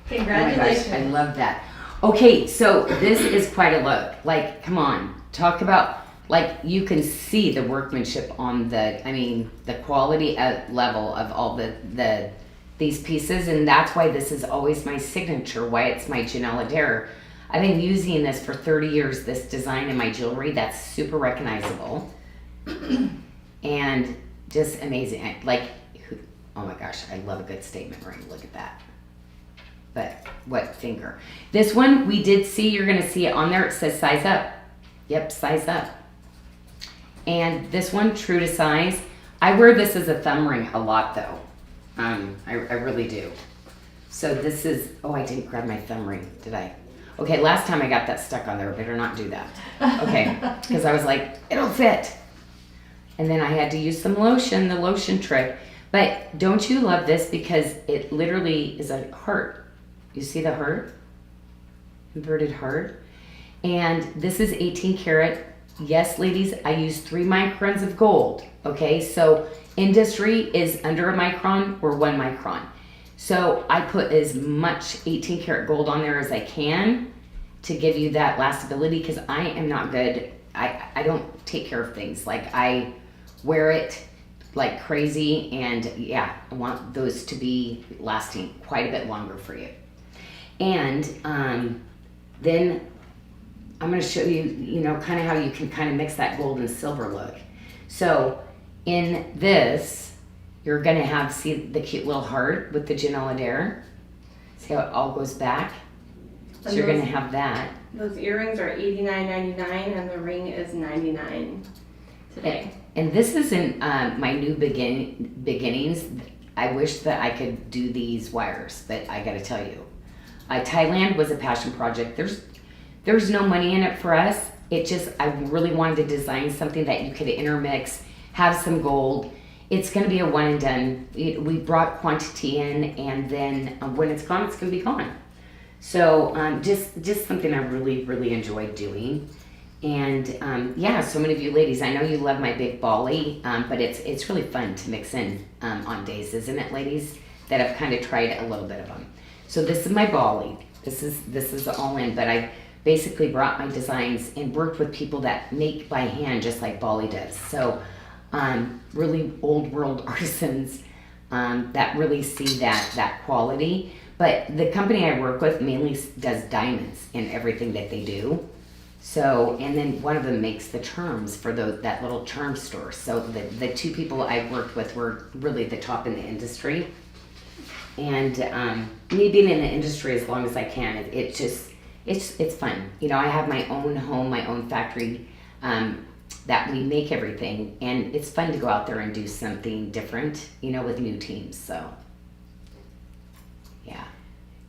S1: Congratulations.
S2: I love that. Okay, so this is quite a look. Like, come on, talk about, like, you can see the workmanship on the quality level of all these pieces, and that's why this is always my signature, why it's my Janyl Adair. I've been using this for 30 years, this design in my jewelry. That's super recognizable and just amazing. Oh my gosh, I love a good statement ring. Look at that. But what finger? This one we did see, you're gonna see it on there. It says size up. Yep, size up. And this one, true to size. I wear this as a thumb ring a lot though. I really do. So this is, oh, I didn't grab my thumb ring, did I? Okay, last time I got that stuck on there. I better not do that. Okay, because I was like, it'll fit. And then I had to use some lotion, the lotion trick. But don't you love this, because it literally is a heart. You see the heart? Inverted heart. And this is 18 karat. Yes, ladies, I use 3 microns of gold. Okay, so industry is under a micron or 1 micron. So I put as much 18 karat gold on there as I can to give you that lastability, because I am not good. I don't take care of things. Like, I wear it like crazy, and yeah, I want those to be lasting quite a bit longer for you. And then I'm going to show you, kind of how you can kind of mix that gold and silver look. So in this, you're going to see the cute little heart with the Janyl Adair. See how it all goes back? So
S3: And
S2: you're going to
S3: those-
S2: have that.
S3: Those earrings are $89.99 and the ring is $99 today.
S2: And this isn't my new beginnings. I wish that I could do these wires, but I got to tell you, Thailand was a passion project. There's no money in it for us. I really wanted to design something that you could intermix, have some gold. It's going to be a one and done. We brought quantity in, and then when it's gone, it's going to be gone. So just something I really, really enjoyed doing. And yeah, so many of you ladies, I know you love my big Bali, but it's really fun to mix in on days, isn't it, ladies? That I've kind of tried a little bit of them. So this is my Bali. This is all in, but I basically brought my designs and worked with people that make by hand, just like Bali does. So really old world artisans that really see that quality. But the company I work with mainly does diamonds in everything that they do. So, and then one of them makes the charms for that little charm store. So the 2 people I worked with were really the top in the industry. And me being in the industry as long as I can, it's fun. I have my own home, my own factory that we make everything. And it's fun to go out there and do something different, with new teams. So, yeah,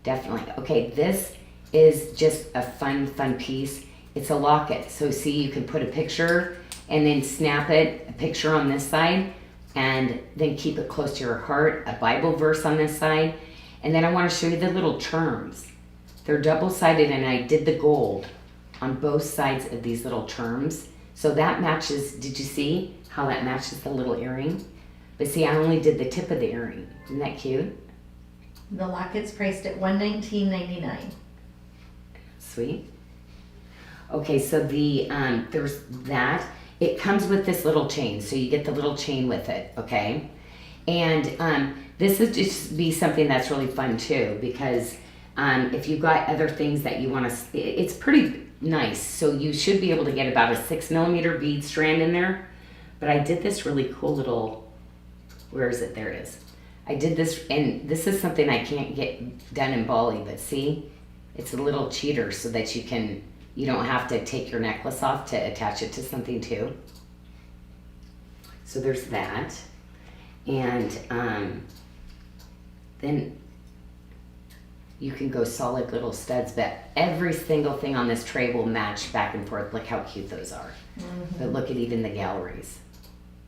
S2: definitely. Okay, this is just a fun piece. It's a locket. So see, you can put a picture and then snap it, a picture on this side, and then keep it close to your heart, a Bible verse on this side. And then I want to show you the little charms. They're double-sided, and I did the gold on both sides of these little charms. So that matches, did you see how that matches the little earring? But see, I only did the tip of the earring. Isn't that cute?
S1: The locket's priced at $119.99.
S2: Sweet. Okay, so there's that. It comes with this little chain, so you get the little chain with it, okay? And this is just be something that's really fun too, because if you've got other things that you want to, it's pretty nice. So you should be able to get about a 6mm bead strand in there. But I did this really cool little, where is it? There it is. I did this, and this is something I can't get done in Bali, but see, it's a little cheater so that you don't have to take your necklace off to attach it to something too. So there's that. And then you can go solid little studs, but every single thing on this tray will match back and forth. Look how cute those are. But look at even the galleries.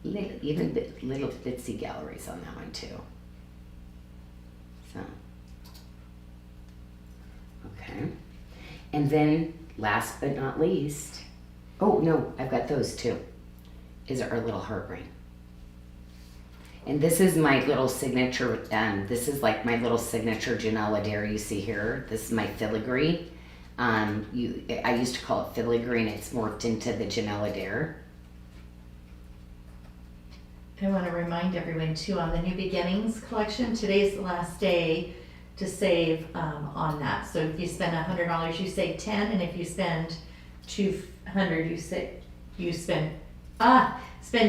S2: Even little bitsy galleries on that one too. So, okay. And then last but not least, oh no, I've got those too, is our little heart ring. And this is my little signature, this is like my little signature Janyl Adair you see here. This is my filigree. I used to call it filigree, and it's morphed into the Janyl Adair.
S1: I want to remind everyone too, on the New Beginnings collection, today's the last day to save on that. So if you spend $100, you save 10, and if you spend 200, you spend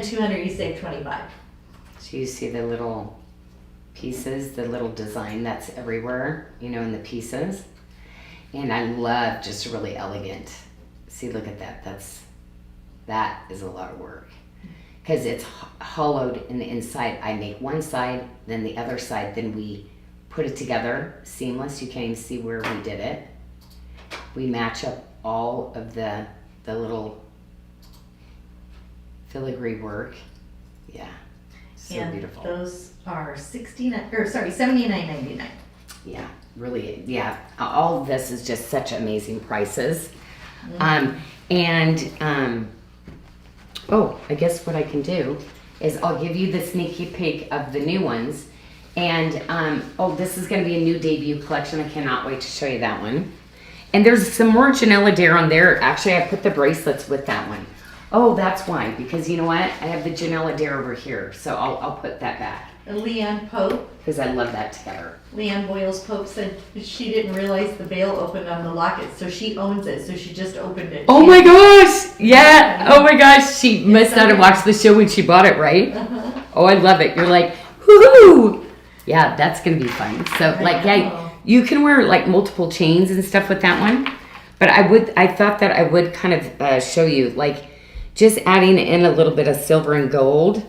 S1: 200, you save 25.
S2: So you see the little pieces, the little design that's everywhere, you know, in the pieces. And I love just really elegant. See, look at that. That is a lot of work. Because it's hollowed in the inside. I make one side, then the other side, then we put it together, seamless. You can't even see where we did it. We match up all of the little filigree work. Yeah, so
S1: and
S2: beautiful.
S1: Those are $79.99.
S2: Yeah, really, yeah. All of this is just such amazing prices. Oh, I guess what I can do is I'll give you the sneaky peek of the new ones. And, this is going to be a new debut collection. I cannot wait to show you that one. And there's some more Janyl Adair on there. Actually, I put the bracelets with that one. Oh, that's why. Because you know what? I have the Janyl Adair over here. So I'll put that back.
S1: And Leanne Pope.
S2: Because I love that together.
S1: Leanne Boyles Pope said she didn't realize the veil opened on the locket, so she owns it, so she just opened it.
S2: Oh my gosh! Yeah! Oh my gosh! She must not have watched the show when she bought it, right? Oh, I love it. You're like, woohoo! Yeah, that's gonna be fun. So, you can wear like multiple chains and stuff with that one. But I thought that I would kind of show you, like, just adding in a little bit of silver and gold.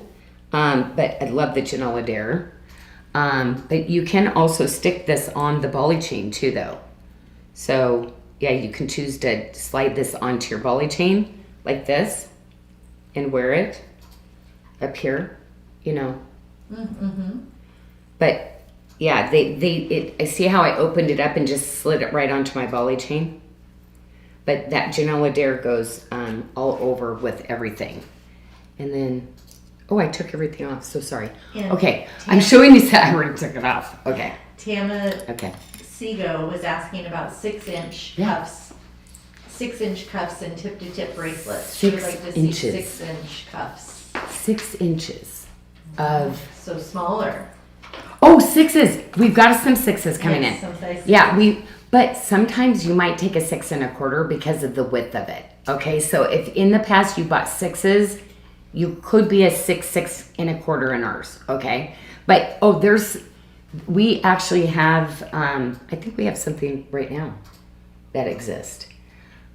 S2: But I love the Janyl Adair. But you can also stick this on the volley chain too, though. So yeah, you can choose to slide this onto your volley chain like this and wear it up here, you know. But yeah, I see how I opened it up and just slid it right onto my volley chain. But that Janyl Adair goes all over with everything. And then, oh, I took everything off. So sorry.
S1: Yeah.
S2: Okay, I'm showing you that I already took it off. Okay.
S1: Tama
S2: Okay.
S1: Seago was asking about 6-inch cuffs. 6-inch cuffs and tip-to-tip bracelets. She would like to see 6-inch cuffs.
S2: 6 inches of.
S1: So smaller.
S2: Oh, 6s. We've got some 6s coming
S1: Yes,
S2: in.
S1: some size
S2: Yeah, but sometimes you might take a 6 1/4 because of the width of it. Okay, so if in the past you bought 6s, you could be a 6 1/4 in ours. Okay, but we actually have. I think we have something right now that exists.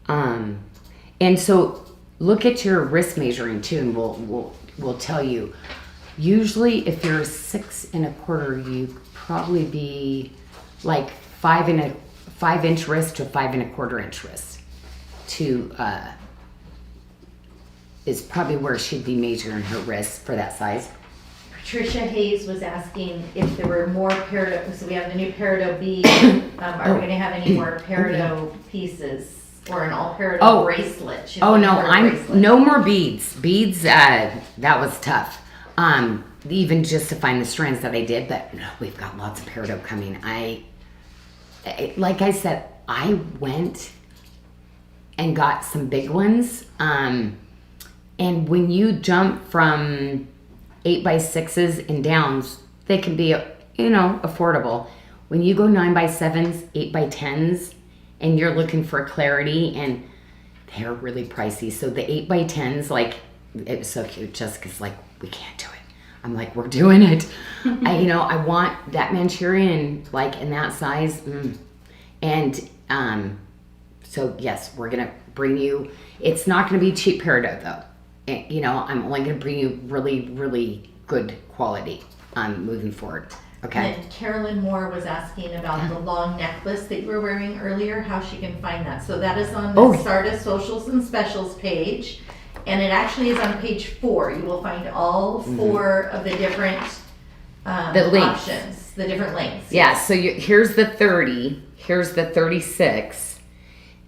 S2: And so look at your wrist measuring too, and we'll tell you. Usually, if you're 6 1/4, you probably be like 5-inch wrist to 5 1/4-inch wrist. Is probably where she'd be measuring her wrist for that size.
S1: Patricia Hayes was asking if there were more Peridot. So we have the new Peridot bead. Are we going to have any more Peridot pieces or an all Peridot bracelet? She's looking for a bracelet.
S2: No more beads. Beads, that was tough. Even just to find the strands that I did, but no, we've got lots of Peridot coming. Like I said, I went and got some big ones. And when you jump from 8x6s and downs, they can be, affordable. When you go 9x7s, 8x10s, and you're looking for clarity, and they're really pricey. So the 8x10s, like it was so cute. Jessica's like, we can't do it. I'm like, we're doing it. I want that Manchurian, like in that size. And so yes, we're going to bring you, it's not going to be cheap Peridot though. I'm only going to bring you really, really good quality moving forward. Okay.
S1: And Carolyn Moore was asking about the long necklace that you were wearing earlier, how she can find that. So that is on the SARDA Socials and Specials page. And it actually is on page 4. You will find all 4 of the different options, the different lengths.
S2: Yeah, so here's the 30, here's the 36.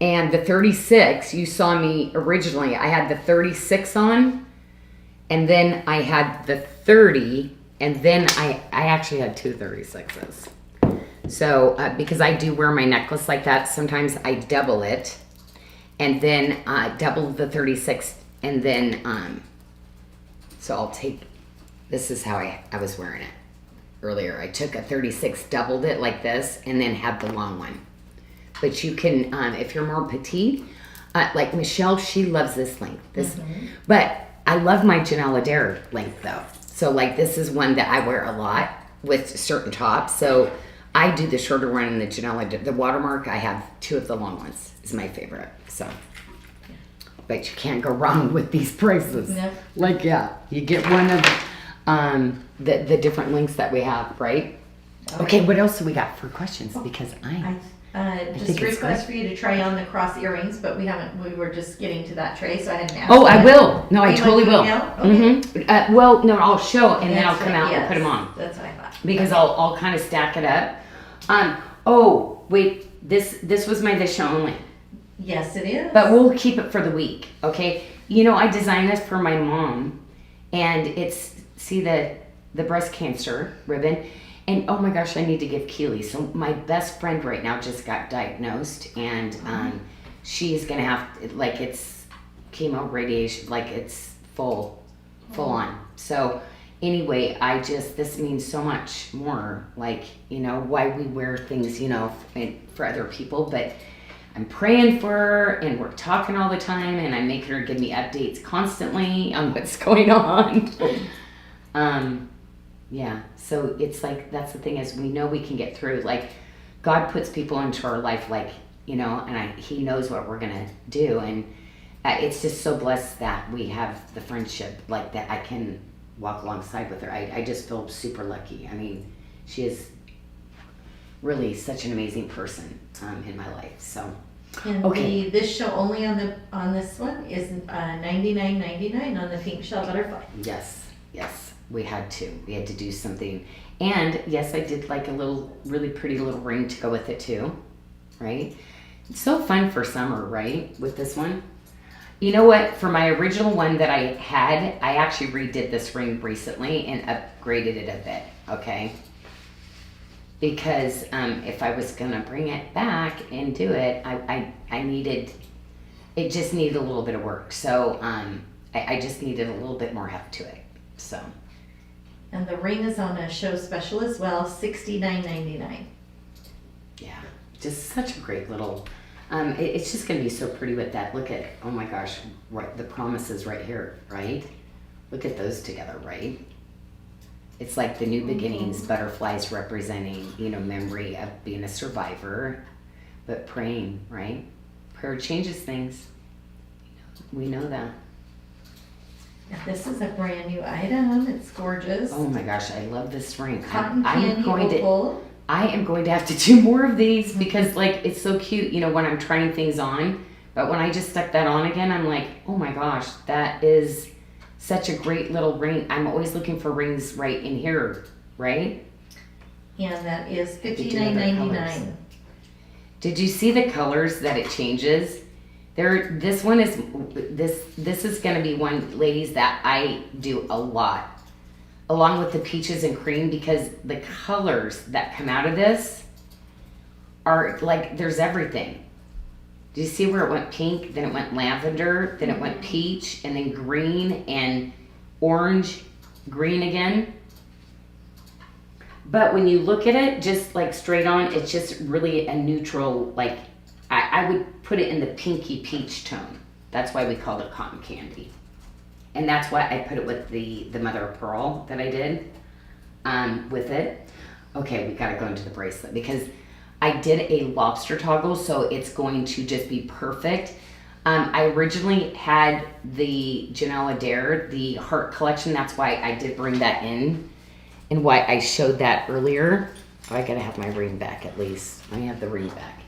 S2: And the 36, you saw me originally, I had the 36 on, and then I had the 30, and then I actually had 2 36s. So, because I do wear my necklace like that, sometimes I double it, and then double the 36, and then, so I'll take, this is how I was wearing it earlier. I took a 36, doubled it like this, and then had the long one. But you can, if you're more petite, like Michelle, she loves this length. But I love my Janyl Adair length though. So like this is one that I wear a lot with certain tops. So I do the shorter one in the Janyl Adair. The watermark, I have 2 of the long ones is my favorite. So, but you can't go wrong with these prices.
S1: No.
S2: Like, yeah, you get one of the different lengths that we have, right? Okay, what else do we got for questions? Because
S1: Just request for you to try on the cross earrings, but we were just getting to that tray, so I hadn't asked.
S2: Oh, I
S1: yet.
S2: will. No, I
S1: You
S2: totally
S1: want
S2: will.
S1: to do it now? Okay.
S2: Well, no, I'll show and then I'll
S1: That's
S2: come
S1: right,
S2: out and
S1: yes.
S2: put them on.
S1: That's what I thought.
S2: Because I'll kind of stack it up. Oh, wait, this was my this show only.
S1: Yes, it is.
S2: But we'll keep it for the week, okay? I designed this for my mom, and it's, see the breast cancer ribbon, and oh my gosh, I need to give Keely. So my best friend right now just got diagnosed, and she's gonna have, like, it's chemo, radiation, like it's full on. So anyway, this means so much more, like, why we wear things, for other people, but I'm praying for her, and we're talking all the time, and I'm making her give me updates constantly on what's going on. Yeah, so it's like, that's the thing is we know we can get through. Like, God puts people into our life, like, and He knows what we're gonna do, and it's just so blessed that we have the friendship like that. I can walk alongside with her. I just feel super lucky. I mean, she is really such an amazing person in my life. So
S1: And this show only on this one is $99.99 on the pink shell butterfly.
S2: yes, we had to do something. And yes, I did like a little really pretty little ring to go with it too, right? It's so fun for summer, right? With this one. You know what? For my original one that I had, I actually redid this ring recently and upgraded it a bit, okay? Because if I was gonna bring it back and do it, it just needed a little bit of work. So I just needed a little bit more heft to it, so.
S1: And the ring is on a show special as well, $69.99.
S2: Yeah, just such a great little, it's just gonna be so pretty with that. Look at, oh my gosh, right, the promises right here, right? Look at those together, right? It's like the new beginnings, butterflies representing, memory of being a survivor, but praying, right? Prayer changes things. We know that.
S1: And this is a brand new item. It's gorgeous.
S2: Oh my gosh, I love this ring.
S1: Cotton candy opal.
S2: I am going to have to do more of these because, like, it's so cute, when I'm trying things on. But when I just stuck that on again, I'm like, oh my gosh, that is such a great little ring. I'm always looking for rings right in here, right?
S1: And that is $59.99.
S2: Did you see the colors that it changes? This is going to be one, ladies, that I do a lot, along with the peaches and cream, because the colors that come out of this are like, there's everything. Do you see where it went pink, then it went lavender, then it went peach, and then green and orange, green again? But when you look at it, just like straight on, it's just really a neutral, like, I would put it in the pinky peach tone. That's why we call it cotton candy. and that's why I put it with the mother of pearl that I did with it. Okay, we gotta go into the bracelet because I did a lobster toggle, so it's going to just be perfect. I originally had the Janyl Adair, the heart collection. That's why I did bring that in and why I showed that earlier. Oh, I gotta have my ring back at least. Let me have the ring back.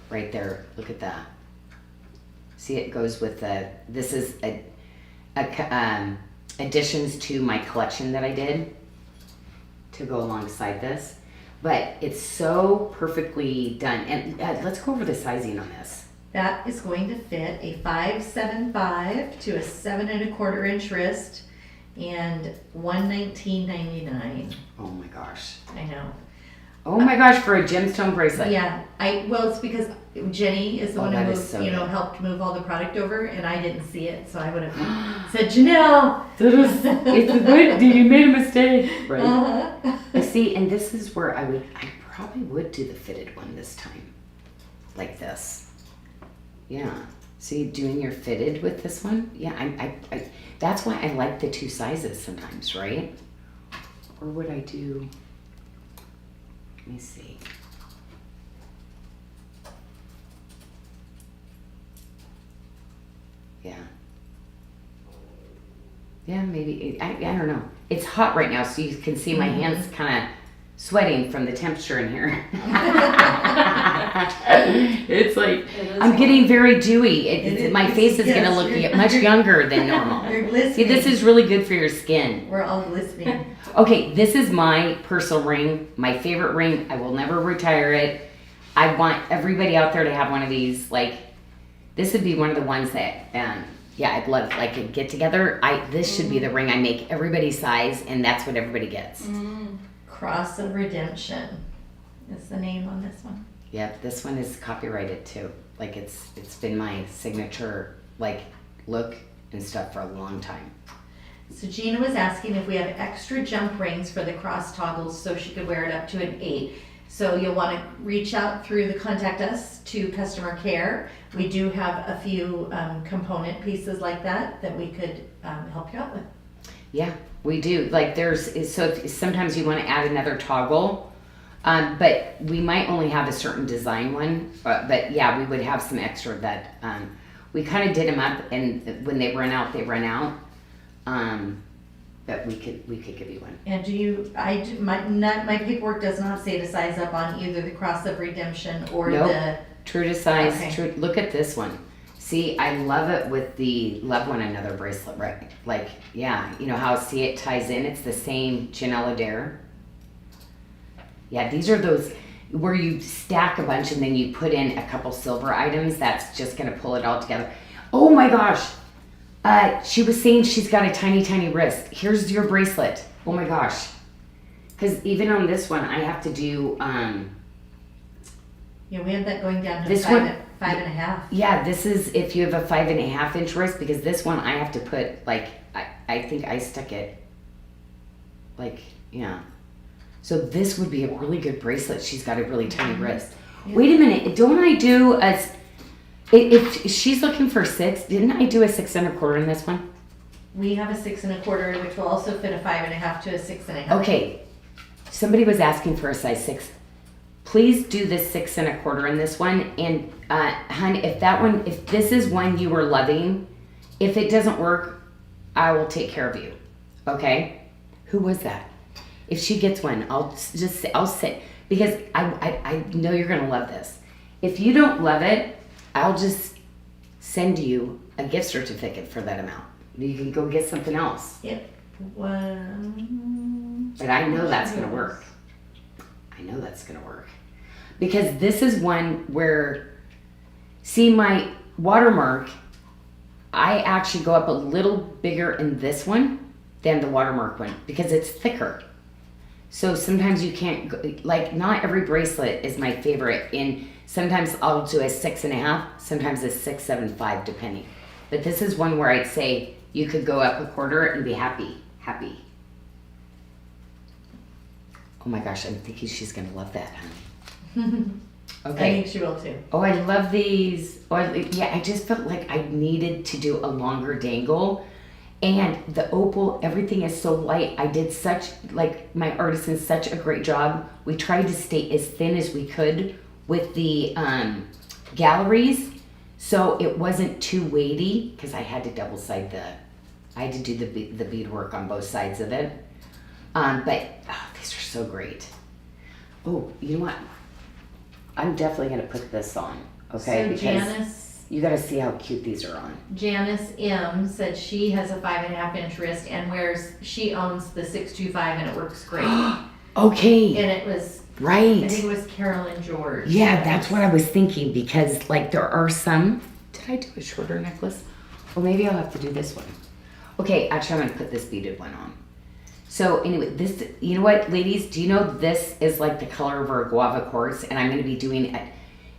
S2: Right there, look at that. See, it goes with the, this is additions to my collection that I did to go alongside this. But it's so perfectly done. And let's go over the sizing on this.
S1: That is going to fit a 5.75 to a 7 1/4 inch wrist and $119.99.
S2: Oh my gosh.
S1: I know.
S2: Oh my gosh, for a gemstone bracelet.
S1: Yeah, well, it's because Jenny is the one who
S2: that is
S1: moved,
S2: so good.
S1: helped move all the product over, and I didn't see it, so I would have said, Janyl.
S2: You made a mistake. Right.
S1: Uh-huh.
S2: See, and this is where I probably would do the fitted one this time. Like this. Yeah. See, doing your fitted with this one? Yeah, I that's why I like the two sizes sometimes, right? Or would I do, let me see. Yeah. Yeah, maybe, I don't know. It's hot right now, so you can see my hands kind of sweating from the temperature in here. It's like, I'm getting very dewy. My face is going to look much younger than normal.
S1: You're glistening.
S2: See, this is really good for your skin.
S1: We're all glistening.
S2: Okay, this is my personal ring, my favorite ring. I will never retire it. I want everybody out there to have one of these. Like, this would be one of the ones that, yeah, I'd love like a get together. This should be the ring I make everybody size, and that's what everybody gets.
S1: Cross of Redemption is the name on this one.
S2: Yep, this one is copyrighted too. Like it's been my signature like look and stuff for a long time.
S1: So Gina was asking if we have extra jump rings for the cross toggles so she could wear it up to an 8. So you'll want to reach out through the contact us to customer care. We do have a few component pieces like that we could help you out with.
S2: Yeah, we do. Like sometimes you want to add another toggle, but we might only have a certain design one. But yeah, we would have some extra that we kind of did them up, and when they run out, they run out. But we could give you one.
S1: And my paperwork does not say to size up on either the Cross of Redemption or the
S2: true to size.
S1: Okay.
S2: True. Look at this one. See, I love it with the Love One Another bracelet, right? Like, yeah, you know how see it ties in? It's the same Janyl Adair. Yeah, these are those where you stack a bunch and then you put in a couple silver items. That's just going to pull it all together. Oh my gosh. She was saying she's got a tiny, tiny wrist. Here's your bracelet. Oh my gosh. Because even on this one, I have to do...
S1: yeah, we have that going down to
S2: this
S1: 5.5.
S2: Yeah, this is if you have a 5.5 inch wrist, because this one I have to put, like, I think I stuck it, like, yeah. So this would be a really good bracelet. She's got a really tiny wrist. Yeah. Wait a minute, don't I do if she's looking for 6, didn't I do a 6 1/4 in this one?
S1: We have a 6 1/4, which will also fit a 5.5 to a 6.5.
S2: Okay, somebody was asking for a size 6. Please do this 6 1/4 in this one. And hun, if this is one you were loving, if it doesn't work, I will take care of you. Okay? Who was that? If she gets one, I'll say, because I know you're gonna love this. If you don't love it, I'll just send you a gift certificate for that amount. You can go get something else.
S1: Yep.
S2: But I know that's gonna work. I know that's gonna work. Because this is one where, see my watermark, I actually go up a little bigger in this one than the watermark one because it's thicker. So sometimes you can't, like not every bracelet is my favorite. And sometimes I'll do a 6.5, sometimes a 6.75 depending. But this is one where I'd say you could go up a quarter and be happy. Oh my gosh, I'm thinking she's gonna love that, honey. Okay.
S1: I think she will too.
S2: Oh, I love these. Oh, yeah, I just felt like I needed to do a longer dangle. And the opal, everything is so light. I did such, like, my artisan, such a great job. We tried to stay as thin as we could with the galleries, so it wasn't too weighty, because I had to double side I had to do the beadwork on both sides of it. But these are so great. Oh, you know what? I'm definitely gonna put this on, okay?
S1: So
S2: because
S1: Janice,
S2: you gotta see how cute these are on.
S1: Janice M said she has a 5.5-inch wrist and she owns the 625 and it works great.
S2: Okay,
S1: And it was, I
S2: right.
S1: think it was Carolyn George.
S2: Yeah, that's what I was thinking, because like there are some. Did I do a shorter necklace? Or maybe I'll have to do this one. Okay, actually I'm gonna put this beaded one on. So anyway, this, you know what, ladies, do you know this is like the color of our guava quartz, and I'm gonna be doing it.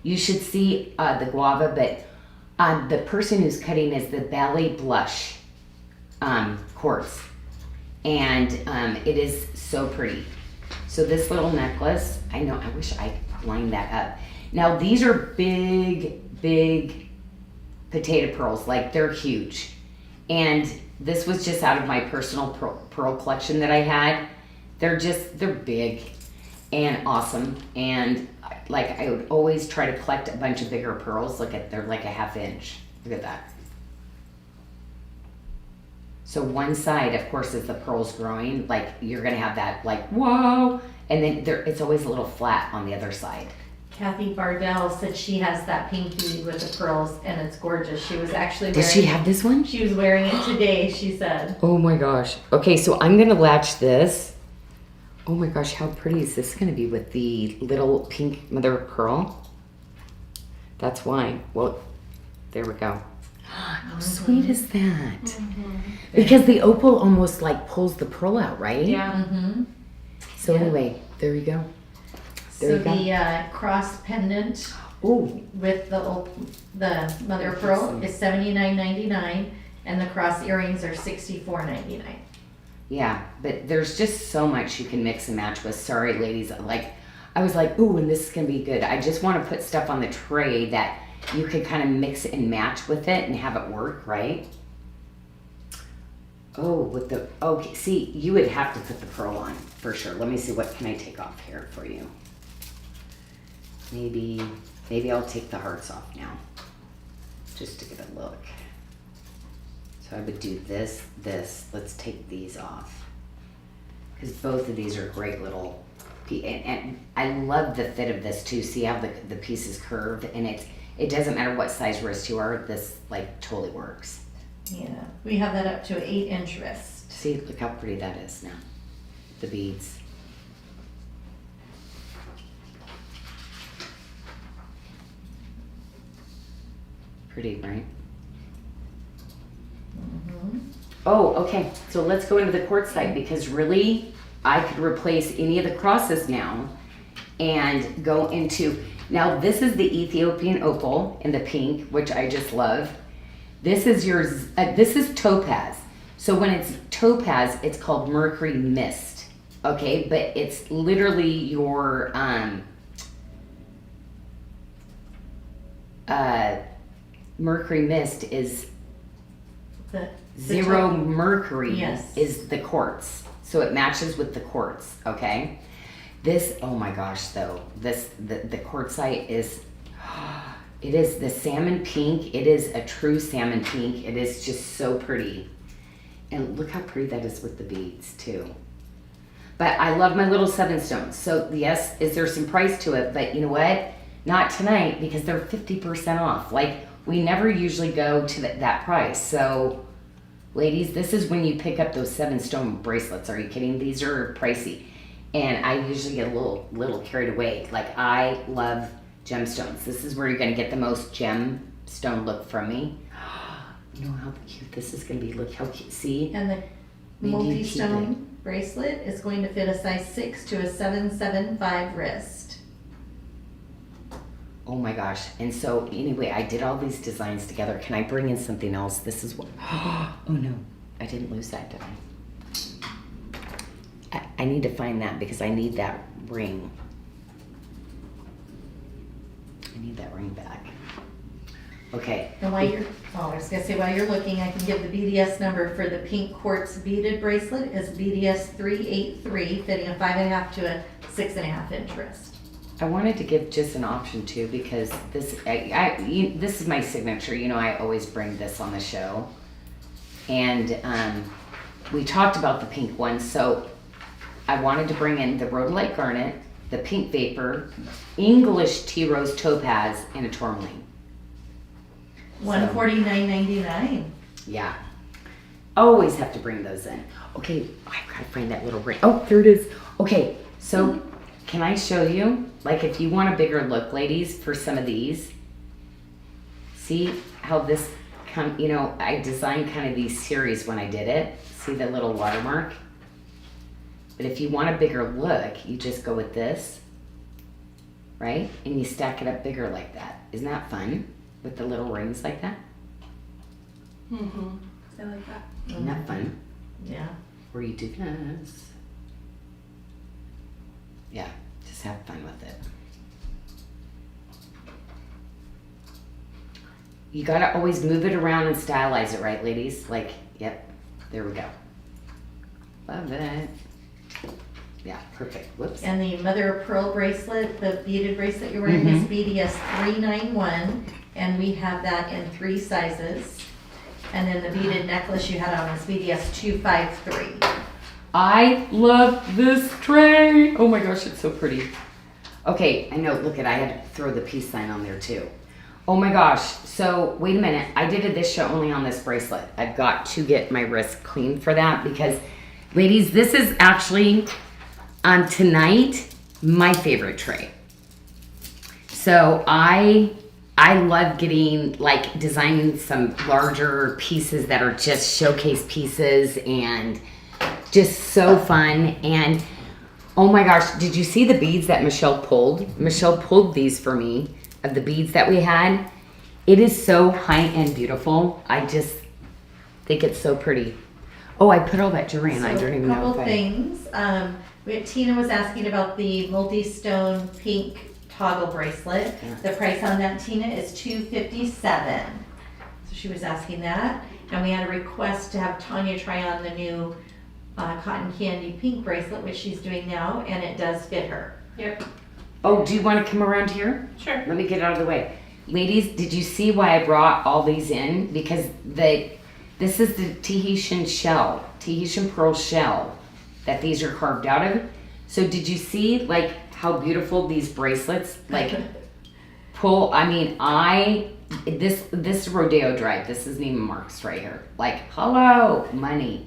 S2: You should see the guava, but the person who's cutting is the Ballet Blush quartz, and it is so pretty. So this little necklace, I know, I wish I lined that up. Now these are big, big potato pearls, like they're huge. And this was just out of my personal pearl collection that I had. They're big and awesome. And like I would always try to collect a bunch of bigger pearls. Look at, they're like a 1/2 inch. Look at that. So one side, of course, as the pearl's growing, like you're gonna have that like, whoa. And then it's always a little flat on the other side.
S1: Kathy Bardell said she has that pink bead with the pearls and it's gorgeous. She was actually
S2: Does she have this one?
S1: She was wearing it today, she said.
S2: Oh my gosh. Okay, so I'm gonna latch this. Oh my gosh, how pretty is this gonna be with the little pink mother of pearl? That's why. Well, there we go. How sweet is that? Because the opal almost like pulls the pearl out, right?
S3: Yeah.
S1: Mm-hmm.
S2: So anyway, there you go. There
S1: So
S2: you go.
S1: the cross pendant
S2: Oh,
S1: with the mother of pearl is $79.99 and the cross earrings are $64.99.
S2: yeah, but there's just so much you can mix and match with. Sorry, ladies. Like, I was like, ooh, and this is gonna be good. I just want to put stuff on the tray that you could kind of mix and match with it and have it work, right? Oh, with the, okay, see, you would have to put the pearl on for sure. Let me see, what can I take off here for you? Maybe I'll take the hearts off now, just to give it a look. So I would do this. Let's take these off, because both of these are great little, and I love the fit of this too. See how the piece is curved, and it doesn't matter what size wrist you are, this like totally works.
S1: Yeah, we have that up to an 8-inch wrist.
S2: See, look how pretty that is now, the beads. Pretty, right?
S1: Mm-hmm.
S2: Oh, okay, so let's go into the quartz side, because really, I could replace any of the crosses now and go into, now this is the Ethiopian opal in the pink, which I just love. This is yours, this is topaz. So when it's topaz, it's called mercury mist, okay? But it's literally your, mercury mist is
S1: The
S2: zero mercury.
S1: Yes.
S2: Is the quartz. So it matches with the quartz, okay? This, oh my gosh, though, the quartzite is, it is the salmon pink. It is a true salmon pink. It is just so pretty. And look how pretty that is with the beads too. But I love my little 7 stones. So yes, is there some price to it? But you know what? Not tonight, because they're 50% off. Like, we never usually go to that price. So ladies, this is when you pick up those 7 stone bracelets. Are you kidding? These are pricey. And I usually get a little carried away. Like, I love gemstones. This is where you're gonna get the most gemstone look from me. You know how cute this is gonna be. Look how cute, see?
S1: And the
S2: Maybe you keep
S1: multi-stone bracelet is going to fit a size 6 to a 7.75 wrist.
S2: Oh my gosh. And so anyway, I did all these designs together. Can I bring in something else? This is what, oh no, I didn't lose that, did I? I need to find that, because I need that ring. I need that ring back. Okay.
S1: And while you're, I was gonna say, while you're looking, I can give the BDS number for the pink quartz beaded bracelet is BDS 383, fitting a 5.5 to a 6.5 inch wrist.
S2: I wanted to give just an option too, because this this is my signature. You know, I always bring this on the show, and we talked about the pink one, so I wanted to bring in the rhodolite garnet, the pink vapor, English tea rose topaz, and a tourmaline.
S1: $149.99.
S2: Yeah, always have to bring those in. Okay, I've got to find that little ring. Oh, there it is. Okay, so can I show you? Like, if you want a bigger look, ladies, for some of these, see how this you know, I designed kind of these series when I did it. See the little watermark? But if you want a bigger look, you just go with this, right? And you stack it up bigger like that. Isn't that fun? With the little rings like that?
S3: Mm-hmm. I like that.
S2: Isn't that fun?
S1: Yeah.
S2: Where you do this. Yeah, just have fun with it. You gotta always move it around and stylize it, right, ladies? Like, yep, there we go. Love it. Yeah, perfect. Whoops.
S1: And the mother of pearl bracelet, the beaded bracelet you're wearing is BDS 391, and we have that in 3 sizes. And then the beaded necklace you had on is BDS 253.
S2: I love this tray. Oh my gosh, it's so pretty. Okay, I know, look at, I had to throw the peace sign on there too. Oh my gosh, so wait a minute. I did a this show only on this bracelet. I've got to get my wrist clean for that because, ladies, this is actually, tonight, my favorite tray. So I love getting, like, designing some larger pieces that are just showcase pieces and just so fun. And oh my gosh, did you see the beads that Michelle pulled? Michelle pulled these for me of the beads that we had. It is so high-end beautiful. I just think it's so pretty. Oh, I put all that jewelry in. I don't even know
S1: couple
S2: if
S1: things. Tina was asking about the multi-stone pink toggle bracelet.
S2: Yeah.
S1: The price on that, Tina, is $257. So she was asking that. And we had a request to have Tanya try on the new cotton candy pink bracelet, which she's doing now, and it does fit her.
S3: Yep.
S2: Oh, do you want to come around here?
S3: Sure.
S2: Let me get out of the way. Ladies, did you see why I brought all these in? Because this is the Tahitian shell, Tahitian pearl shell that these are carved out of. So did you see like how beautiful these bracelets like pull? I mean, this Rodeo Drive, this is Neiman Marcus right here. Like, hello, money.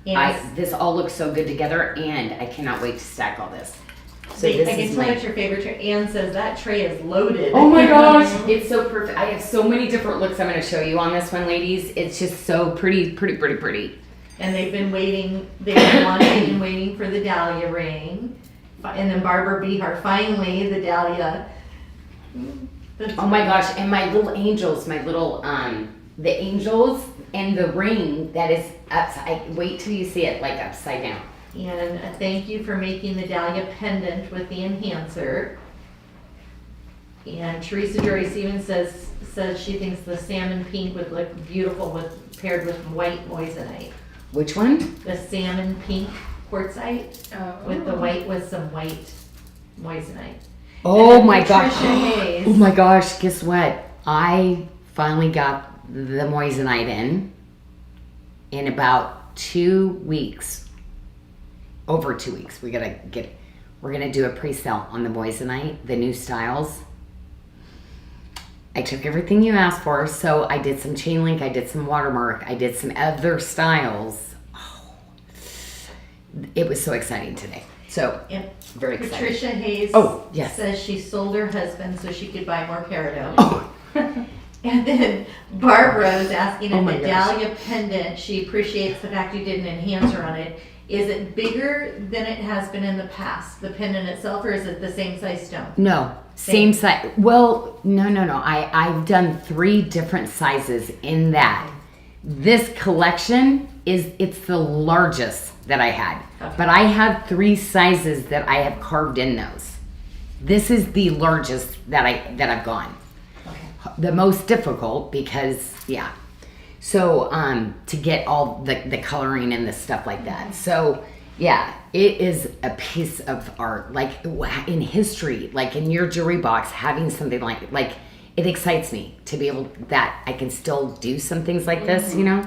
S1: Yes.
S2: This all looks so good together, and I cannot wait to stack all this. So
S1: I
S2: this
S1: can
S2: is
S1: tell
S2: my,
S1: it's your favorite tray. Anne says that tray is loaded.
S2: oh my gosh, it's so perfect. I have so many different looks I'm going to show you on this one, ladies. It's just so pretty, pretty, pretty, pretty.
S1: And they've been waiting, they've been wanting and waiting for the Dahlia ring. And then Barbara Behar, finally, the Dahlia.
S2: Oh my gosh, and my little angels, my little, the angels and the ring that is upside, wait till you see it like upside down.
S1: And a thank you for making the Dahlia pendant with the enhancer. And Teresa Joyce even says she thinks the salmon pink would look beautiful paired with white moissanite.
S2: Which one?
S1: The salmon pink quartzite with the white with some white moissanite.
S2: Oh my gosh.
S1: Patricia Hayes.
S2: Oh my gosh, guess what? I finally got the moissanite in about 2 weeks. Over 2 weeks. We're gonna do a pre-sale on the moissanite, the new styles. I took everything you asked for, so I did some chain link, I did some watermark, I did some other styles. Oh, it was so exciting today. So,
S1: And
S2: very excited.
S1: Patricia Hayes
S2: Oh, yes.
S1: says she sold her husband so she could buy more Peridot.
S2: Oh.
S1: And then Barbara was asking
S2: Oh
S1: if
S2: my
S1: the
S2: gosh.
S1: Dahlia pendant, she appreciates the fact you did an enhancer on it. Is it bigger than it has been in the past, the pendant itself, or is it the same size stone?
S2: No, same size. Well, no. I've done 3 different sizes in that. This collection it's the largest that I had.
S1: Okay.
S2: But I have 3 sizes that I have carved in those. This is the largest that I've gone.
S1: Okay.
S2: the most difficult because, yeah. So, to get all the coloring and the stuff like that. So, yeah, it is a piece of art. Like, in history, like in your jewelry box, having something like it excites me to be able that I can still do some things like this, you know?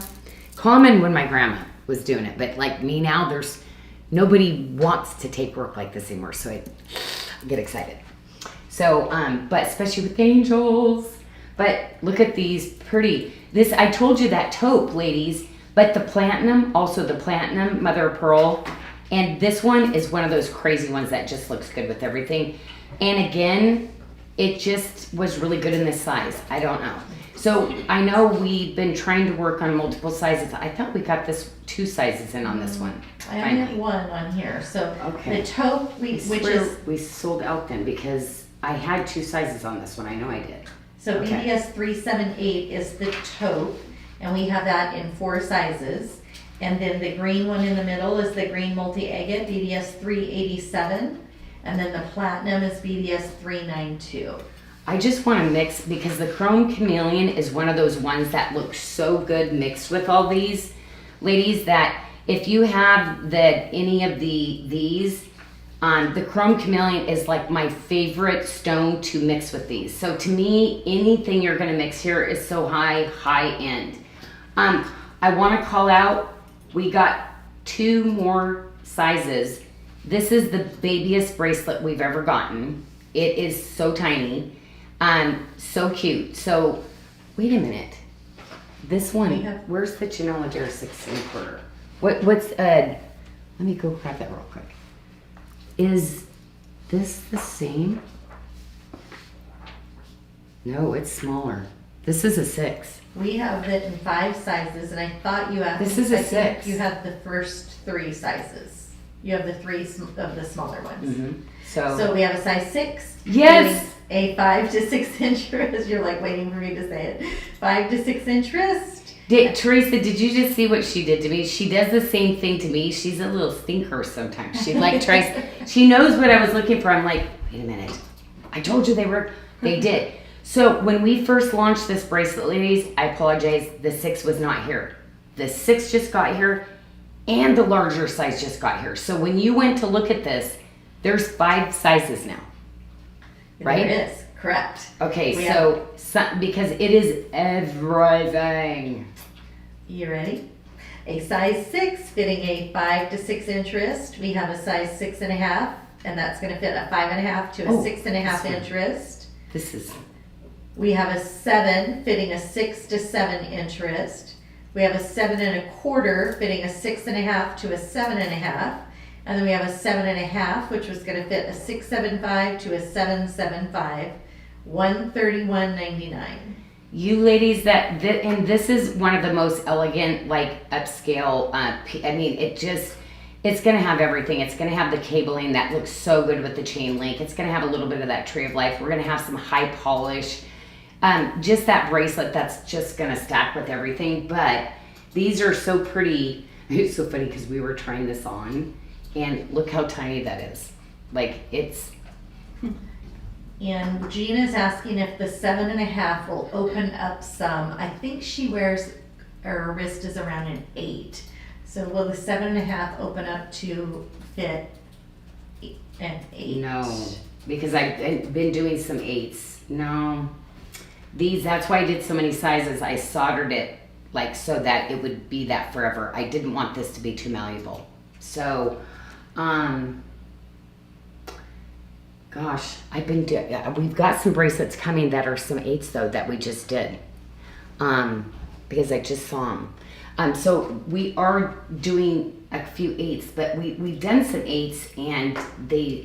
S2: Common when my grandma was doing it, but like me now, there's nobody wants to take work like this anymore, so I get excited. So, but especially with angels. But look at these pretty. This, I told you that taupe, ladies, but the platinum, also the platinum mother of pearl, and this one is one of those crazy ones that just looks good with everything. And again, it just was really good in this size. I don't know. So I know we've been trying to work on multiple sizes. I thought we got this 2 sizes in on this one.
S1: I only have 1 on here. So
S2: Okay.
S1: the taupe, we
S2: sold out then because I had 2 sizes on this one. I know I did.
S1: So
S2: Okay.
S1: BDS 378 is the taupe, and we have that in 4 sizes. And then the green one in the middle is the green multi-agate, BDS 387. And then the platinum is BDS 392.
S2: I just want to mix because the chrome chameleon is one of those ones that looks so good mixed with all these, ladies, that if you have any of these, the chrome chameleon is like my favorite stone to mix with these. So to me, anything you're going to mix here is so high end. I want to call out, we got 2 more sizes. This is the babyest bracelet we've ever gotten. It is so tiny, so cute. So wait a minute, this one, where's the Janyl Adair 6 1/4? What's let me go grab that real quick. Is this the same? No, it's smaller. This is a 6.
S1: We have it in 5 sizes, and I thought you asked.
S2: This is a
S1: I think
S2: 6.
S1: You have the first 3 sizes. You have the 3 of the smaller ones.
S2: Mm-hmm.
S1: So we have a size 6.
S2: Yes.
S1: A 5 to 6 inch wrist. You're like waiting for me to say it. 5 to 6 inch wrist.
S2: Teresa, did you just see what she did to me? She does the same thing to me. She's a little stinker sometimes. She like tries, she knows what I was looking for. I'm like, wait a minute. I told you they did. So when we first launched this bracelet, ladies, I apologize. The 6 was not here. The 6 just got here and the larger size just got here. So when you went to look at this, there's 5 sizes now. Right?
S1: There is, correct.
S2: Okay, because it is everything.
S1: You ready? A size 6 fitting a 5 to 6 inch wrist. We have a size 6.5, and that's going to fit a 5.5 to a 6.5 inch wrist.
S2: This is.
S1: We have a 7 fitting a 6 to 7 inch wrist. We have a 7.25 fitting a 6.5 to a 7.5. And then we have a 7.5, which was going to fit a 6.75 to a 7.75, $131.99.
S2: You ladies, and this is one of the most elegant, like upscale. I mean, it's going to have everything. It's going to have the cabling that looks so good with the chain link. It's going to have a little bit of that tree of life. We're going to have some high polish. Just that bracelet that's just going to stack with everything. But these are so pretty. It's so funny because we were trying this on. And look how tiny that is. Like, it's...
S1: And Gina's asking if the 7.5 will open up some. I think she wears, her wrist is around an 8. So will the 7.5 open up to fit an 8?
S2: No, because I've been doing some 8s. No. That's why I did so many sizes. I soldered it, like, so that it would be that forever. I didn't want this to be too malleable. So... gosh, we've got some bracelets coming that are some 8s though that we just did, because I just saw them. So we are doing a few 8s, but we've done some 8s and they,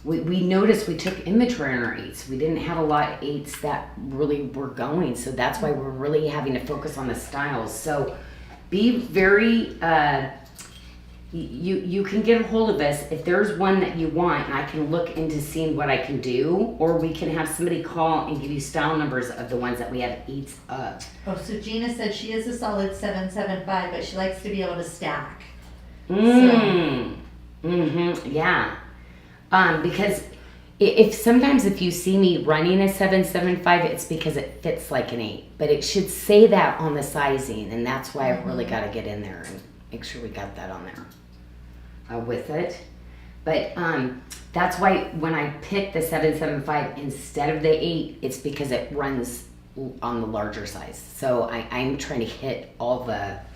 S2: we noticed we took inventory on our 8s. We didn't have a lot of 8s that really were going, so that's why we're really having to focus on the styles. So be very, you can get a hold of us if there's one that you want, and I can look into seeing what I can do, or we can have somebody call and give you style numbers of the ones that we have 8s of.
S1: Oh, so Gina said she is a solid 7.75, but she likes to be able to stack.
S2: Yeah. Because If sometimes if you see me running a 775, it's because it fits like an 8, but it should say that on the sizing, and that's why I've really got to get in there and make sure we got that on there with it. But that's why when I pick the 775 instead of the 8, it's because it runs on the larger size. So I'm trying to hit all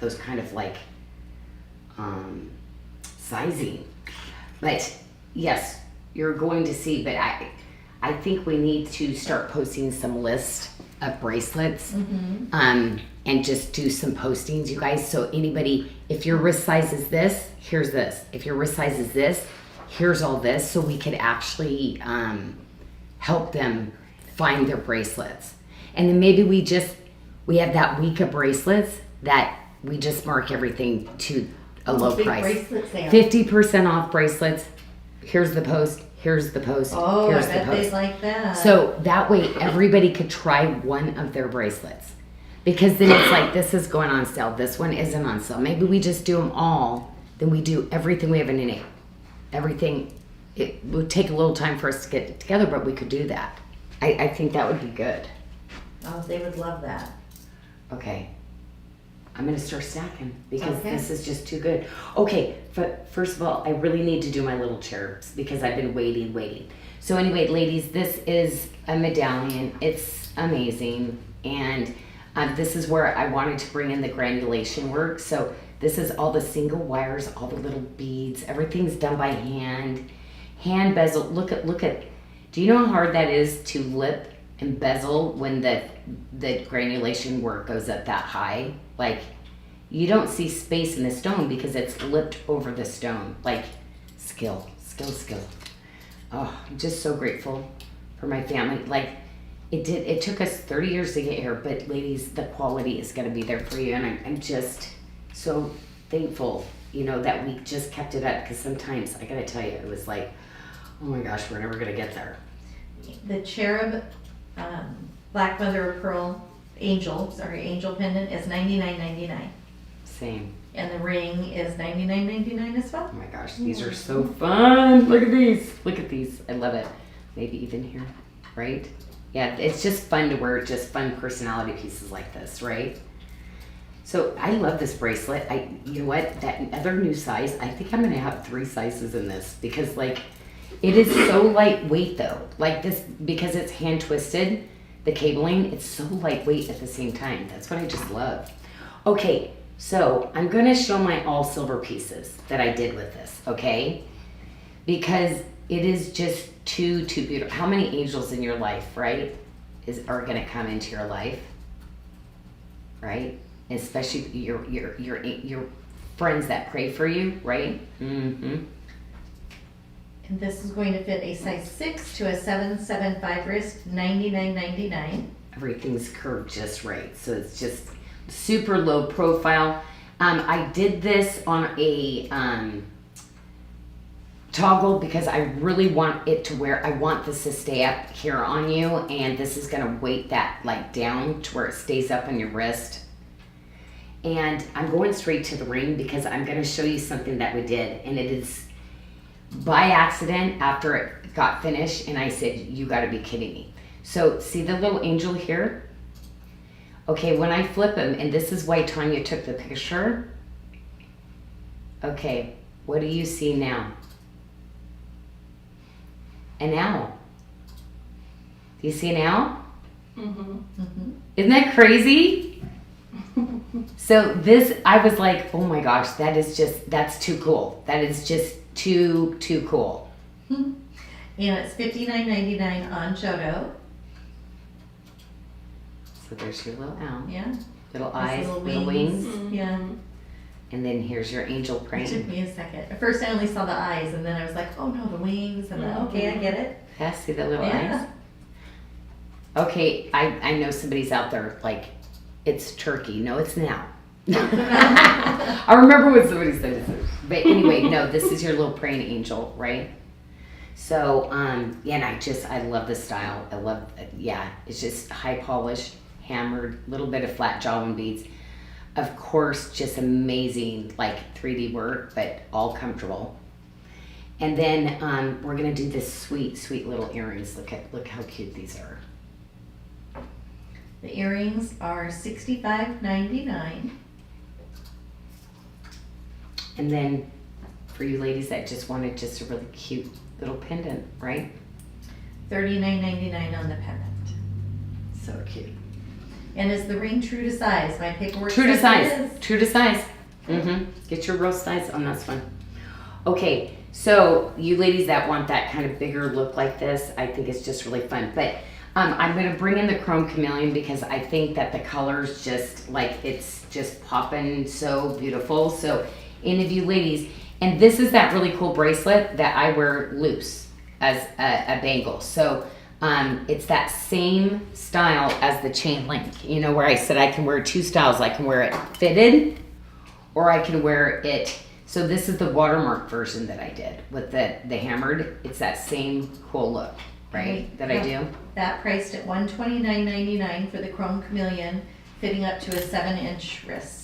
S2: those kind of like sizing. But yes, you're going to see, but I think we need to start posting some lists of bracelets and just do some postings, you guys. So anybody, if your wrist size is this, here's this. If your wrist size is this, here's all this, so we could actually help them find their bracelets. And then maybe we have that week of bracelets that we just mark everything to a low
S1: big
S2: price.
S1: bracelet sale.
S2: 50% off bracelets. Here's the post. Here's the post.
S1: Oh,
S2: here's
S1: I bet
S2: the
S1: they
S2: post.
S1: like that.
S2: So that way everybody could try one of their bracelets. Because then it's like, this is going on sale. This one isn't on sale. Maybe we just do them all. Then we do everything we have in an 8. Everything. It would take a little time for us to get it together, but we could do that. I think that would be good.
S1: Oh, they would love that.
S2: Okay. I'm going to start stacking because
S1: Okay.
S2: this is just too good. Okay, but first of all, I really need to do my little cherubs because I've been waiting. So anyway, ladies, this is a medallion. It's amazing. And this is where I wanted to bring in the granulation work. So this is all the single wires, all the little beads. Everything's done by hand. Hand bezel. Look at. Do you know how hard that is to lip and bezel when the granulation work goes up that high? Like, you don't see space in the stone because it's lipped over the stone. Like, skill. Oh, I'm just so grateful for my family. Like, it took us 30 years to get here, but ladies, the quality is going to be there for you. And I'm just so thankful, that we just kept it up, because sometimes, I got to tell you, it was like, oh my gosh, we're never going to get there.
S1: The cherub black mother of pearl angel pendant is $99.99.
S2: Same.
S1: And the ring is $99.99 as well.
S2: Oh my gosh, these are so fun. Look at these. I love it. Maybe even here, right? Yeah, it's just fun to wear, just fun personality pieces like this, right? So I love this bracelet. You know what? That other new size, I think I'm going to have 3 sizes in this because like, it is so lightweight though. Like this, because it's hand twisted, the cabling, it's so lightweight at the same time. That's what I just love. Okay, so I'm going to show my all silver pieces that I did with this, okay? Because it is just too beautiful. How many angels in your life, right, are going to come into your life, right? Especially your friends that pray for you, right? Mm-hmm.
S1: And this is going to fit a size 6 to a 7.75 wrist, $99.99.
S2: Everything's curved just right, so it's just super low profile. I did this on a toggle because I really want it to I want this to stay up here on you, and this is going to weight that like down to where it stays up on your wrist. And I'm going straight to the ring because I'm going to show you something that we did, and it is by accident after it got finished, and I said, you got to be kidding me. So see the little angel here? Okay, when I flip him, and this is why Tanya took the picture. Okay, what do you see now? An owl. Do you see an owl?
S3: Mm-hmm.
S2: Isn't that crazy? So this, I was like, oh my gosh, that's too cool. That is just too cool.
S1: And it's $59.99 on Chodo.
S2: So there's your little owl.
S1: Yeah.
S2: Little
S1: Has
S2: eyes,
S1: little
S2: little
S1: wings.
S2: wings.
S1: Yeah.
S2: And then here's your angel
S1: It took
S2: praying.
S1: me a second. At first I only saw the eyes, and then I was like, oh no, the wings. And then, okay, I get it.
S2: Yeah, see the little
S1: Yeah.
S2: eyes? Okay, I know somebody's out there like, it's turkey. No, it's now. I remember when somebody said this. But anyway, no, this is your little praying angel, right? So, yeah, and I love the style. I love, it's just high polished, hammered, little bit of flat jawline beads. Of course, just amazing, like 3D work, but all comfortable. And then we're gonna do this sweet, sweet little earrings. Look how cute these are.
S1: The earrings are $65.99.
S2: And then for you ladies that just wanted just a really cute little pendant, right?
S1: $39.99 on the pendant.
S2: So cute.
S1: And is the ring true to size? My paperwork
S2: True to
S1: says it
S2: size.
S1: is.
S2: True to size. Get your real size on this one. Okay, so you ladies that want that kind of bigger look like this, I think it's just really fun. But I'm going to bring in the chrome chameleon because I think that the colors just like it's just popping so beautiful. So any of you ladies, and this is that really cool bracelet that I wear loose as a bangle. So it's that same style as the chain link, you know, where I said I can wear two styles. I can wear it fitted or I can wear it. So this is the watermark version that I did with the hammered. It's that same cool look, right? That I do.
S1: That priced at $129.99 for the chrome chameleon, fitting up to a 7-inch wrist.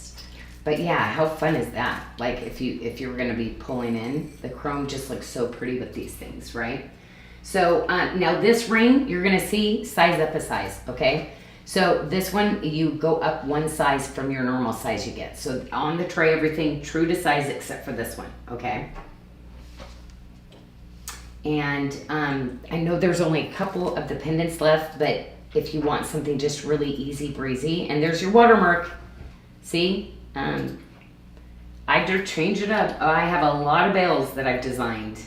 S2: But yeah, how fun is that? Like if you were gonna be pulling in, the chrome just looks so pretty with these things, right? So now this ring, you're gonna see size up a size, okay? So this one, you go up one size from your normal size you get. So on the tray, everything true to size except for this one, okay? And I know there's only a couple of the pendants left, but if you want something just really easy breezy, and there's your watermark, see? I do change it up. I have a lot of bells that I've designed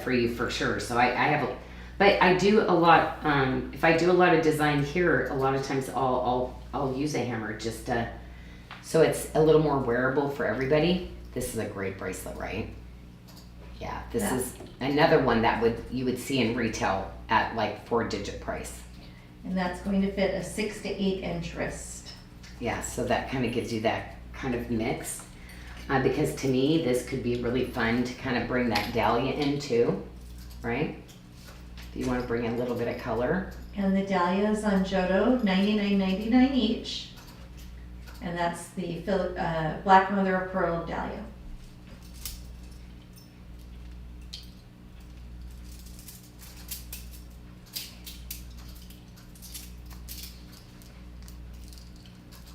S2: for you for sure. So I have, but I do a lot. If I do a lot of design here, a lot of times I'll use a hammer just to, so it's a little more wearable for everybody. This is a great bracelet, right? Yeah, this is another one that you would see in retail at like 4-digit price.
S1: And that's going to fit a 6 to 8-inch wrist.
S2: Yeah, so that kind of gives you that kind of mix. Because to me, this could be really fun to kind of bring that Dahlia in too, right? If you want to bring a little bit of color.
S1: And the Dahlias on Jodo, $99.99 each. And that's the Black Mother of Pearl Dahlia.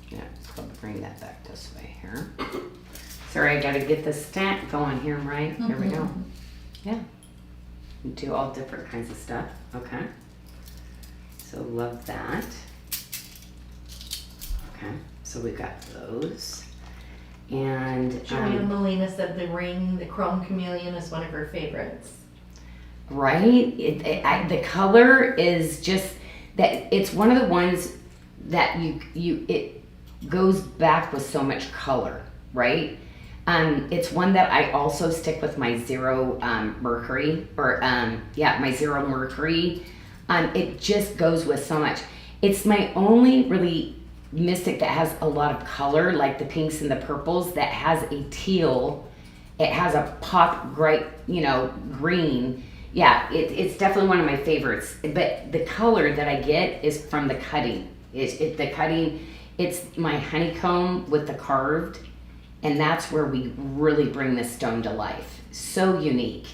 S2: Yeah, I'll bring that back this way here. Sorry, I gotta get the stack going here, right? There we go. Yeah. Do all different kinds of stuff. Okay. So love that. Okay. So we've got those. And
S1: Joanna Molina said the ring, the chrome chameleon, is one of her favorites.
S2: right? The color is just that. It's one of the ones that it goes back with so much color, right? It's one that I also stick with my zero mercury, or my zero mercury. It just goes with so much. It's my only really mystic that has a lot of color, like the pinks and the purples, that has a teal. It has a pop bright, green. Yeah, it's definitely one of my favorites. But the color that I get is from the cutting. The cutting, it's my honeycomb with the carved. And that's where we really bring this stone to life. So unique,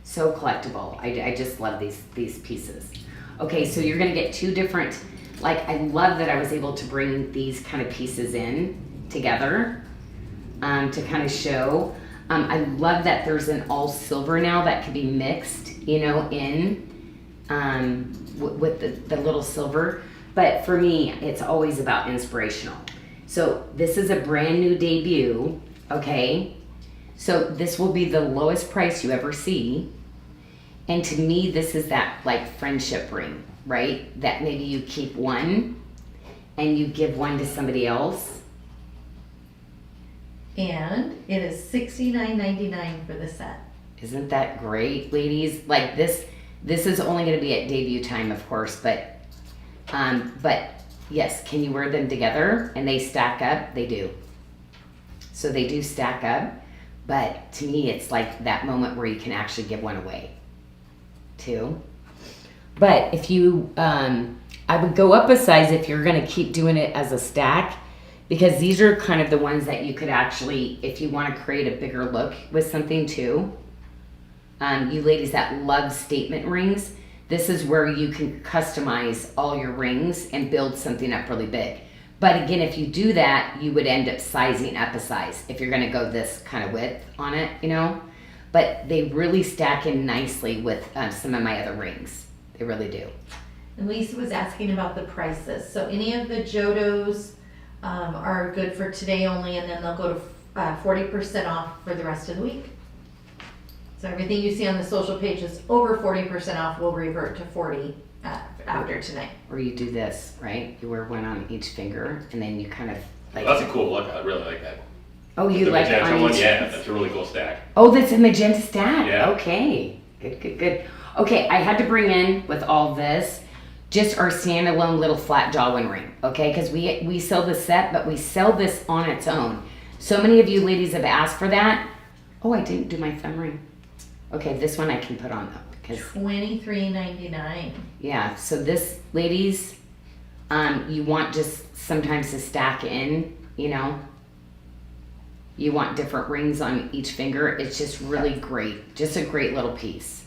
S2: so collectible. I just love these pieces. Okay, so you're gonna get two different, I love that I was able to bring these kind of pieces in together to kind of show. I love that there's an all silver now that can be mixed, in with the little silver. But for me, it's always about inspirational. So this is a brand new debut, okay? So this will be the lowest price you ever see. And to me, this is that friendship ring, right? That maybe you keep one and you give one to somebody else.
S1: And it is $69.99 for the set.
S2: Isn't that great, ladies? This is only gonna be at debut time, of course, but yes, can you wear them together? And they stack up? They do. So they do stack up, but to me, it's like that moment where you can actually give one away, too. But if you, I would go up a size if you're gonna keep doing it as a stack, because these are kind of the ones that you could actually, if you wanna create a bigger look with something too, you ladies that love statement rings, this is where you can customize all your rings and build something up really big. But again, if you do that, you would end up sizing up a size if you're going to go this kind of width on it, you know. But they really stack in nicely with some of my other rings. They really do.
S1: And Lisa was asking about the prices. So any of the Jodos are good for today only, and then they'll go to 40% off for the rest of the week. So everything you see on the social pages over 40% off will revert to 40 after tonight.
S2: Or you do this, right? You wear one on each finger, and then you kind of like.
S4: Well, that's a cool look. I really like that.
S2: Oh, you
S4: The
S2: like it
S4: magenta
S2: on
S4: one?
S2: each?
S4: Yeah, that's a really cool stack.
S2: Oh, that's a magenta stack.
S4: Yeah.
S2: Okay. Good. Okay, I had to bring in with all this just our standalone little flat jawline ring, okay? Because we sell the set, but we sell this on its own. So many of you ladies have asked for that. Oh, I didn't do my thumb ring. Okay, this one I can put on though. Because
S1: $23.99.
S2: yeah, so this, ladies, you want just sometimes to stack in, you know. You want different rings on each finger. It's just really great. Just a great little piece.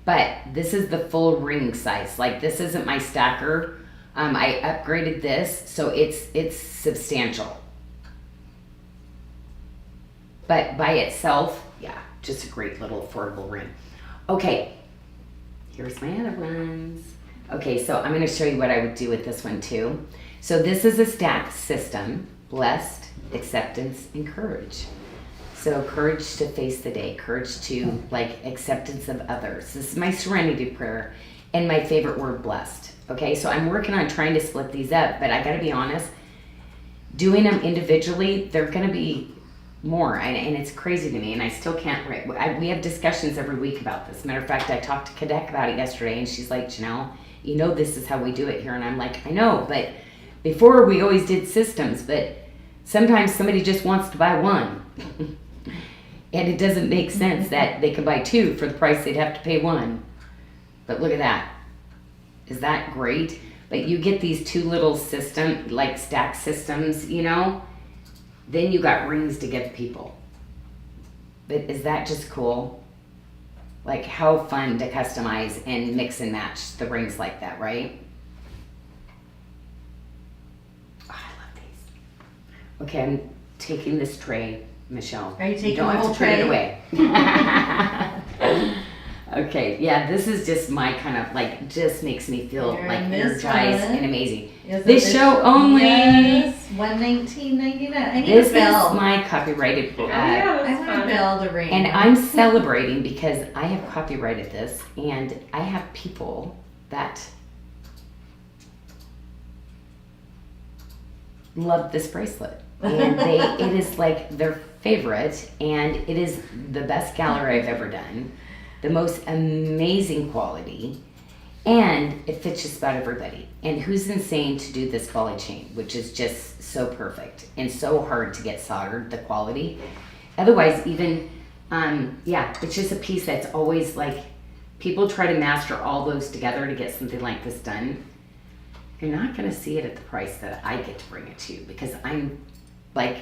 S2: But this is the full ring size. Like, this isn't my stacker. I upgraded this, so it's substantial. But by itself, yeah, just a great little affordable ring. Okay, here's my other ones. Okay, so I'm going to show you what I would do with this one too. So this is a stack system: blessed, acceptance, and courage. So courage to face the day, courage to like acceptance of others. This is my serenity prayer, and my favorite word, blessed. Okay, so I'm working on trying to split these up, but I got to be honest, doing them individually, they're going to be more, and it's crazy to me, and I still can't write. We have discussions every week about this. Matter of fact, I talked to Kadek about it yesterday, and she's like, Janyl, you know this is how we do it here, and I'm like, I know, but before we always did systems, but sometimes somebody just wants to buy one. And it doesn't make sense that they can buy two for the price they'd have to pay one. But look at that. Is that great? But you get these two little system, like stack systems, you know? Then you got rings to give people. But is that just cool? Like, how fun to customize and mix and match the rings like that, right? Oh, I love these. Okay, I'm taking this tray, Michelle.
S1: Are you taking
S2: don't
S1: the
S2: have
S1: whole
S2: to put it
S1: tray?
S2: away. Okay, yeah, this is just my kind of like, just makes me feel
S1: Here,
S2: like
S1: and this
S2: energized
S1: one
S2: and amazing.
S1: Is
S2: This show only.
S1: Yes, $119.99. I need
S2: This
S1: a bell.
S2: is my copyrighted.
S3: Oh, yeah,
S1: I
S3: that's
S1: want a
S3: fun.
S1: bell to ring.
S2: And I'm celebrating because I have copyrighted this, and I have people that love this bracelet. And it is like their favorite, and it is the best gallery I've ever done. The most amazing quality, and it fits just about everybody. And who's insane to do this volley chain, which is just so perfect and so hard to get soldered, the quality. Otherwise, even, yeah, it's just a piece that's always like, people try to master all those together to get something like this done. You're not going to see it at the price that I get to bring it to you, because I'm like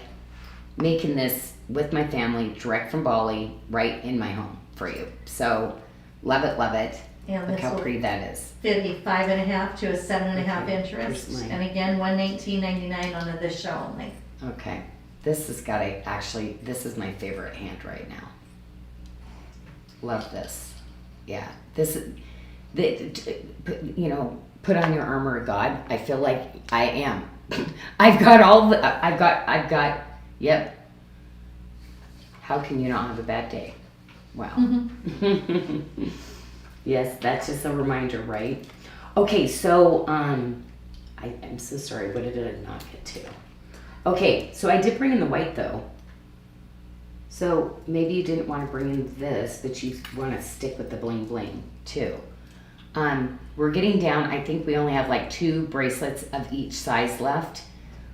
S2: making this with my family direct from Bali right in my home for you. So love it, love it.
S1: And
S2: Look
S1: this
S2: how
S1: will
S2: pretty that is.
S1: fit a 5.5 to a 7.5
S2: Okay,
S1: inch wrist.
S2: here's mine.
S1: And again, $119.99 on this show only.
S2: Okay, this has got a, actually, this is my favorite hand right now. Love this. Yeah, this is, you know, put on your armor of God. I feel like I am. I've got, yep. How can you not have a bad day? Wow.
S1: Mm-hmm.
S2: Yes, that's just a reminder, right? Okay, so, I'm so sorry, what did I not get to? Okay, so I did bring in the white though. So maybe you didn't want to bring in this, but you want to stick with the bling bling too. We're getting down, I think we only have like 2 bracelets of each size left,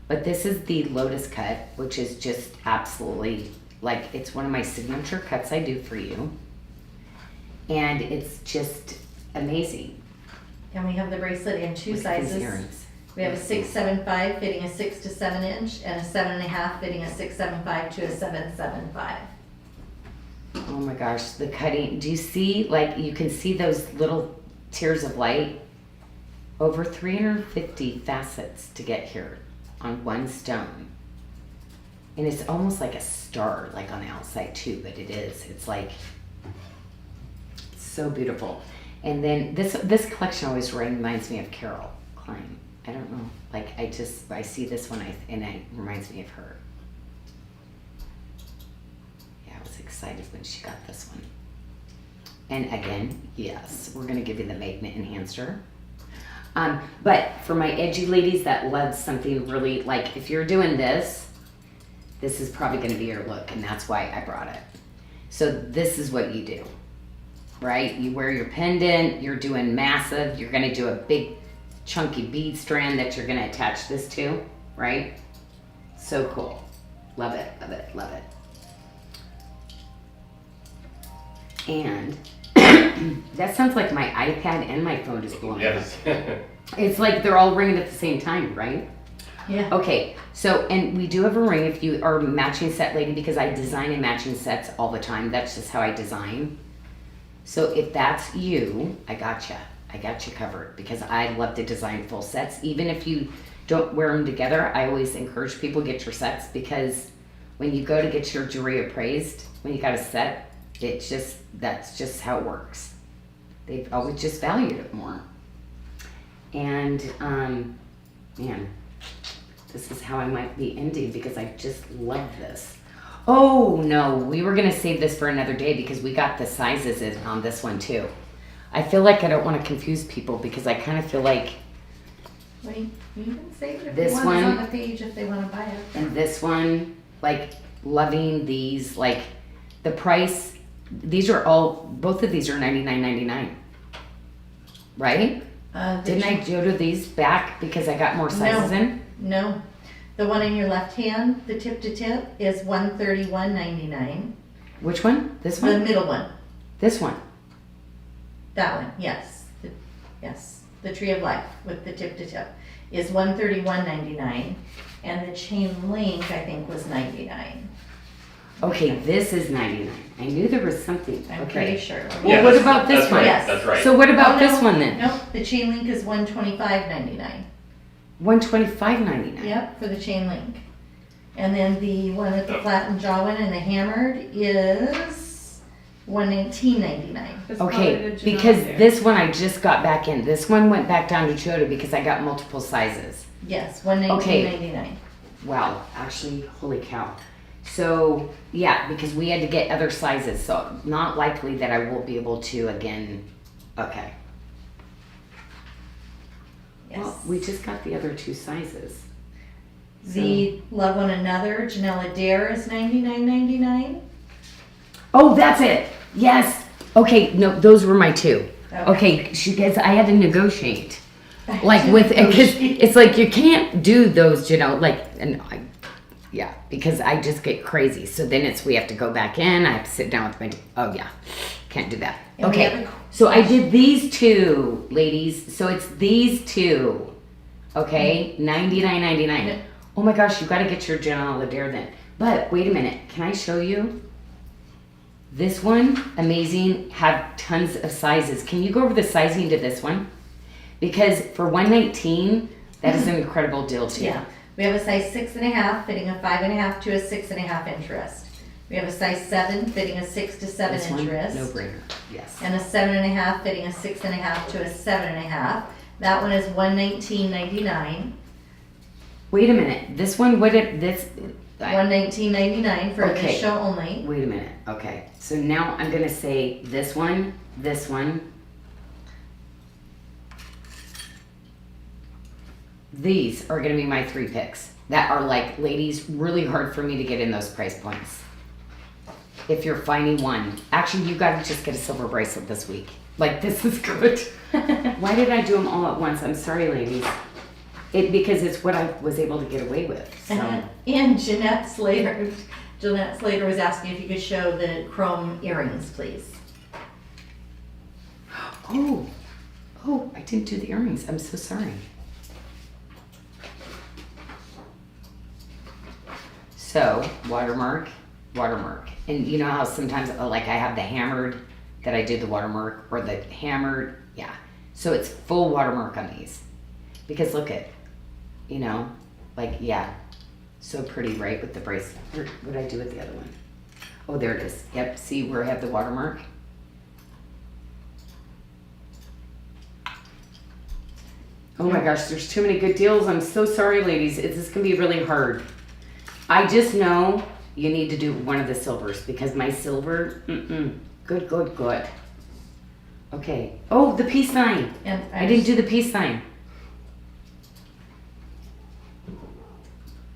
S2: but this is the lotus cut, which is just absolutely, like, it's one of my signature cuts I do for you. And it's just amazing.
S1: And we have the bracelet in 2
S2: Look at these
S1: sizes.
S2: earrings.
S1: We have a 6.75 fitting a 6 to 7 inch, and a 7.5 fitting a 6.75 to a 7.75.
S2: Oh my my gosh, the cutting. Do you see, like, you can see those little tears of light? Over 350 facets to get here on one stone. And it's almost like a star, like on the outside too, but it is. It's like, it's so beautiful. And then this collection always reminds me of Carol Klein. I don't know, like I see this one and it reminds me of her. Yeah, I was excited when she got this one. And again, yes, we're gonna give you the magnet enhancer. But for my edgy ladies that love something really, like if you're doing this is probably going to be your look, and that's why I brought it. So this is what you do, right? You wear your pendant, you're doing massive, you're going to do a big chunky bead strand that you're going to attach this to, right? So cool. Love it, love it, love it. And that sounds like my iPad and my phone is blowing up.
S4: Yes.
S2: It's like they're all ringing at the same time, right?
S1: Yeah.
S2: Okay, so, and we do have a ring if you are a matching set lady, because I design in matching sets all the time. That's just how I design. So if that's you, I got you covered, because I love to design full sets. Even if you don't wear them together, I always encourage people to get your sets, because when you go to get your jewelry appraised, when you got a set, that's just how it works. They've always just valued it more. And, man, this is how I might be ending, because I just love this. Oh, no, we were going to save this for another day, because we got the sizes on this one, too. I feel like I don't want to confuse people, because I kind of feel like...
S1: Well, you can save it if
S2: This
S1: you want it
S2: one-
S1: on the page if they want to buy it.
S2: And this one, like, loving these, like, the price, both of these are $99.99. Right? Didn't I go to these back because I got more sizes in?
S1: No. The one in your left hand, the tip to tip, is $131.99.
S2: Which one? This
S1: The
S2: one?
S1: middle one.
S2: This one.
S1: That one, yes. Yes. The Tree of Life with the tip to tip is $131.99. And the chain link, I think, was $99.
S2: Okay, this is 99. I knew there was something.
S1: I'm
S2: Okay.
S1: pretty sure.
S2: Well,
S4: Yeah,
S2: what
S4: that's-
S2: about this
S4: that's
S2: one?
S4: right,
S1: Yes.
S4: That's right.
S2: So what about
S1: Oh,
S2: this
S1: no.
S2: one then?
S1: Nope, the chain link is $125.99.
S2: $125.99.
S1: Yep, for the chain link. And then the one with the flattened jaw one and the hammered is $119.99.
S3: It's probably the
S2: Okay,
S3: Janyl
S2: because
S3: there.
S2: this one I just got back in. This one went back down to Chota because I got multiple sizes.
S1: Yes, $119.99.
S2: Wow, actually, holy cow. So, yeah, because we had to get other sizes, so not likely that I will be able to again. Okay.
S1: Yes.
S2: Well, we just got the other two sizes.
S1: The Love One Another Janyl Adair is $99.99.
S2: Oh, that's it. Yes. Okay, no, those were my two. Okay, because I had to negotiate. Like with, because it's like you can't do those, yeah, because I just get crazy. So then we have to go back in. I have to sit down with oh yeah, can't do that.
S1: And we
S2: Okay,
S1: have a-
S2: so I did these two, ladies. So it's these two. Okay, $99.99. Oh my gosh, you got to get your Janyl Adair then. But wait a minute, can I show you? This one, amazing, have tons of sizes. Can you go over the sizing to this one? Because for $119, that is an incredible deal too.
S1: Yeah, we have a size 6.5 fitting a 5.5 to a 6.5 inch wrist. We have a size 7 fitting a 6 to 7
S2: This
S1: inch
S2: one,
S1: wrist.
S2: no brainer. Yes.
S1: And a 7.5 fitting a 6.5 to a 7.5. That one is $119.99.
S2: Wait a minute. This one,
S1: $119.99 for
S2: Okay.
S1: this show only.
S2: Wait a minute. Okay. So now I'm going to say this one. These are going to be my 3 picks that are like, ladies, really hard for me to get in those price points. If you're finding one. Actually, you got to just get a silver bracelet this week. Like, this is good. Why did I do them all at once? I'm sorry, ladies. Because it's what I was able to get away with. So.
S1: And Jeanette Slater was asking if you could show the chrome earrings, please.
S2: Oh, I didn't do the earrings. I'm so sorry. So, watermark, watermark. And you know how sometimes like I have the hammered that I do the watermark, or the hammered, yeah. So it's full watermark on these. Because look at, you know, like, yeah. So pretty, right, with the bracelet. What did I do with the other one? Oh, there it is. Yep, see where I have the watermark? Oh my gosh, there's too many good deals. I'm so sorry, ladies. This is going to be really hard. I just know you need to do one of the silvers because my silver, good, good, good. Okay. Oh, the peace sign.
S1: And
S2: I didn't do the peace sign.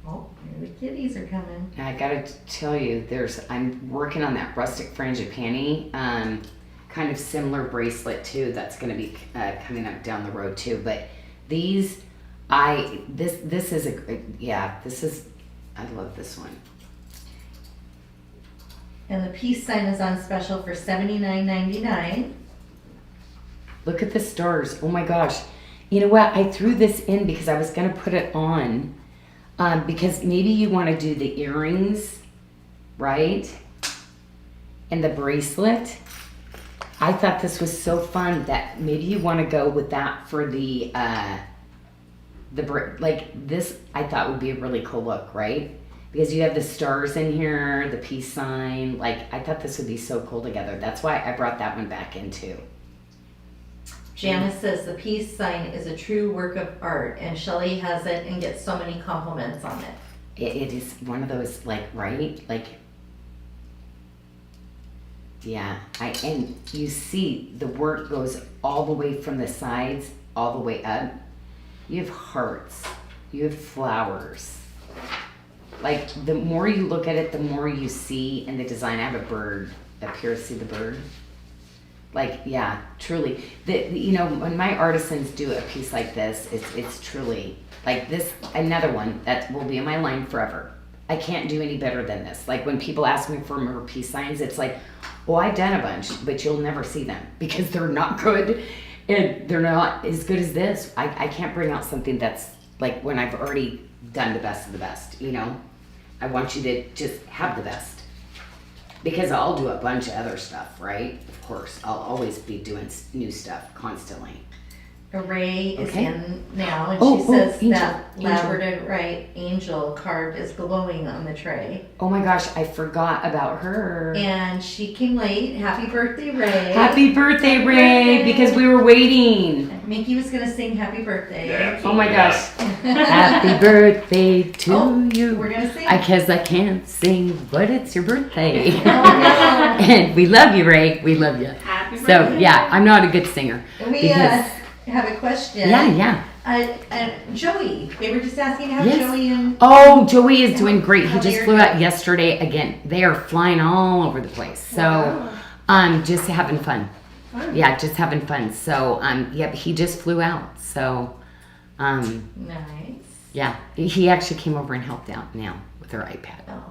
S1: Oh, here the kitties are coming.
S2: I gotta tell you, I'm working on that rustic frangipani, kind of similar bracelet too. That's gonna be coming up down the road too. But these, this is I love this one.
S1: And the peace sign is on special for $79.99.
S2: Look at the stars. Oh my gosh. You know what? I threw this in because I was gonna put it on. Because maybe you want to do the earrings, right? And the bracelet. I thought this was so fun that maybe you want to go with that for the like this. I thought would be a really cool look, right? Because you have the stars in here, the peace sign. Like I thought this would be so cool together. That's why I brought that one back in too.
S1: Janice says the peace sign is a true work of art, and Shelley has it and gets so many compliments on it.
S2: It is one of those, like, right? Like, yeah. And you see the work goes all the way from the sides, all the way up. You have hearts. You have flowers. Like, the more you look at it, the more you see in the design. I have a bird up here. See the bird? Like, yeah, truly. You know, when my artisans do a piece like this, it's truly, like this, another one that will be in my line forever. I can't do any better than this. Like when people ask me for more peace signs, it's like, well, I've done a bunch, but you'll never see them because they're not good and they're not as good as this. I can't bring out something that's like when I've already done the best of the best, you know? I want you to just have the best. Because I'll do a bunch of other stuff, right? Of course, I'll always be doing new stuff constantly.
S1: Ray is
S2: Okay.
S1: in now, and
S2: Oh,
S1: she says
S2: Angel,
S1: that
S2: Angel.
S1: labradorite angel card is glowing on the tray.
S2: Oh my gosh, I forgot about her.
S1: And she came late. Happy birthday, Ray.
S2: Happy birthday,
S1: Happy
S2: Ray,
S1: birthday.
S2: because we were waiting.
S1: Mickey was gonna sing happy birthday.
S4: Yeah.
S2: Oh my gosh. Happy birthday to
S1: Oh,
S2: you.
S1: we're gonna sing.
S2: Because I can't sing, but it's your birthday.
S1: Oh, no.
S2: And we love you, Ray. We love you.
S3: Happy
S2: So,
S3: birthday.
S2: yeah, I'm not a good singer.
S1: We
S2: because,
S1: have a question.
S2: yeah.
S1: Joey, they were just asking how
S2: Yes.
S1: Joey and
S2: Oh, Joey is doing great. He
S1: How
S2: just
S1: they're
S2: flew out
S1: doing.
S2: yesterday. Again, they are flying all over the place. So, just having fun.
S3: Fun.
S2: Yeah, just having fun. So, yep, he just flew out. So,
S1: nice.
S2: yeah, he actually came over and helped out now with her iPad.
S1: Oh.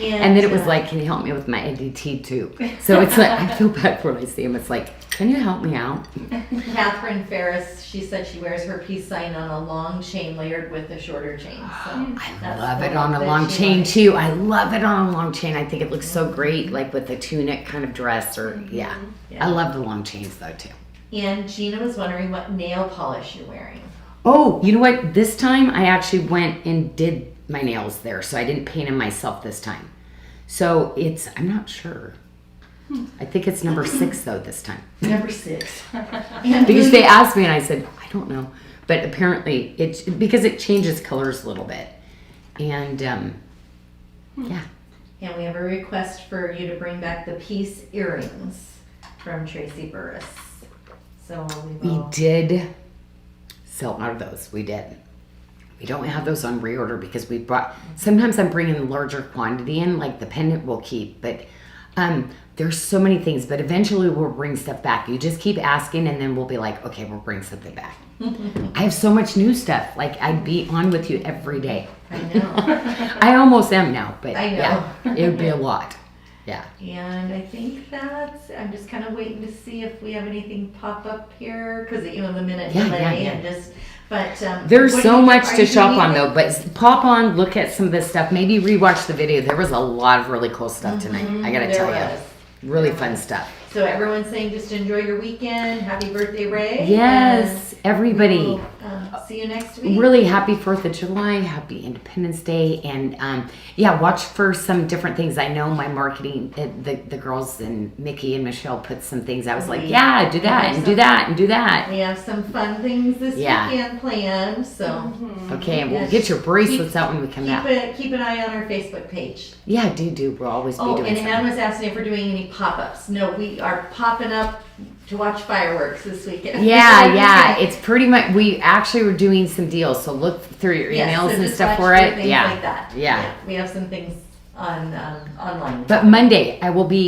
S2: And then it was like, can you help me with my NDT too? So it's like, I feel bad when I see him. It's like, can you help me out?
S1: Catherine Ferris, she said she wears her peace sign on a long chain layered with a shorter chain. So
S2: I
S1: that's
S2: love
S1: the
S2: it on
S1: look
S2: a
S1: that
S2: long
S1: she
S2: chain
S1: likes.
S2: too. I love it on a long chain. I think it looks so great, like with the tunic kind of dress or, yeah.
S1: Yeah.
S2: I love the long chains though too.
S1: And Gina was wondering what nail polish you're wearing.
S2: Oh, you know what? This time I actually went and did my nails there. So I didn't paint them myself this time. So I'm not sure. I think it's number 6 though this time.
S1: Number 6. And
S2: Because
S1: Booty-
S2: they asked me and I said, I don't know. But apparently because it changes colors a little bit. And yeah.
S1: And we have a request for you to bring back the peace earrings from Tracy Burris. So we
S2: We
S1: will.
S2: did sell out of those. We did. We don't have those on reorder because we brought, sometimes I'm bringing a larger quantity in, like the pendant we'll keep, but there's so many things, but eventually we'll bring stuff back. You just keep asking and then we'll be like, okay, we'll bring something back. I have so much new stuff. Like I'd be on with you every day.
S1: I know.
S2: I almost am now, but
S1: I know.
S2: yeah, it would be a lot. Yeah.
S1: And I think I'm just kind of waiting to see if we have anything pop up here, because the minute
S2: Yeah,
S1: delay
S2: yeah, yeah.
S1: and just, but.
S2: There's
S1: what
S2: so
S1: do you-
S2: much
S1: are
S2: to
S1: you
S2: shop on
S1: doing
S2: though, but pop on, look at some of this stuff. Maybe rewatch the video. There was a lot of really cool stuff tonight. I gotta
S1: There
S2: tell
S1: was.
S2: you, really
S1: There
S2: fun
S1: was.
S2: stuff.
S1: So everyone's saying just enjoy your weekend. Happy birthday, Ray.
S2: Yes, everybody.
S1: We'll, see you next week.
S2: Really happy 4th of July, happy Independence Day, and yeah, watch for some different things. I know my marketing, the girls and Mickey and Michelle put some things. I was like, yeah, do that and do that and do that.
S1: We have some fun things this
S2: Yeah.
S1: weekend planned, so
S2: Okay, and we'll
S1: Yes.
S2: get your bracelets out when we come back.
S1: keep an eye on our Facebook page.
S2: Yeah, do. We'll always be
S1: Oh,
S2: doing
S1: and
S2: something.
S1: Ann was asking if we're doing any pop-ups. No, we are popping up to watch fireworks this weekend.
S2: Yeah, it's pretty much. We actually were doing some deals, so look through your
S1: Yes,
S2: emails
S1: so
S2: and
S1: just
S2: stuff
S1: watch
S2: for it.
S1: things
S2: Yeah,
S1: like that.
S2: yeah.
S1: We have some things on online.
S2: But Monday, I will be